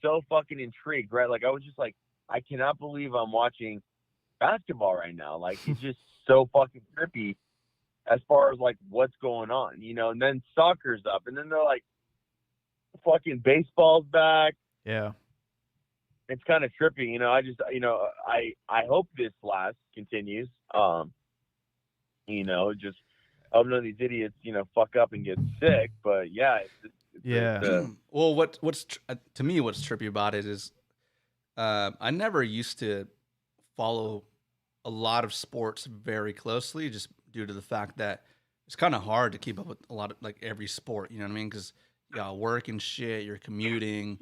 S8: so fucking intrigued, right? Like I was just like, I cannot believe I'm watching basketball right now. Like it's just so fucking trippy as far as like what's going on, you know. And then soccer's up, and then they're like, fucking baseball's back.
S1: Yeah.
S8: It's kind of trippy, you know. I just, you know, I hope this continues. You know, just I hope none of these idiots, fuck up and get sick. But yeah,
S2: Well, what's to me what's trippy about it is, I never used to follow a lot of sports very closely, just due to the fact that it's kind of hard to keep up with a lot of like every sport. You know what I mean? Because you got work and shit, you're commuting,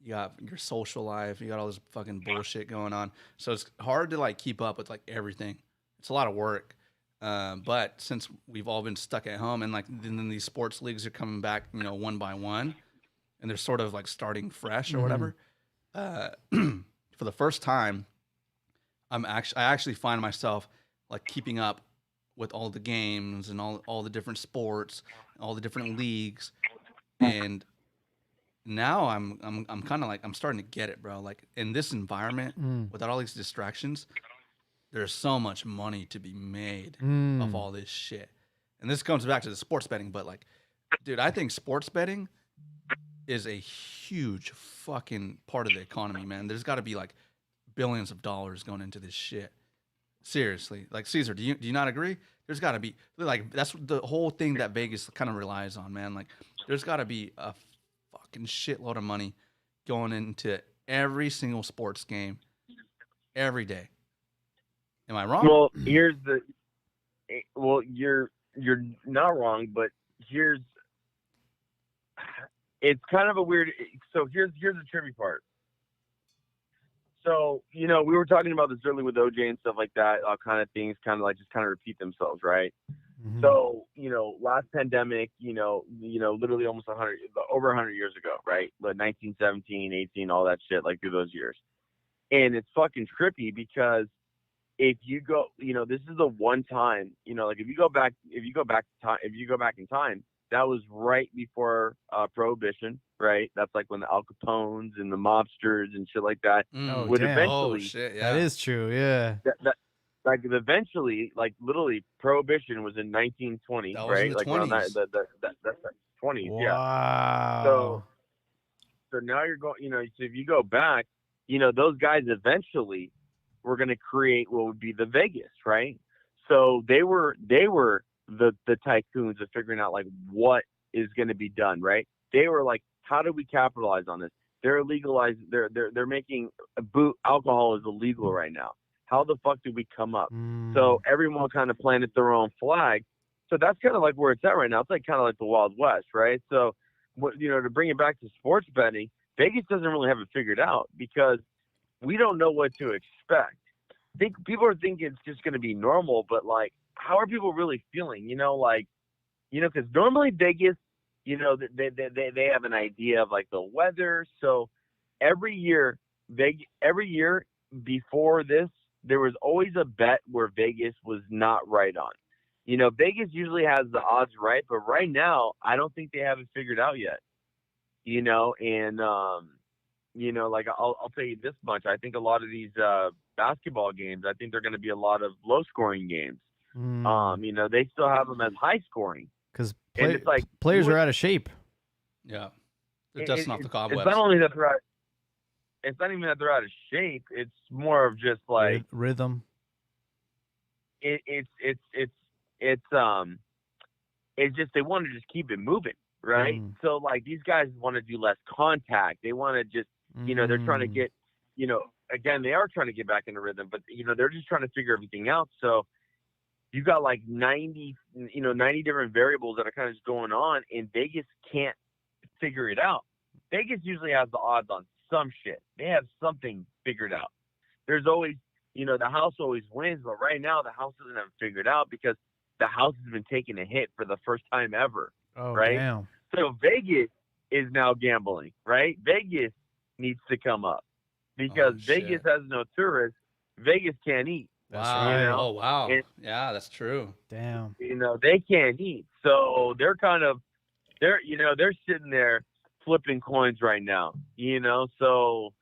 S2: you got your social life, you got all this fucking bullshit going on. So it's hard to like keep up with like everything. It's a lot of work. But since we've all been stuck at home, and like then these sports leagues are coming back, one by one, and they're sort of like starting fresh or whatever. For the first time, I actually find myself like keeping up with all the games and all the different sports, all the different leagues, and now I'm kind of like I'm starting to get it, bro. Like in this environment, without all these distractions, there's so much money to be made of all this shit. And this comes back to the sports betting, but like, dude, I think sports betting is a huge fucking part of the economy, man. There's got to be like billions of dollars going into this shit. Seriously, like Caesar, do you not agree? There's got to be like that's the whole thing that Vegas kind of relies on, man. Like, there's got to be a fucking shitload of money going into every single sports game every day. Am I wrong?
S8: Well, you're not wrong, but it's kind of a weird. So here's the trippy part. So, we were talking about this earlier with OJ and stuff like that, all kind of things kind of repeat themselves, right? Mm-hmm. So, last pandemic, literally almost over 100 years ago, right? 1917, 18, all that shit, like through those years. And it's fucking trippy because if you go, this is the one time, like if you go back in time, that was right before Prohibition, right? That's like when the Al Capones and the mobsters and shit like that would eventually.
S2: Oh shit! Yeah,
S1: that is true. Yeah.
S8: Like eventually, like literally, Prohibition was in 1920,
S2: that was
S8: right?
S2: in the
S8: like
S2: 20s.
S8: that's the 20s.
S1: Wow.
S8: Yeah. So now you're going. So if you go back, those guys eventually were going to create what would be the Vegas, right? So they were the tycoons of figuring out like what is going to be done, right? They were like, how do we capitalize on this? They're legalizing. They're making alcohol is illegal right now. How the fuck did we come up? So everyone kind of planted their own flag. So that's kind of like where it's at right now. It's like kind of like the Wild West, right? So to bring it back to sports betting, Vegas doesn't really have it figured out because we don't know what to expect. People are thinking it's just going to be normal, but like, how are people really feeling? Because normally Vegas, they have an idea of like the weather. So every year before this, there was always a bet where Vegas was not right on. Vegas usually has the odds right, but right now I don't think they have it figured out yet. Like I'll tell you this much. I think a lot of these basketball games, I think they're going to be a lot of low scoring games. They still have them as high scoring
S1: because
S8: like,
S1: players are out of shape.
S2: Yeah, they're dusting off the cobwebs.
S8: It's not only that they're out. It's not even that they're out of shape. It's more of just like
S1: rhythm.
S8: It's just they want to just keep it moving, right? So like these guys want to do less contact. They want to just they're trying to get again they are trying to get back into rhythm, but they're just trying to figure everything out. So you got like 90 different variables that are kind of just going on, and Vegas can't figure it out. Vegas usually has the odds on some shit. They have something figured out. There's always, the house always wins, but right now the house doesn't have it figured out because the house has been taking a hit for the first time ever.
S1: Oh,
S8: right?
S1: Damn.
S8: So Vegas is now gambling, right? Vegas needs to come up because Vegas has no tourists. Vegas can't eat.
S1: That's
S2: right.
S1: right.
S2: Oh, wow. Yeah, that's true.
S1: Damn.
S8: They can't eat. So they're sitting there flipping coins right now, so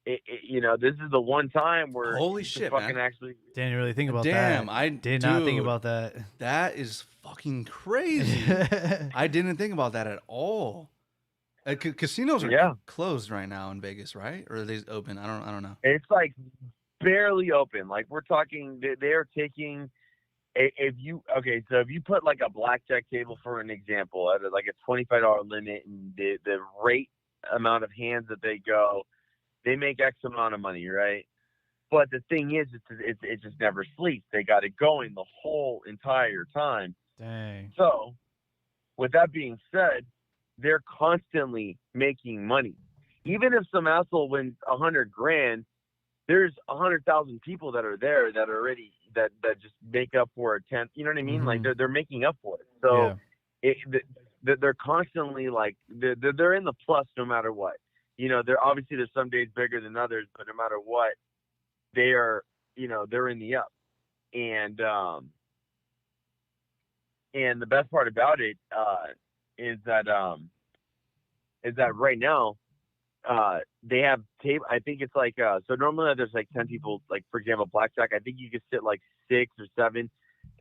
S8: this is the one time where
S2: holy shit,
S8: fucking
S2: man.
S8: Actually
S1: Didn't really think about that.
S2: Damn, I
S1: did not think about that.
S2: That is fucking crazy. I didn't think about that at all. Casinos are closed right now in Vegas, right? Or are they open? I don't know.
S8: It's like barely open. Like we're talking, they're taking if you put like a blackjack table for an example at like a $25 limit, and the rate amount of hands that they go, they make X amount of money, right? But the thing is, it just never sleeps. They got it going the whole entire time.
S1: Dang.
S8: So, with that being said, they're constantly making money. Even if some asshole wins $100,000, there's 100,000 people that are there that are already that just make up for a tenth. You know what I mean? Like they're making up for it. So they're constantly like they're in the plus no matter what. You know, they're obviously there's some days bigger than others, but no matter what, they are, you know, they're in the up. And the best part about it is that right now they have tape. I think it's like so normally there's like 10 people. Like for example, blackjack. I think you can sit like 6 or 7.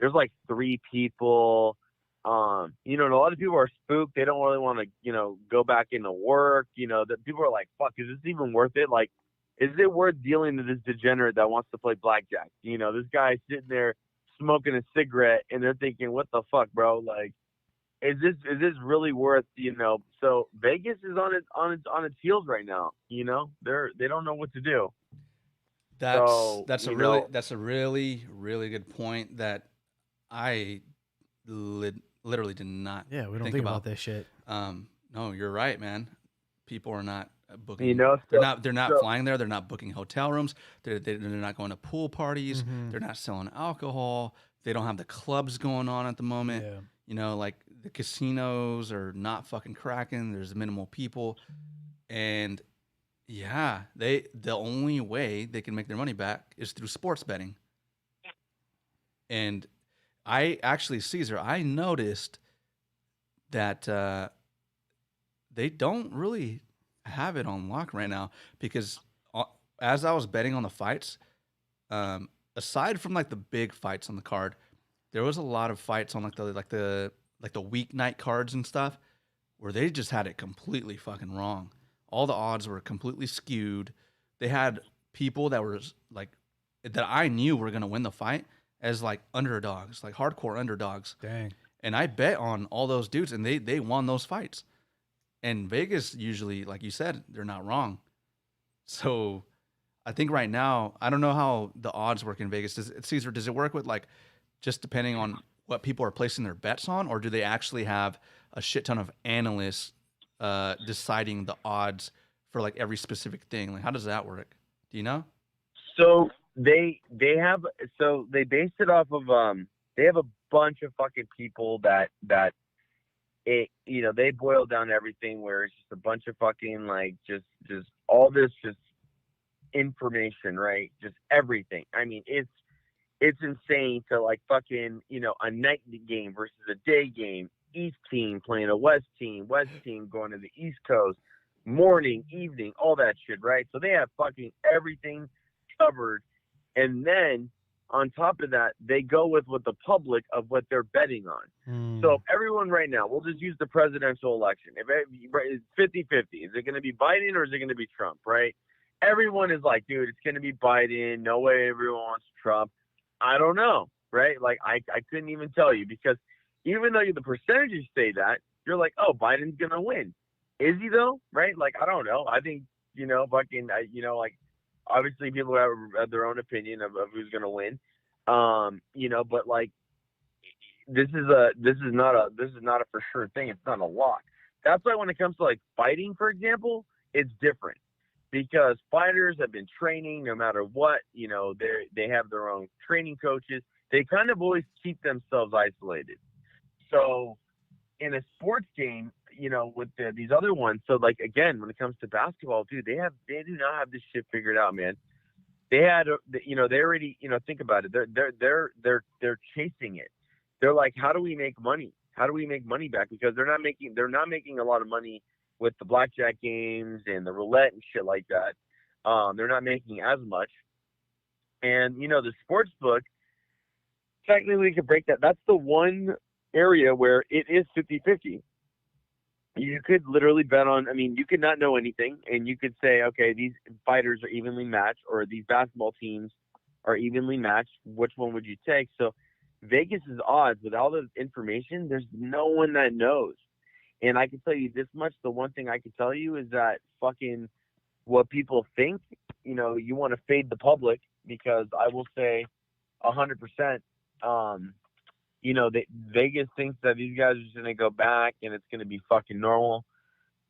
S8: There's like 3 people. You know, and a lot of people are spooked. They don't really want to, you know, go back into work. You know, that people are like, "Fuck, is this even worth it? Like, is it worth dealing with this degenerate that wants to play blackjack? You know, this guy sitting there smoking a cigarette, and they're thinking, what the fuck, bro? Like, is this really worth, you know?" So Vegas is on its heels right now. You know, they don't know what to do.
S2: That's a really really good point that I literally did not.
S1: Yeah, we don't think about this shit.
S2: No, you're right, man. People are not booking.
S8: You know,
S2: they're not flying there. They're not booking hotel rooms. They're not going to pool parties. They're not selling alcohol. They don't have the clubs going on at the moment.
S1: Yeah.
S2: You know, like the casinos are not fucking cracking. There's minimal people, and yeah, the only way they can make their money back is through sports betting. And I actually, Caesar, I noticed that they don't really have it on lock right now, because as I was betting on the fights, aside from like the big fights on the card, there was a lot of fights on like the weeknight cards and stuff where they just had it completely fucking wrong. All the odds were completely skewed. They had people that were like that I knew were gonna win the fight as like underdogs, like hardcore underdogs.
S1: Dang.
S2: And I bet on all those dudes, and they won those fights. And Vegas usually, like you said, they're not wrong. So I think right now, I don't know how the odds work in Vegas. Caesar, does it work with like just depending on what people are placing their bets on, or do they actually have a shit ton of analysts deciding the odds for like every specific thing? Like, how does that work? Do you know?
S8: So they base it off of they have a bunch of fucking people that it, you know, they boil down everything where it's just a bunch of fucking like just all this just information, right? Just everything. I mean, it's insane to like fucking, you know, a night game versus a day game, East team playing a West team going to the East Coast, morning, evening, all that shit, right? So they have fucking everything covered. And then on top of that, they go with the public of what they're betting on. So everyone right now, we'll just use the presidential election. If it's 50-50, is it going to be Biden or is it going to be Trump, right? Everyone is like, dude, it's going to be Biden. No way everyone wants Trump. I don't know, right? Like, I couldn't even tell you, because even though the percentages say that, you're like, oh, Biden's going to win. Is he though? Right? Like, I don't know. I think, you know, fucking, you know, like, obviously people have their own opinion of who's going to win. You know, but like, this is not a for sure thing. It's not a lock. That's why when it comes to like fighting, for example, it's different, because fighters have been training no matter what. You know, they have their own training coaches. They kind of always keep themselves isolated. So in a sports game, you know, with these other ones, so like, again, when it comes to basketball, dude, they do not have this shit figured out, man. They had, you know, they already, you know, think about it. They're chasing it. They're like, how do we make money? How do we make money back? Because they're not making a lot of money with the blackjack games and the roulette and shit like that. They're not making as much. And, you know, the sports book, technically we could break that. That's the one area where it is 50-50. You could literally bet on, I mean, you could not know anything, and you could say, okay, these fighters are evenly matched, or these basketball teams are evenly matched. Which one would you take? So Vegas's odds with all the information, there's no one that knows. And I can tell you this much: the one thing I can tell you is that fucking what people think. You know, you want to fade the public, because I will say 100%. You know, Vegas thinks that these guys are just going to go back and it's going to be fucking normal.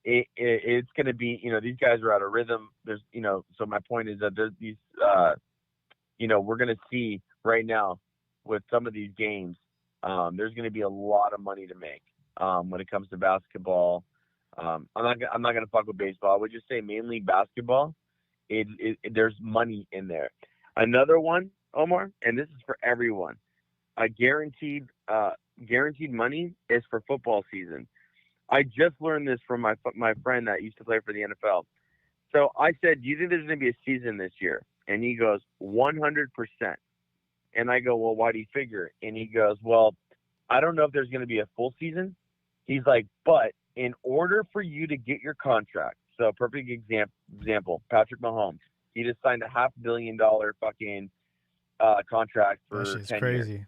S8: It's going to be, you know, these guys are out of rhythm. There's, you know, so my point is that there's these, you know, we're going to see right now with some of these games, there's going to be a lot of money to make when it comes to basketball. I'm not going to fuck with baseball. I would just say mainly basketball. There's money in there. Another one, Omar, and this is for everyone. Guaranteed money is for football season. I just learned this from my friend that used to play for the NFL. So I said, "Do you think there's going to be a season this year?" And he goes, 100%. And I go, "Well, why do you figure?" And he goes, "Well, I don't know if there's going to be a full season." He's like, "But in order for you to get your contract," so perfect example, Patrick Mahomes, he just signed a $500 million fucking contract for
S1: That shit's
S8: 10
S1: crazy.
S8: years.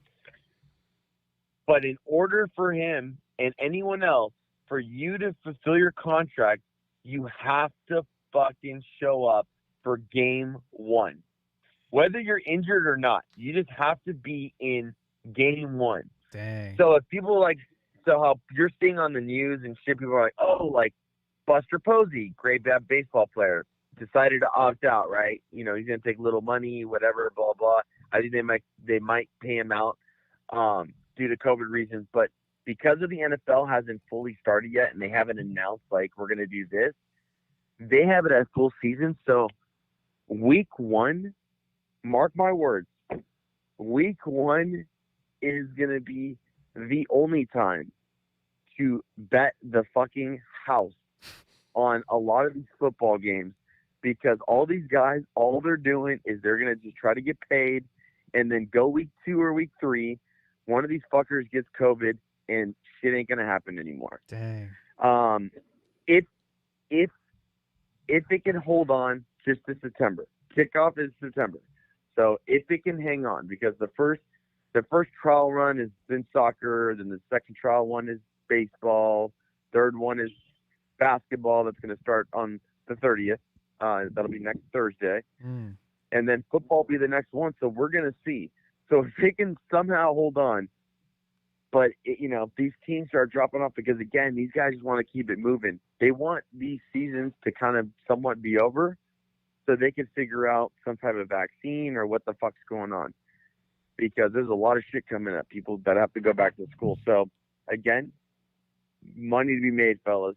S8: But in order for him and anyone else, for you to fulfill your contract, you have to fucking show up for game one. Whether you're injured or not, you just have to be in game one.
S1: Dang.
S8: So if people so how you're seeing on the news and shit, people are like, "Oh, like Buster Posey, great baseball player, decided to opt out, right? You know, he's gonna take little money, whatever, blah blah." I think they might pay him out due to COVID reasons, but because of the NFL hasn't fully started yet and they haven't announced like we're gonna do this, they have it as full season. So week one, mark my words, week one is gonna be the only time to bet the fucking house on a lot of these football games, because all these guys, all they're doing is they're going to just try to get paid, and then go week 2 or week 3, one of these fuckers gets COVID and shit ain't going to happen anymore.
S1: Dang.
S8: If it can hold on just to September, kickoff is September. So if it can hang on, because the first trial run has been soccer, then the second trial one is baseball, third one is basketball that's going to start on the 30th. That'll be next Thursday. And then football will be the next one. So we're going to see. So if they can somehow hold on, but these teams start dropping off, because again, these guys want to keep it moving. They want these seasons to kind of somewhat be over so they can figure out some type of vaccine or what the fuck's going on. Because there's a lot of shit coming up, people that have to go back to school. So again, money to be made, fellas.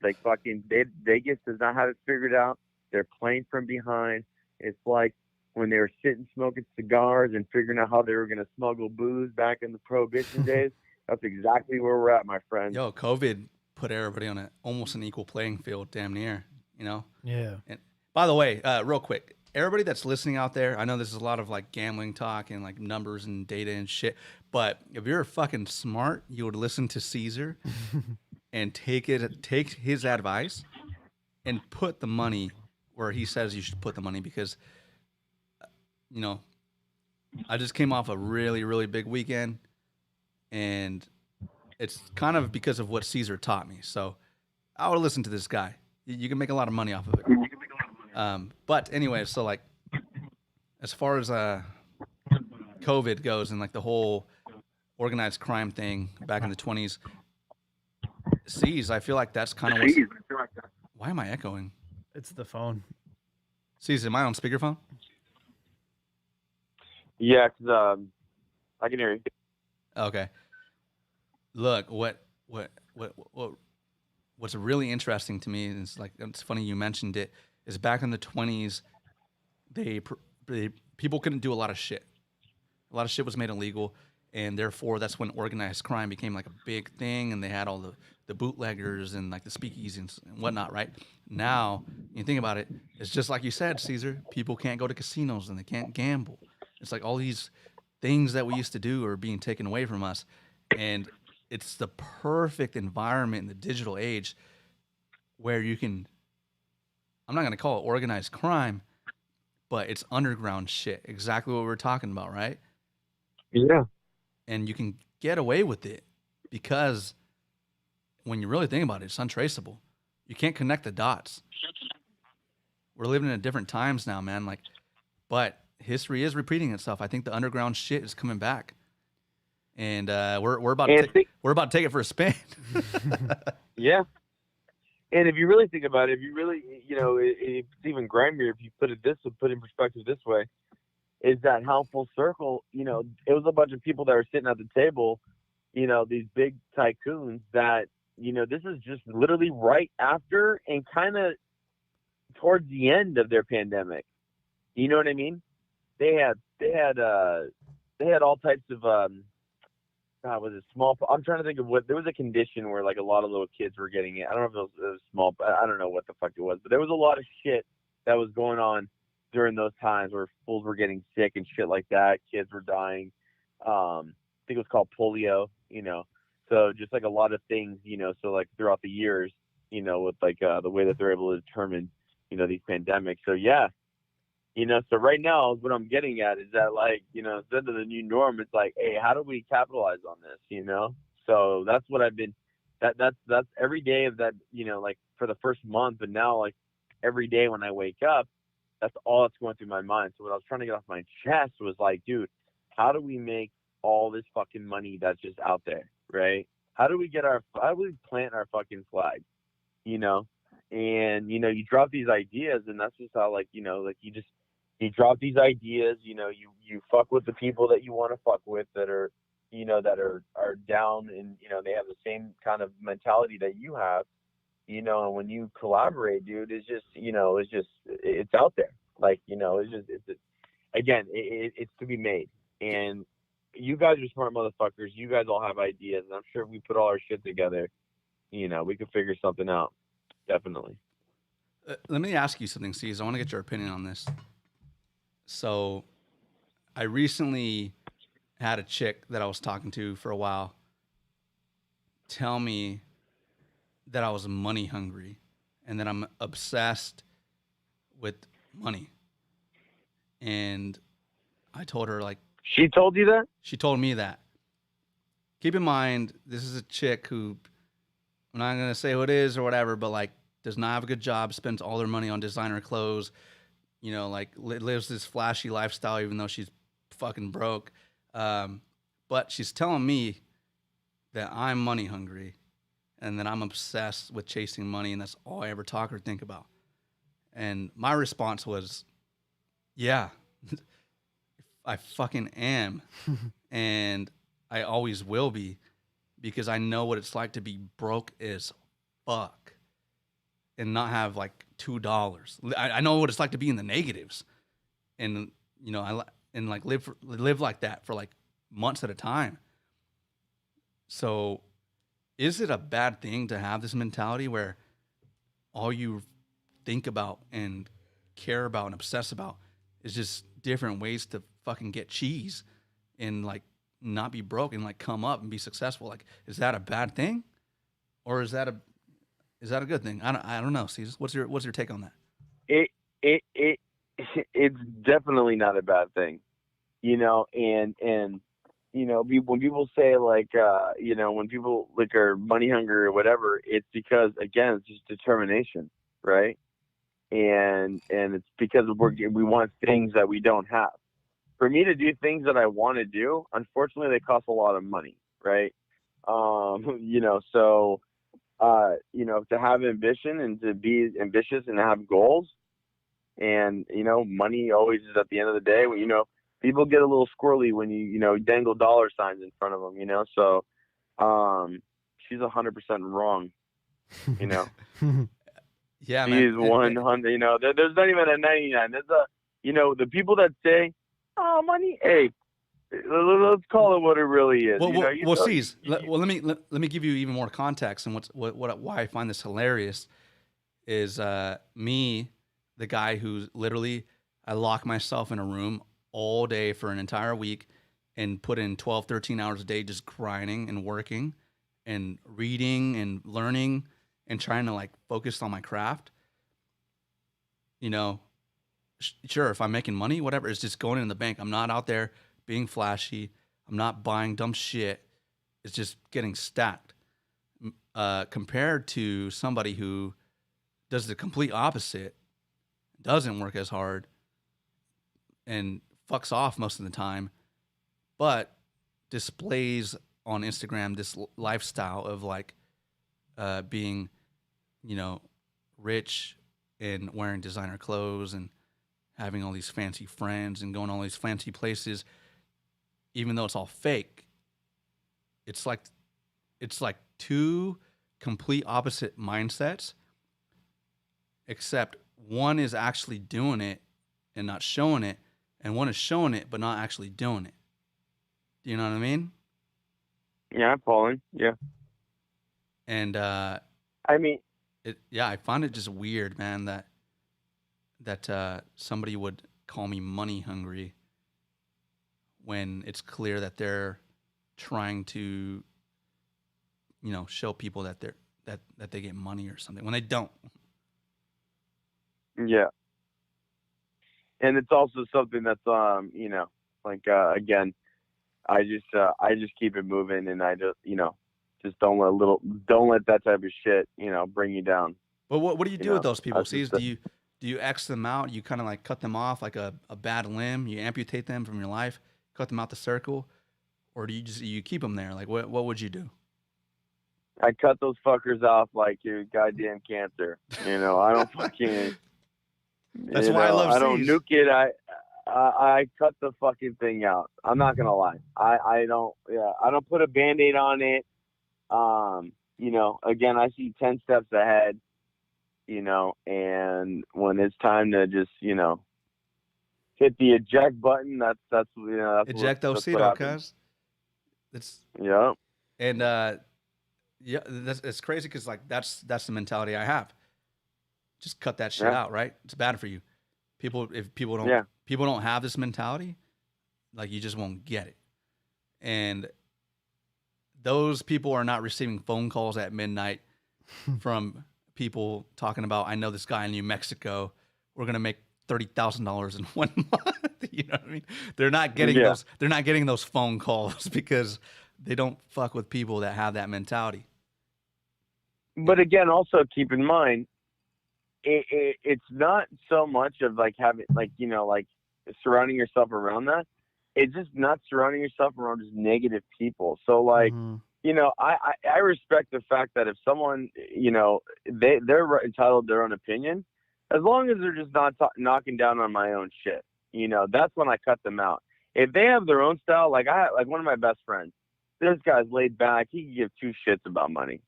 S8: Like fucking Vegas does not have it figured out. They're playing from behind. It's like when they were sitting smoking cigars and figuring out how they were going to smuggle booze back in the Prohibition days. That's exactly where we're at, my friend.
S2: Yo, COVID put everybody on almost an equal playing field, damn near,
S1: Yeah.
S2: And by the way, real quick, everybody that's listening out there, I know this is a lot of like gambling talk and like numbers and data and shit, but if you're fucking smart, you would listen to Caesar and take his advice and put the money where he says you should put the money, because I just came off a really, really big weekend, and it's kind of because of what Caesar taught me. So I would listen to this guy. You can make a lot of money off of it. But anyway, so like as far as COVID goes and like the whole organized crime thing back in the 20s, I feel like that's kind of what. Why am I echoing?
S1: It's the phone.
S2: Am I on speakerphone?
S8: Yeah, because I can hear you.
S2: Okay. Look, what's really interesting to me, and it's funny you mentioned it, is back in the 20s, people couldn't do a lot of shit. A lot of shit was made illegal, and therefore that's when organized crime became like a big thing, and they had all the bootleggers and like the speakeasies and whatnot, right? Now, you think about it, it's just like you said, Caesar, people can't go to casinos and they can't gamble. It's like all these things that we used to do are being taken away from us, and it's the perfect environment in the digital age where you can, I'm not going to call it organized crime, but it's underground shit. Exactly what we're talking about, right?
S8: Yeah.
S2: and you can get away with it because when you really think about it, it's untraceable. You can't connect the dots. We're living in different times now, man. Like, but history is repeating itself. I think the underground shit is coming back, and we're about to take it for a spin.
S8: Yeah. And if you really think about it, if you really, it's even grimier if you put in perspective this way, is that how full circle, it was a bunch of people that were sitting at the table, these big tycoons that, this is just literally right after and kind of towards the end of their pandemic. You know what I mean? They had all types of, was it small? I'm trying to think of there was a condition where like a lot of little kids were getting it. I don't know if it was small, I don't know what the fuck it was, but there was a lot of shit that was going on during those times where fools were getting sick and shit like that. Kids were dying. I think it was called polio, so just like a lot of things, so like throughout the years, with like the way that they're able to determine, these pandemics. So yeah, so right now what I'm getting at is that like, instead of the new norm, it's like, hey, how do we capitalize on this, So that's what I've been, that's every day of that, like for the first month, and now like every day when I wake up, that's all that's going through my mind. So what I was trying to get off my chest was like, dude, how do we make all this fucking money that's just out there, right? How do we plant our fucking flag, And, you drop these ideas, and that's just how, like, like you drop these ideas, you fuck with the people that you want to fuck with that are, that are down and, they have the same kind of mentality that you have, and when you collaborate, dude, it's just, it's out there. Like, it's to be made. And you guys are smart motherfuckers. You guys all have ideas. And I'm sure if we put all our shit together, we could figure something out. Definitely.
S2: Let me ask you something, C's. I want to get your opinion on this. So I recently had a chick that I was talking to for a while tell me that I was money hungry and that I'm obsessed with money. And I told her, like,
S8: she told you that?
S2: She told me that. Keep in mind, this is a chick who, I'm not going to say who it is or whatever, but like does not have a good job, spends all their money on designer clothes, like lives this flashy lifestyle even though she's fucking broke. But she's telling me that I'm money hungry and that I'm obsessed with chasing money, and that's all I ever talk or think about. And my response was, yeah, I fucking am. And I always will be, because I know what it's like to be broke as fuck and not have like $2. I know what it's like to be in the negatives, and live like that for like months at a time. So is it a bad thing to have this mentality where all you think about and care about and obsess about is just different ways to fucking get cheese and like not be broke and like come up and be successful? Like, is that a bad thing, or is that a good thing? I don't know. C's, what's your take on that?
S8: It's definitely not a bad thing, and when people say like, when people like are money hungry or whatever, it's because, again, it's just determination, right? And it's because we want things that we don't have. For me to do things that I want to do, unfortunately, they cost a lot of money, right? To have ambition and to be ambitious and to have goals, and money always is at the end of the day. People get a little squirrely when you dangle dollar signs in front of them, So, she's 100% wrong,
S2: Yeah,
S8: she's
S2: man.
S8: 100. There's not even a 99. There's the people that say, "Oh, money." Hey, let's call it what it really is.
S2: C's. Let me give you even more context, and why I find this hilarious is me, the guy who's literally, I lock myself in a room all day for an entire week and put in 12, 13 hours a day just grinding and working and reading and learning and trying to like focus on my craft. Sure, if I'm making money, whatever, it's just going in the bank. I'm not out there being flashy. I'm not buying dumb shit. It's just getting stacked. Compared to somebody who does the complete opposite, doesn't work as hard, and fucks off most of the time, but displays on Instagram this lifestyle of like being, rich and wearing designer clothes and having all these fancy friends and going all these fancy places, even though it's all fake. It's like two complete opposite mindsets, except one is actually doing it and not showing it, and one is showing it but not actually doing it. Do you know what I mean?
S8: Yeah, I'm following. Yeah.
S2: And
S8: I mean,
S2: I find it just weird, man, that somebody would call me money hungry when it's clear that they're trying to, show people that they get money or something when they don't.
S8: yeah. And it's also something that's again, I just keep it moving, and I just don't let that type of shit, bring you down.
S2: But what do you do with those people?
S8: That's
S2: See,
S8: just
S2: do you X them out? You kind of like cut them off like a bad limb? You amputate them from your life, cut them out the circle, or do you keep them there? Like what would you do?
S8: I cut those fuckers off like your goddamn cancer. I don't fucking.
S2: That's why I love
S8: I don't
S2: C's.
S8: nuke it. I cut the fucking thing out. I'm not gonna lie. I don't put a Band-Aid on it. Again, I see 10 steps ahead. And when it's time to just hit the eject button, that's
S2: Ejectocito, cuz. It's
S8: yeah.
S2: And it's crazy because like that's the mentality I have. Just cut that shit out, right? It's bad for you. If people don't have this mentality, like you just won't get it. And those people are not receiving phone calls at midnight from people talking about, I know this guy in New Mexico, we're gonna make $30,000 in 1 month. You know what I mean? They're not getting those. They're not getting those phone calls because they don't fuck with people that have that mentality.
S8: But again, also keep in mind, it's not so much of like having like surrounding yourself around that. It's just not surrounding yourself around just negative people. So like, I respect the fact that if someone, they're entitled to their own opinion, as long as they're just not knocking down on my own shit. That's when I cut them out. If they have their own style, like one of my best friends, this guy's laid back. He can give two shits about money.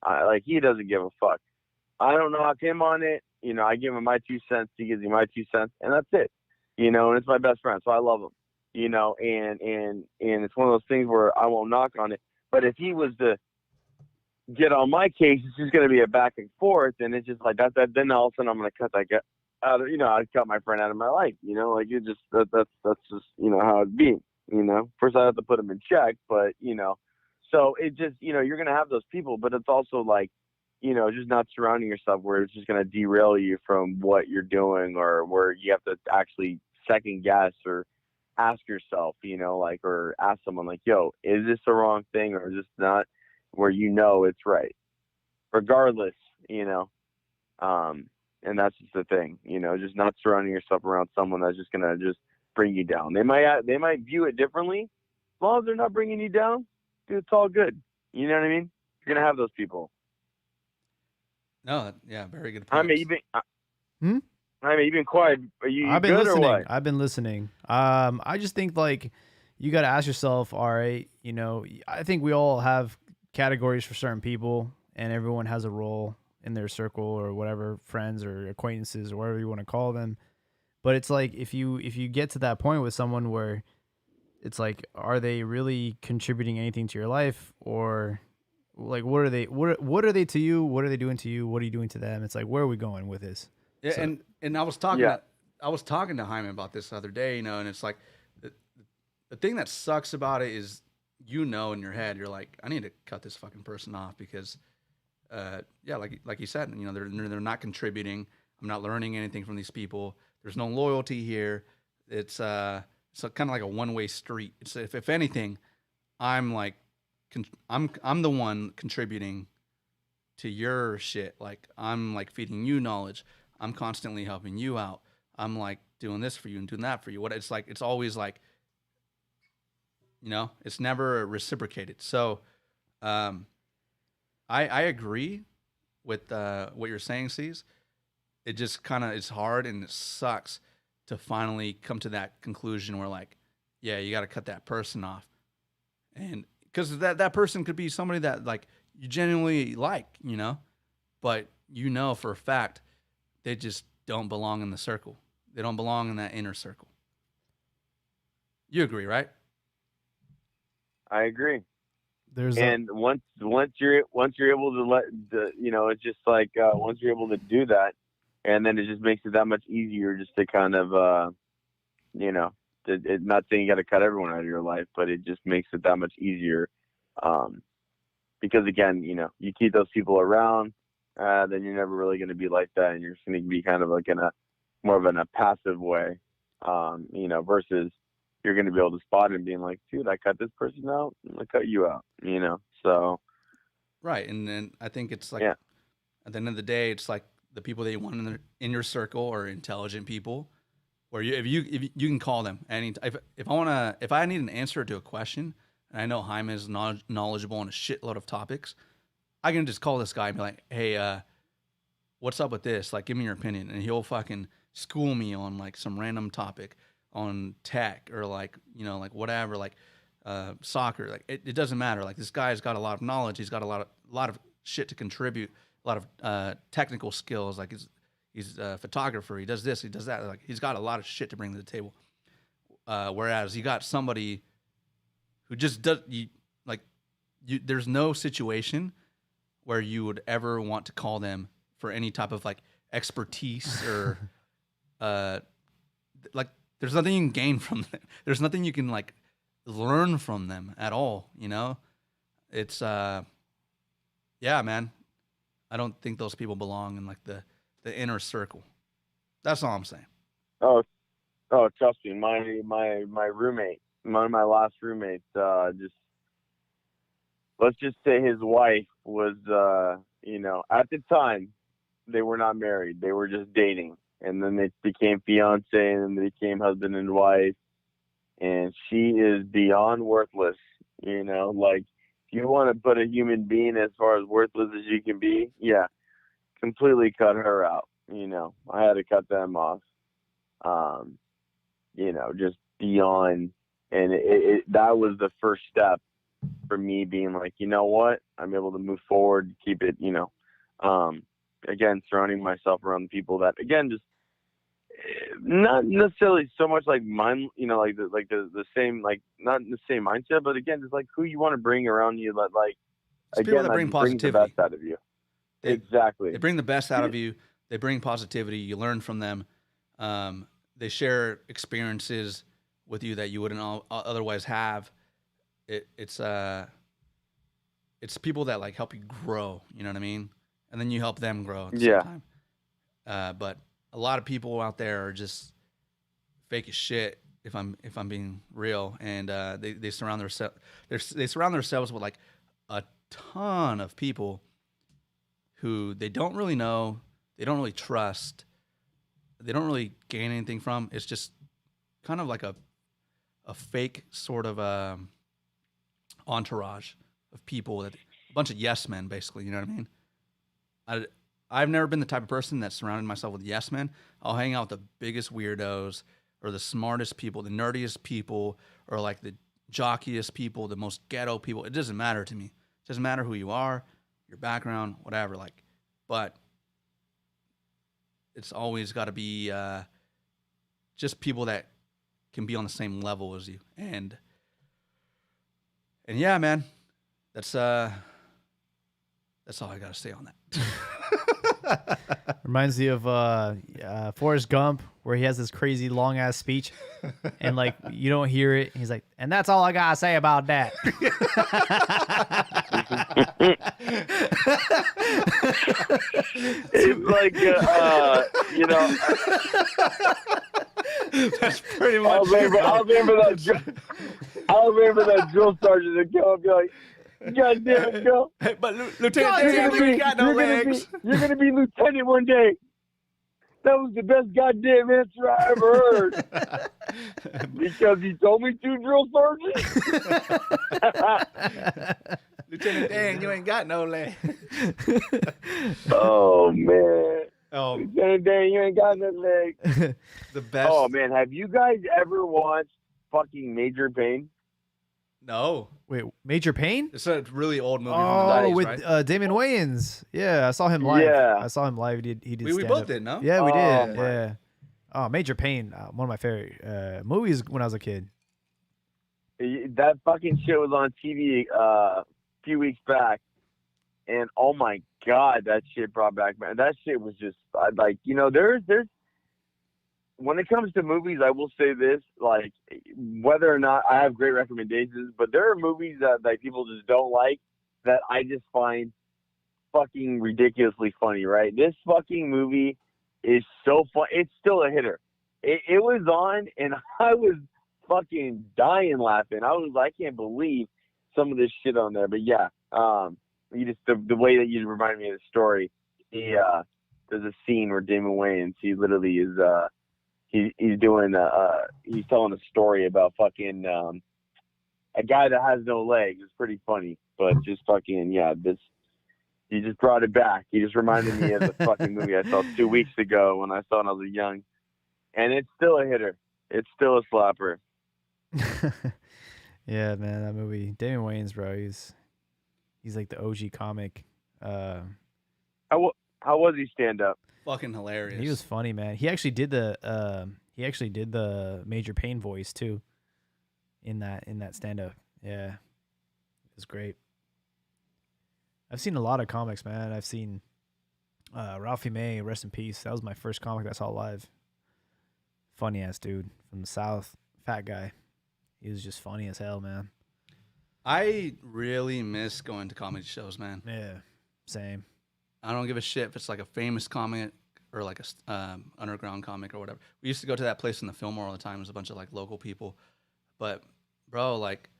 S8: He doesn't give a fuck. I don't knock him on it. I give him my 2 cents. He gives me my 2 cents, and that's it. And it's my best friend, so I love him. And it's one of those things where I won't knock on it. But if he was to get on my case, it's just going to be a back and forth, and it's just like that. Then all of a sudden, I'm going to cut that guy out. I'd cut my friend out of my life. You just that's just how it be. First I have to put him in check, but so it just you're going to have those people, but it's also like just not surrounding yourself where it's just going to derail you from what you're doing, or where you have to actually second guess or ask yourself, or ask someone like, yo, is this the wrong thing, or is this not where it's right? Regardless, and that's just the thing, just not surrounding yourself around someone that's just gonna just bring you down. They might view it differently. As long as they're not bringing you down, dude, it's all good. You know what I mean? You're gonna have those people.
S2: No, yeah, very good point.
S8: Jaime, you've been quiet. Are you
S1: I've been
S8: good
S1: listening.
S8: or what?
S1: I've been listening. I just think like you got to ask yourself, all right, I think we all have categories for certain people, and everyone has a role in their circle or whatever, friends or acquaintances or whatever you want to call them. But it's like if you get to that point with someone where it's like, are they really contributing anything to your life, or like what are they to you? What are they doing to you? What are you doing to them? It's like, where are we going with this?
S2: Yeah,
S1: So-
S2: and I was talking to Hyman about this the other day, and it's like the thing that sucks about it is, in your head, you're like, I need to cut this fucking person off because, like you said, they're not contributing. I'm not learning anything from these people. There's no loyalty here. It's kind of like a one-way street. It's if anything, I'm like, I'm the one contributing to your shit. Like I'm like feeding you knowledge. I'm constantly helping you out. I'm like doing this for you and doing that for you. What it's like, it's always like, you know, it's never reciprocated. So, I agree with what you're saying, C's. It just kind of it's hard and it sucks to finally come to that conclusion where like, yeah, you got to cut that person off, and because that person could be somebody that like you genuinely like, you know, but you know for a fact they just don't belong in the circle. They don't belong in that inner circle. You agree, right?
S8: I agree.
S1: There's
S8: And once you're able to let the, you know, it's just like once you're able to do that, and then it just makes it that much easier just to kind of you know, not saying you got to cut everyone out of your life, but it just makes it that much easier because again, you know, you keep those people around, then you're never really going to be like that, and you're just going to be kind of like in a more of a passive way, you know, versus you're going to be able to spot it and being like, dude, I cut this person out, I cut you out, you know? So.
S2: Right. And then I think it's like,
S8: Yeah.
S2: at the end of the day, it's like the people that you want in your circle are intelligent people where if you can call them if I need an answer to a question and I know Jaime is knowledgeable on a shitload of topics, I can just call this guy and be like, hey, what's up with this? Like, give me your opinion. And he'll fucking school me on like some random topic on tech or like, you know, like whatever, like soccer. Like it doesn't matter. Like this guy's got a lot of knowledge. He's got a lot of shit to contribute, a lot of technical skills. Like he's a photographer. He does this, he does that. Like he's got a lot of shit to bring to the table. Whereas you got somebody who just does there's no situation where you would ever want to call them for any type of like expertise or like there's nothing you can gain from them. There's nothing you can like learn from them at all, you know? It's yeah, man. I don't think those people belong in like the inner circle. That's all I'm saying.
S8: Oh, trust me, my roommate, one of my last roommates, just let's just say his wife was, you know, at the time they were not married, they were just dating, and then they became fiance, and then they became husband and wife, and she is beyond worthless. You know, like if you want to put a human being as far as worthless as you can be, yeah, completely cut her out. You know, I had to cut them off. You know, just beyond, and that was the first step for me being like, you know what, I'm able to move forward, keep it, you know, again, surrounding myself around people that, again, just not necessarily so much like mine, you know, like the same, like not in the same mindset, but again, just like who you want to bring around you, that like,
S2: it's again, people that bring positivity,
S8: the best out of you. Exactly.
S2: They bring the best out of you. They bring positivity. You learn from them. They share experiences with you that you wouldn't otherwise have. It's people that like help you grow. You know what I mean? And then you help them grow at the same time. But a lot of people out there are just fake as shit. If I'm being real, and they surround themselves. They surround themselves with like a ton of people who they don't really know, they don't really trust, they don't really gain anything from. It's just kind of like a fake sort of entourage of people, that a bunch of yes men, basically. You know what I mean? I've never been the type of person that surrounded myself with yes men. I'll hang out with the biggest weirdos or the smartest people, the nerdiest people, or like the jockiest people, the most ghetto people. It doesn't matter to me. It doesn't matter who you are, your background, whatever. Like, but it's always got to be just people that can be on the same level as you. And yeah, man, that's all I got to say on that.
S1: Reminds me of Forrest Gump, where he has this crazy long ass speech, and like you don't hear it. He's like, and that's all I gotta say about that.
S8: It's like you know,
S2: that's pretty much.
S8: I was was waiting for that drill sergeant to come and be like, God damn it, go.
S2: Hey, but Lieutenant Dan, you ain't got no legs.
S8: You're going to be lieutenant one day. That was the best goddamn answer I ever heard. Because he told me to, drill sergeant.
S2: Lieutenant Dan, you ain't got no legs.
S8: Oh, man.
S2: Oh,
S8: Lieutenant Dan, you ain't got no legs.
S2: the best.
S8: Oh, man. Have you guys ever watched fucking Major Payne?
S2: No.
S1: Wait, Major Payne?
S2: It's a really old movie from the
S1: Oh,
S2: 90s,
S1: with
S2: right?
S1: Damon Wayans. Yeah, I saw him live.
S8: Yeah.
S1: I saw him live. He did.
S2: We
S1: stand
S2: both
S1: up.
S2: did, no?
S1: Yeah, we
S8: Oh,
S1: did.
S8: my.
S1: Yeah. Oh, Major Payne, one of my favorite movies when I was a kid.
S8: That fucking shit was on TV a few weeks back. And oh my God, that shit brought back, man. That shit was just like, you know, there's when it comes to movies, I will say this, like, whether or not I have great recommendations, but there are movies that like people just don't like that I just find fucking ridiculously funny, right? This fucking movie is so fun. It's still a hitter. It was on and I was fucking dying laughing. I was like, I can't believe some of this shit on there. But yeah, you just the way that you reminded me of the story. There's a scene where Damon Wayans, he literally is he's doing he's telling a story about fucking a guy that has no legs. It's pretty funny, but just fucking he just brought it back. He just reminded me of the fucking movie I saw 2 weeks ago when I saw it when I was young, and it's still a hitter. It's still a slapper.
S1: Yeah, man, that movie. Damon Wayans, bro. He's like the OG comic.
S8: How was he stand up?
S2: Fucking hilarious.
S1: He was funny, man. He actually did the Major Payne voice too. In that stand up. Yeah. It was great. I've seen a lot of comics, man. I've seen Ralphie May, rest in peace. That was my first comic I saw live. Funny ass dude from the South, fat guy. He was just funny as hell, man.
S2: I really miss going to comedy shows, man.
S1: Yeah, same.
S2: I don't give a shit if it's like a famous comic or like a underground comic or whatever. We used to go to that place in the Fillmore all the time. It was a bunch of like local people. But bro, like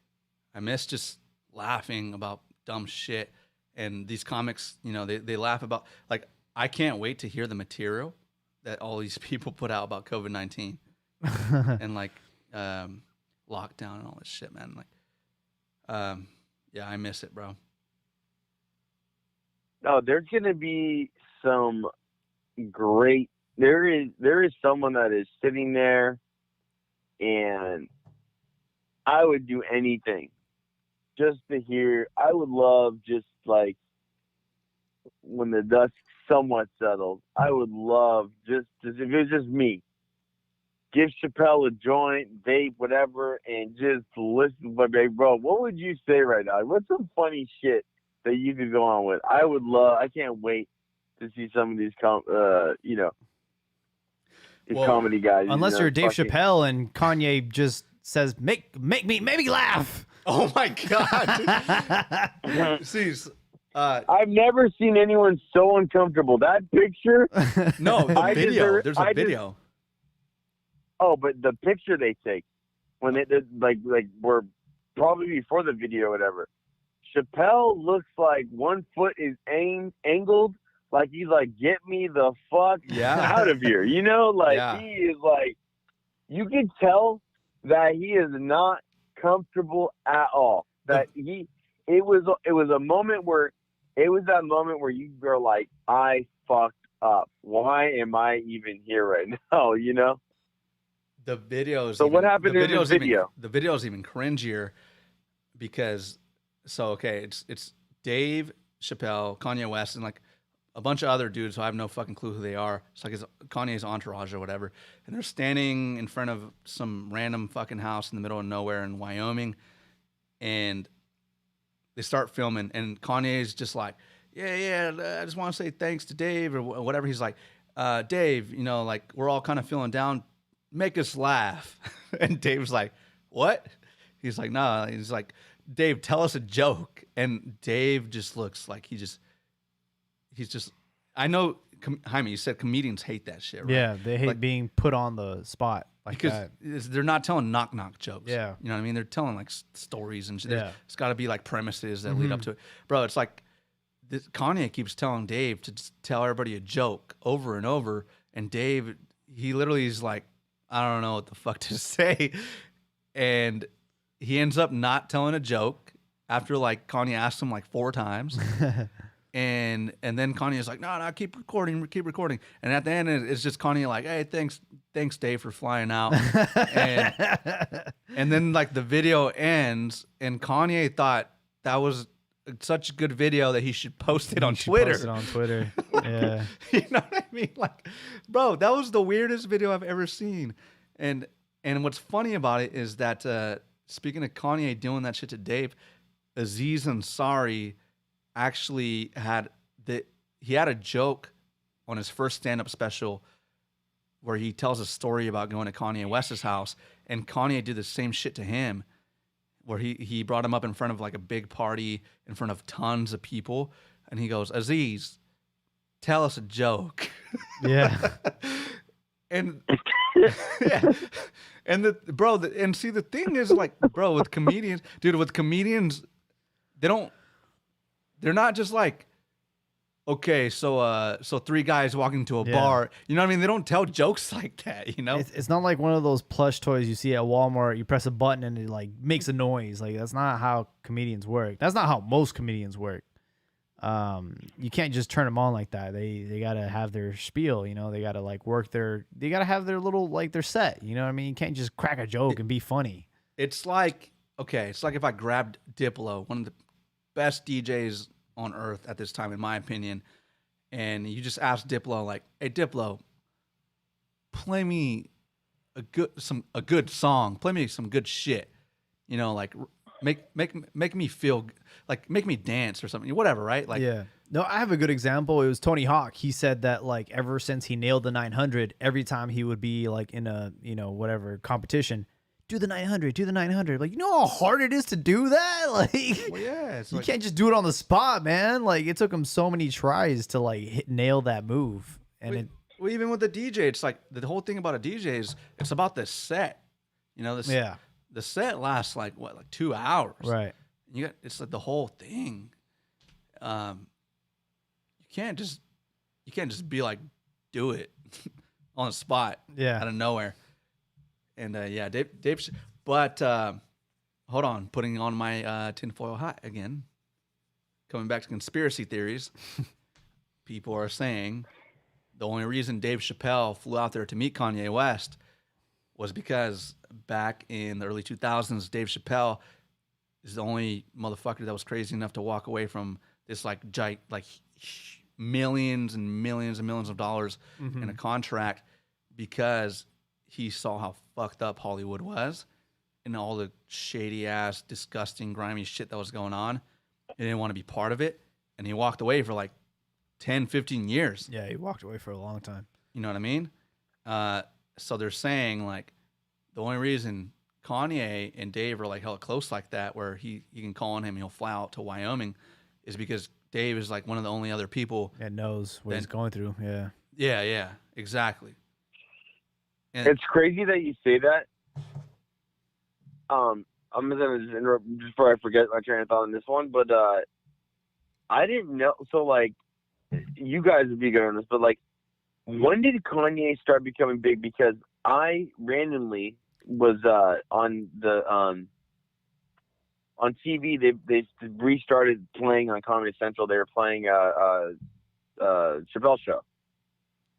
S2: I miss just laughing about dumb shit. And these comics, you know, they laugh about, like, I can't wait to hear the material that all these people put out about COVID-19 and like lockdown and all this shit, man. Like, yeah, I miss it, bro.
S8: No, there's gonna be some great. There is someone that is sitting there, and I would do anything just to hear. I would love just like when the dust somewhat settles. I would love just if it was just me, give Chappelle a joint, vape, whatever, and just listen. But bro, what would you say right now? What's some funny shit that you could go on with? I would love. I can't wait to see some of these comedy guys.
S1: Unless you're Dave
S8: fucking...
S1: Chappelle and Kanye just says make me laugh.
S2: Oh my god! See,
S8: I've never seen anyone so uncomfortable. That picture.
S2: No, the video. There's a video.
S8: Oh, but the picture they take when they did like were probably before the video or whatever. Chappelle looks like one foot is angled, like he's like, get me the fuck out of here. You know, like he is like, you can tell that he is not comfortable at all. That it was a moment where that moment where you were like, I fucked up. Why am I even here right now? You know?
S2: The videos.
S8: So what happened in the video?
S2: The video is even cringier because, it's Dave Chappelle, Kanye West, and like a bunch of other dudes who I have no fucking clue who they are. It's like Kanye's entourage or whatever. And they're standing in front of some random fucking house in the middle of nowhere in Wyoming. And they start filming. And Kanye's just like, yeah, I just want to say thanks to Dave or whatever. He's like, Dave, you know, like we're all kind of feeling down. Make us laugh. And Dave's like, what? He's like, no. He's like, Dave, tell us a joke. And Dave just looks like he's just, I know Jaime, you said comedians hate that shit, right?
S1: Yeah, they hate
S2: Like,
S1: being put on the spot like
S2: because
S1: that.
S2: they're not telling knock jokes.
S1: Yeah.
S2: You know what I mean? They're telling like stories and shit.
S1: Yeah.
S2: It's got to be like premises that lead up to it. Bro, it's like Kanye keeps telling Dave to just tell everybody a joke over and over. And Dave, he literally is like, I don't know what the fuck to say. And he ends up not telling a joke after like Kanye asked him like 4 times. And then Kanye is like, no, keep recording. And at the end, it's just Kanye like, hey, thanks, Dave, for flying out. and then like the video ends, and Kanye thought that was such a good video that he should post it on Twitter.
S1: Post it on Twitter. Yeah.
S2: You know what I mean? Like, bro, that was the weirdest video I've ever seen. And what's funny about it is that speaking of Kanye doing that shit to Dave, Aziz Ansari actually had a joke on his first stand-up special where he tells a story about going to Kanye West's house, and Kanye did the same shit to him, where he brought him up in front of like a big party in front of tons of people, and he goes, Aziz, tell us a joke.
S1: Yeah.
S2: And yeah. And the thing is, like, bro, with comedians, they're not just like, okay, so 3 guys walking into a bar. You know what I mean? They don't tell jokes like that, you know?
S1: It's not like one of those plush toys you see at Walmart. You press a button and it like makes a noise. Like, that's not how comedians work. That's not how most comedians work. You can't just turn them on like that. They gotta have their spiel, you know. They gotta like they gotta have their little like their set. You know what I mean? You can't just crack a joke and be funny.
S2: It's like if I grabbed Diplo, one of the best DJs on earth at this time, in my opinion, and you just ask Diplo, like, hey Diplo, play me a good song, play me some good shit, you know, like make me feel like, make me dance or something, whatever, right? Like,
S1: yeah. No, I have a good example. It was Tony Hawk. He said that like ever since he nailed the 900, every time he would be like in a, you know, whatever competition, do the 900. Like, you know how hard it is to do that? Like,
S2: well, yeah, it's
S1: you
S2: like,
S1: can't just do it on the spot, man. Like, it took him so many tries to like nail that move. And
S2: well, even with the DJ, it's like the whole thing about a DJ is it's about the set. You know, the set lasts like 2 hours.
S1: Right.
S2: It's like the whole thing. You can't just be like, do it on the spot.
S1: Yeah.
S2: Out of nowhere. And yeah, Dave. But hold on, putting on my tinfoil hat again. Coming back to conspiracy theories, people are saying the only reason Dave Chappelle flew out there to meet Kanye West was because back in the early 2000s, Dave Chappelle is the only motherfucker that was crazy enough to walk away from this like millions and millions and millions of dollars in a contract because he saw how fucked up Hollywood was and all the shady ass, disgusting, grimy shit that was going on. He didn't want to be part of it. And he walked away for like 10, 15 years.
S1: yeah, he walked away for a long time.
S2: You know what I mean? So they're saying like the only reason Kanye and Dave are like hella close like that, where he can call on him and he'll fly out to Wyoming, is because Dave is like one of the only other people
S1: that knows what he's going through. Yeah.
S2: Yeah, exactly. And
S8: it's crazy that you say that. I'm gonna just interrupt before I forget my train of thought on this one, but I didn't know. So like, you guys would be good on this, but like, when did Kanye start becoming big? Because I randomly was on the on TV. They restarted playing on Comedy Central. They were playing Chappelle Show.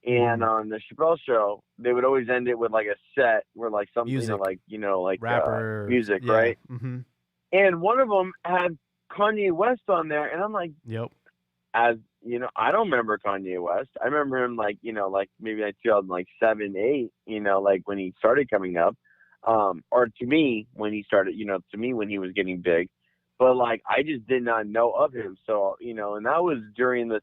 S8: And on the Chappelle Show, they would always end it with like a set where like something,
S1: Music.
S8: like
S1: Rapper
S8: music,
S1: yeah.
S8: right?
S1: Mm-hmm.
S8: And one of them had Kanye West on there, and I'm like,
S1: Yep.
S8: as you know, I don't remember Kanye West. I remember him like, like maybe like 2007, 8, like when he started coming up, or to me when he started, to me when he was getting big, but like I just did not know of him. So and that was during the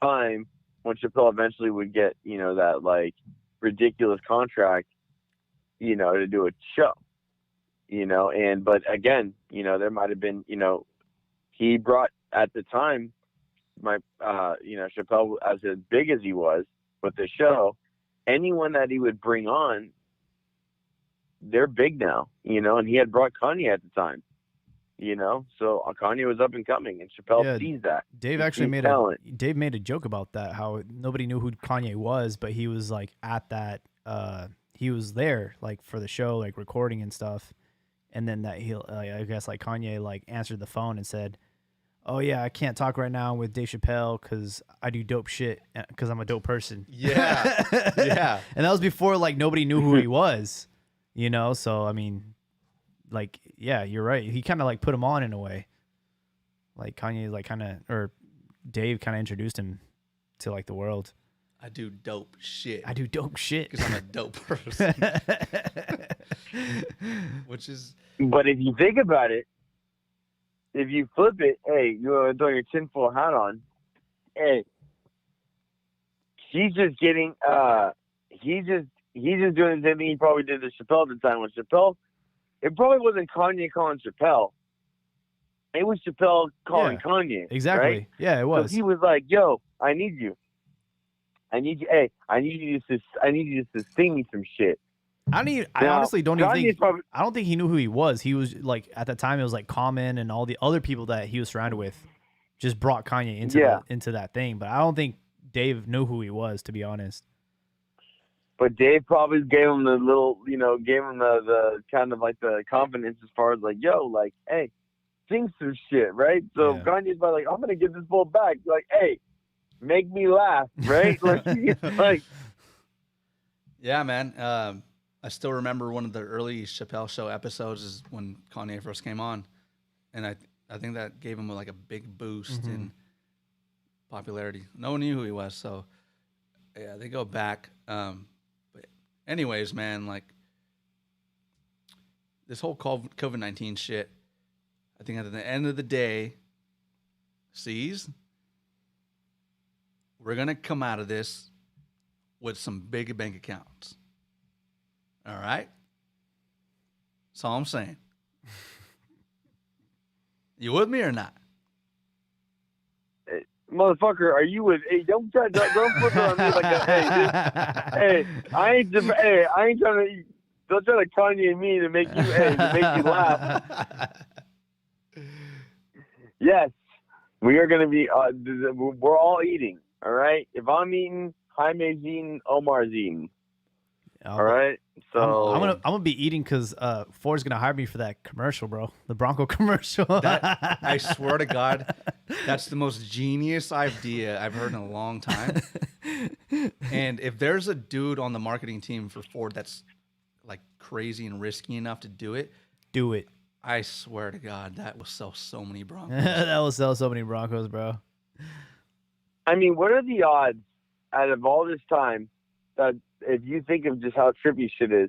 S8: time when Chappelle eventually would get, that like ridiculous contract, to do a show, but again, there might've been, he brought at the time, Chappelle, as big as he was with the show, anyone that he would bring on, they're big now, and he had brought Kanye at the time, so Kanye was up and coming, and Chappelle sees that.
S1: Dave actually made a joke about that, how nobody knew who Kanye was, but he was like at that, he was there like for the show, like recording and stuff. And then that I guess like Kanye like answered the phone and said, "Oh yeah, I can't talk right now with Dave Chappelle because I do dope shit because I'm a dope person."
S2: Yeah, yeah.
S1: And that was before like nobody knew who he was, So I mean, like, yeah, you're right. He kind of like put him on in a way. Like Kanye, like or Dave kind of introduced him to like the world.
S2: I do dope shit.
S1: I do dope shit
S2: because I'm a dope person. Which is.
S8: But if you think about it, if you flip it, hey, you throw your tinfoil hat on. Hey, he's just getting. He's just doing the same thing he probably did to Chappelle at the time. When Chappelle, it probably wasn't Kanye calling Chappelle. It was Chappelle calling Kanye.
S1: Exactly.
S8: Right?
S1: Yeah, it was.
S8: So he was like, "Yo, I need you. I need you. Hey, I need you to sing me some shit."
S1: I honestly don't even think. I don't think he knew who he was. He was like at the time it was like Common and all the other people that he was surrounded with, just brought Kanye into that thing. But I don't think Dave knew who he was, to be honest.
S8: But Dave probably gave him the little, gave him the kind of like the confidence as far as like, yo, like, hey, sing some shit, right? So Kanye's like, I'm gonna get this ball back. Like, hey, make me laugh, right? like,
S2: yeah, man. I still remember one of the early Chappelle Show episodes is when Kanye first came on, and I think that gave him like a big boost in popularity. No one knew who he was, so yeah, they go back. But anyways, man, like this whole COVID-19 shit, I think at the end of the day, we're gonna come out of this with some big bank accounts. All right? That's all I'm saying. You with me or not?
S8: Hey, motherfucker, are you with? Hey, don't put it on me like a hey. I ain't trying to. Don't try to Kanye me to make you laugh. Yes, we are gonna be. We're all eating. All right. If I'm eating, Jaime's eating, Omar's eating. All right. So
S1: I'm gonna be eating because Ford's gonna hire me for that commercial, bro. The Bronco commercial.
S2: I swear to God, that's the most genius idea I've heard in a long time. And if there's a dude on the marketing team for Ford that's like crazy and risky enough to do it,
S1: do it.
S2: I swear to God, that will sell so many Broncos.
S1: That will sell so many Broncos, bro.
S8: I mean, what are the odds out of all this time that if you think of just how trippy shit is,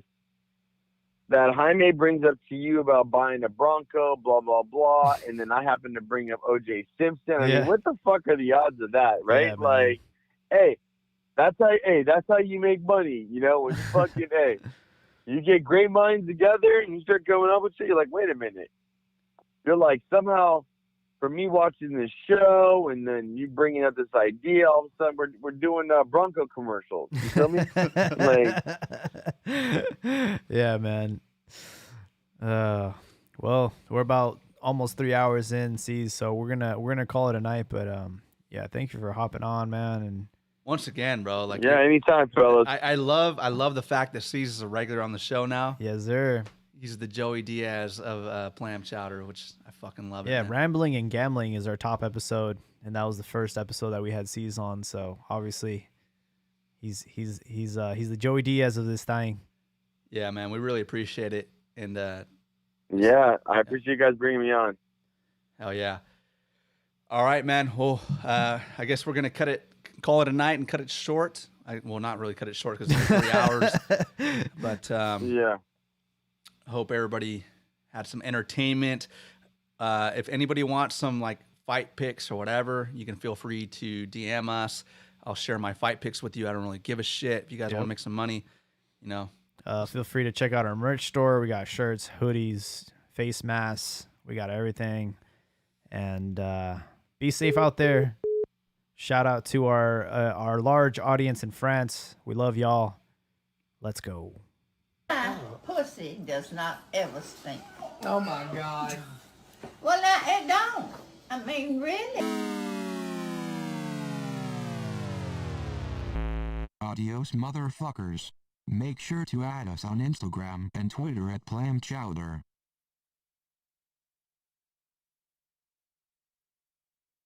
S8: that Jaime brings up to you about buying a Bronco, blah, blah, blah, and then I happen to bring up O.J. Simpson. I mean, what the fuck are the odds of that, right?
S1: Yeah,
S8: like, hey, that's how you make money, when you fucking, hey, you get great minds together and you start coming up with shit, you're like, wait a minute. You're like, somehow, for me watching this show and then you bringing up this idea, all of a sudden we're doing Bronco commercials. You feel me?
S1: Yeah, man. Well, we're about almost 3 hours in, so we're gonna call it a night. But yeah, thank you for hopping on, man. And
S2: once again, bro, like
S8: anytime, fellas.
S2: I love the fact that C's is a regular on the show now.
S1: Yes, sir.
S2: He's the Joey Diaz of Clam Chowder, which I fucking love.
S1: Yeah, Rambling and Gambling is our top episode, and that was the first episode that we had C's on. So obviously, he's the Joey Diaz of this thing.
S2: Yeah, man, we really appreciate it, and
S8: yeah, I appreciate you guys bringing me on.
S2: Hell yeah! All right, man. Well, I guess we're gonna call it a night, and cut it short. Well, not really cut it short because it's 3 hours, but
S8: yeah.
S2: Hope everybody had some entertainment. If anybody wants some like fight picks or whatever, you can feel free to DM us. I'll share my fight picks with you. I don't really give a shit. If you guys want to make some money,
S1: feel free to check out our merch store. We got shirts, hoodies, face masks. We got everything. And be safe out there. Shout out to our large audience in France. We love y'all. Let's go.
S9: Pussy does not ever stink.
S10: Oh my God.
S9: Well, now it don't. I mean, really.
S11: Adios, motherfuckers. Make sure to add us on Instagram and Twitter at Clam Chowder.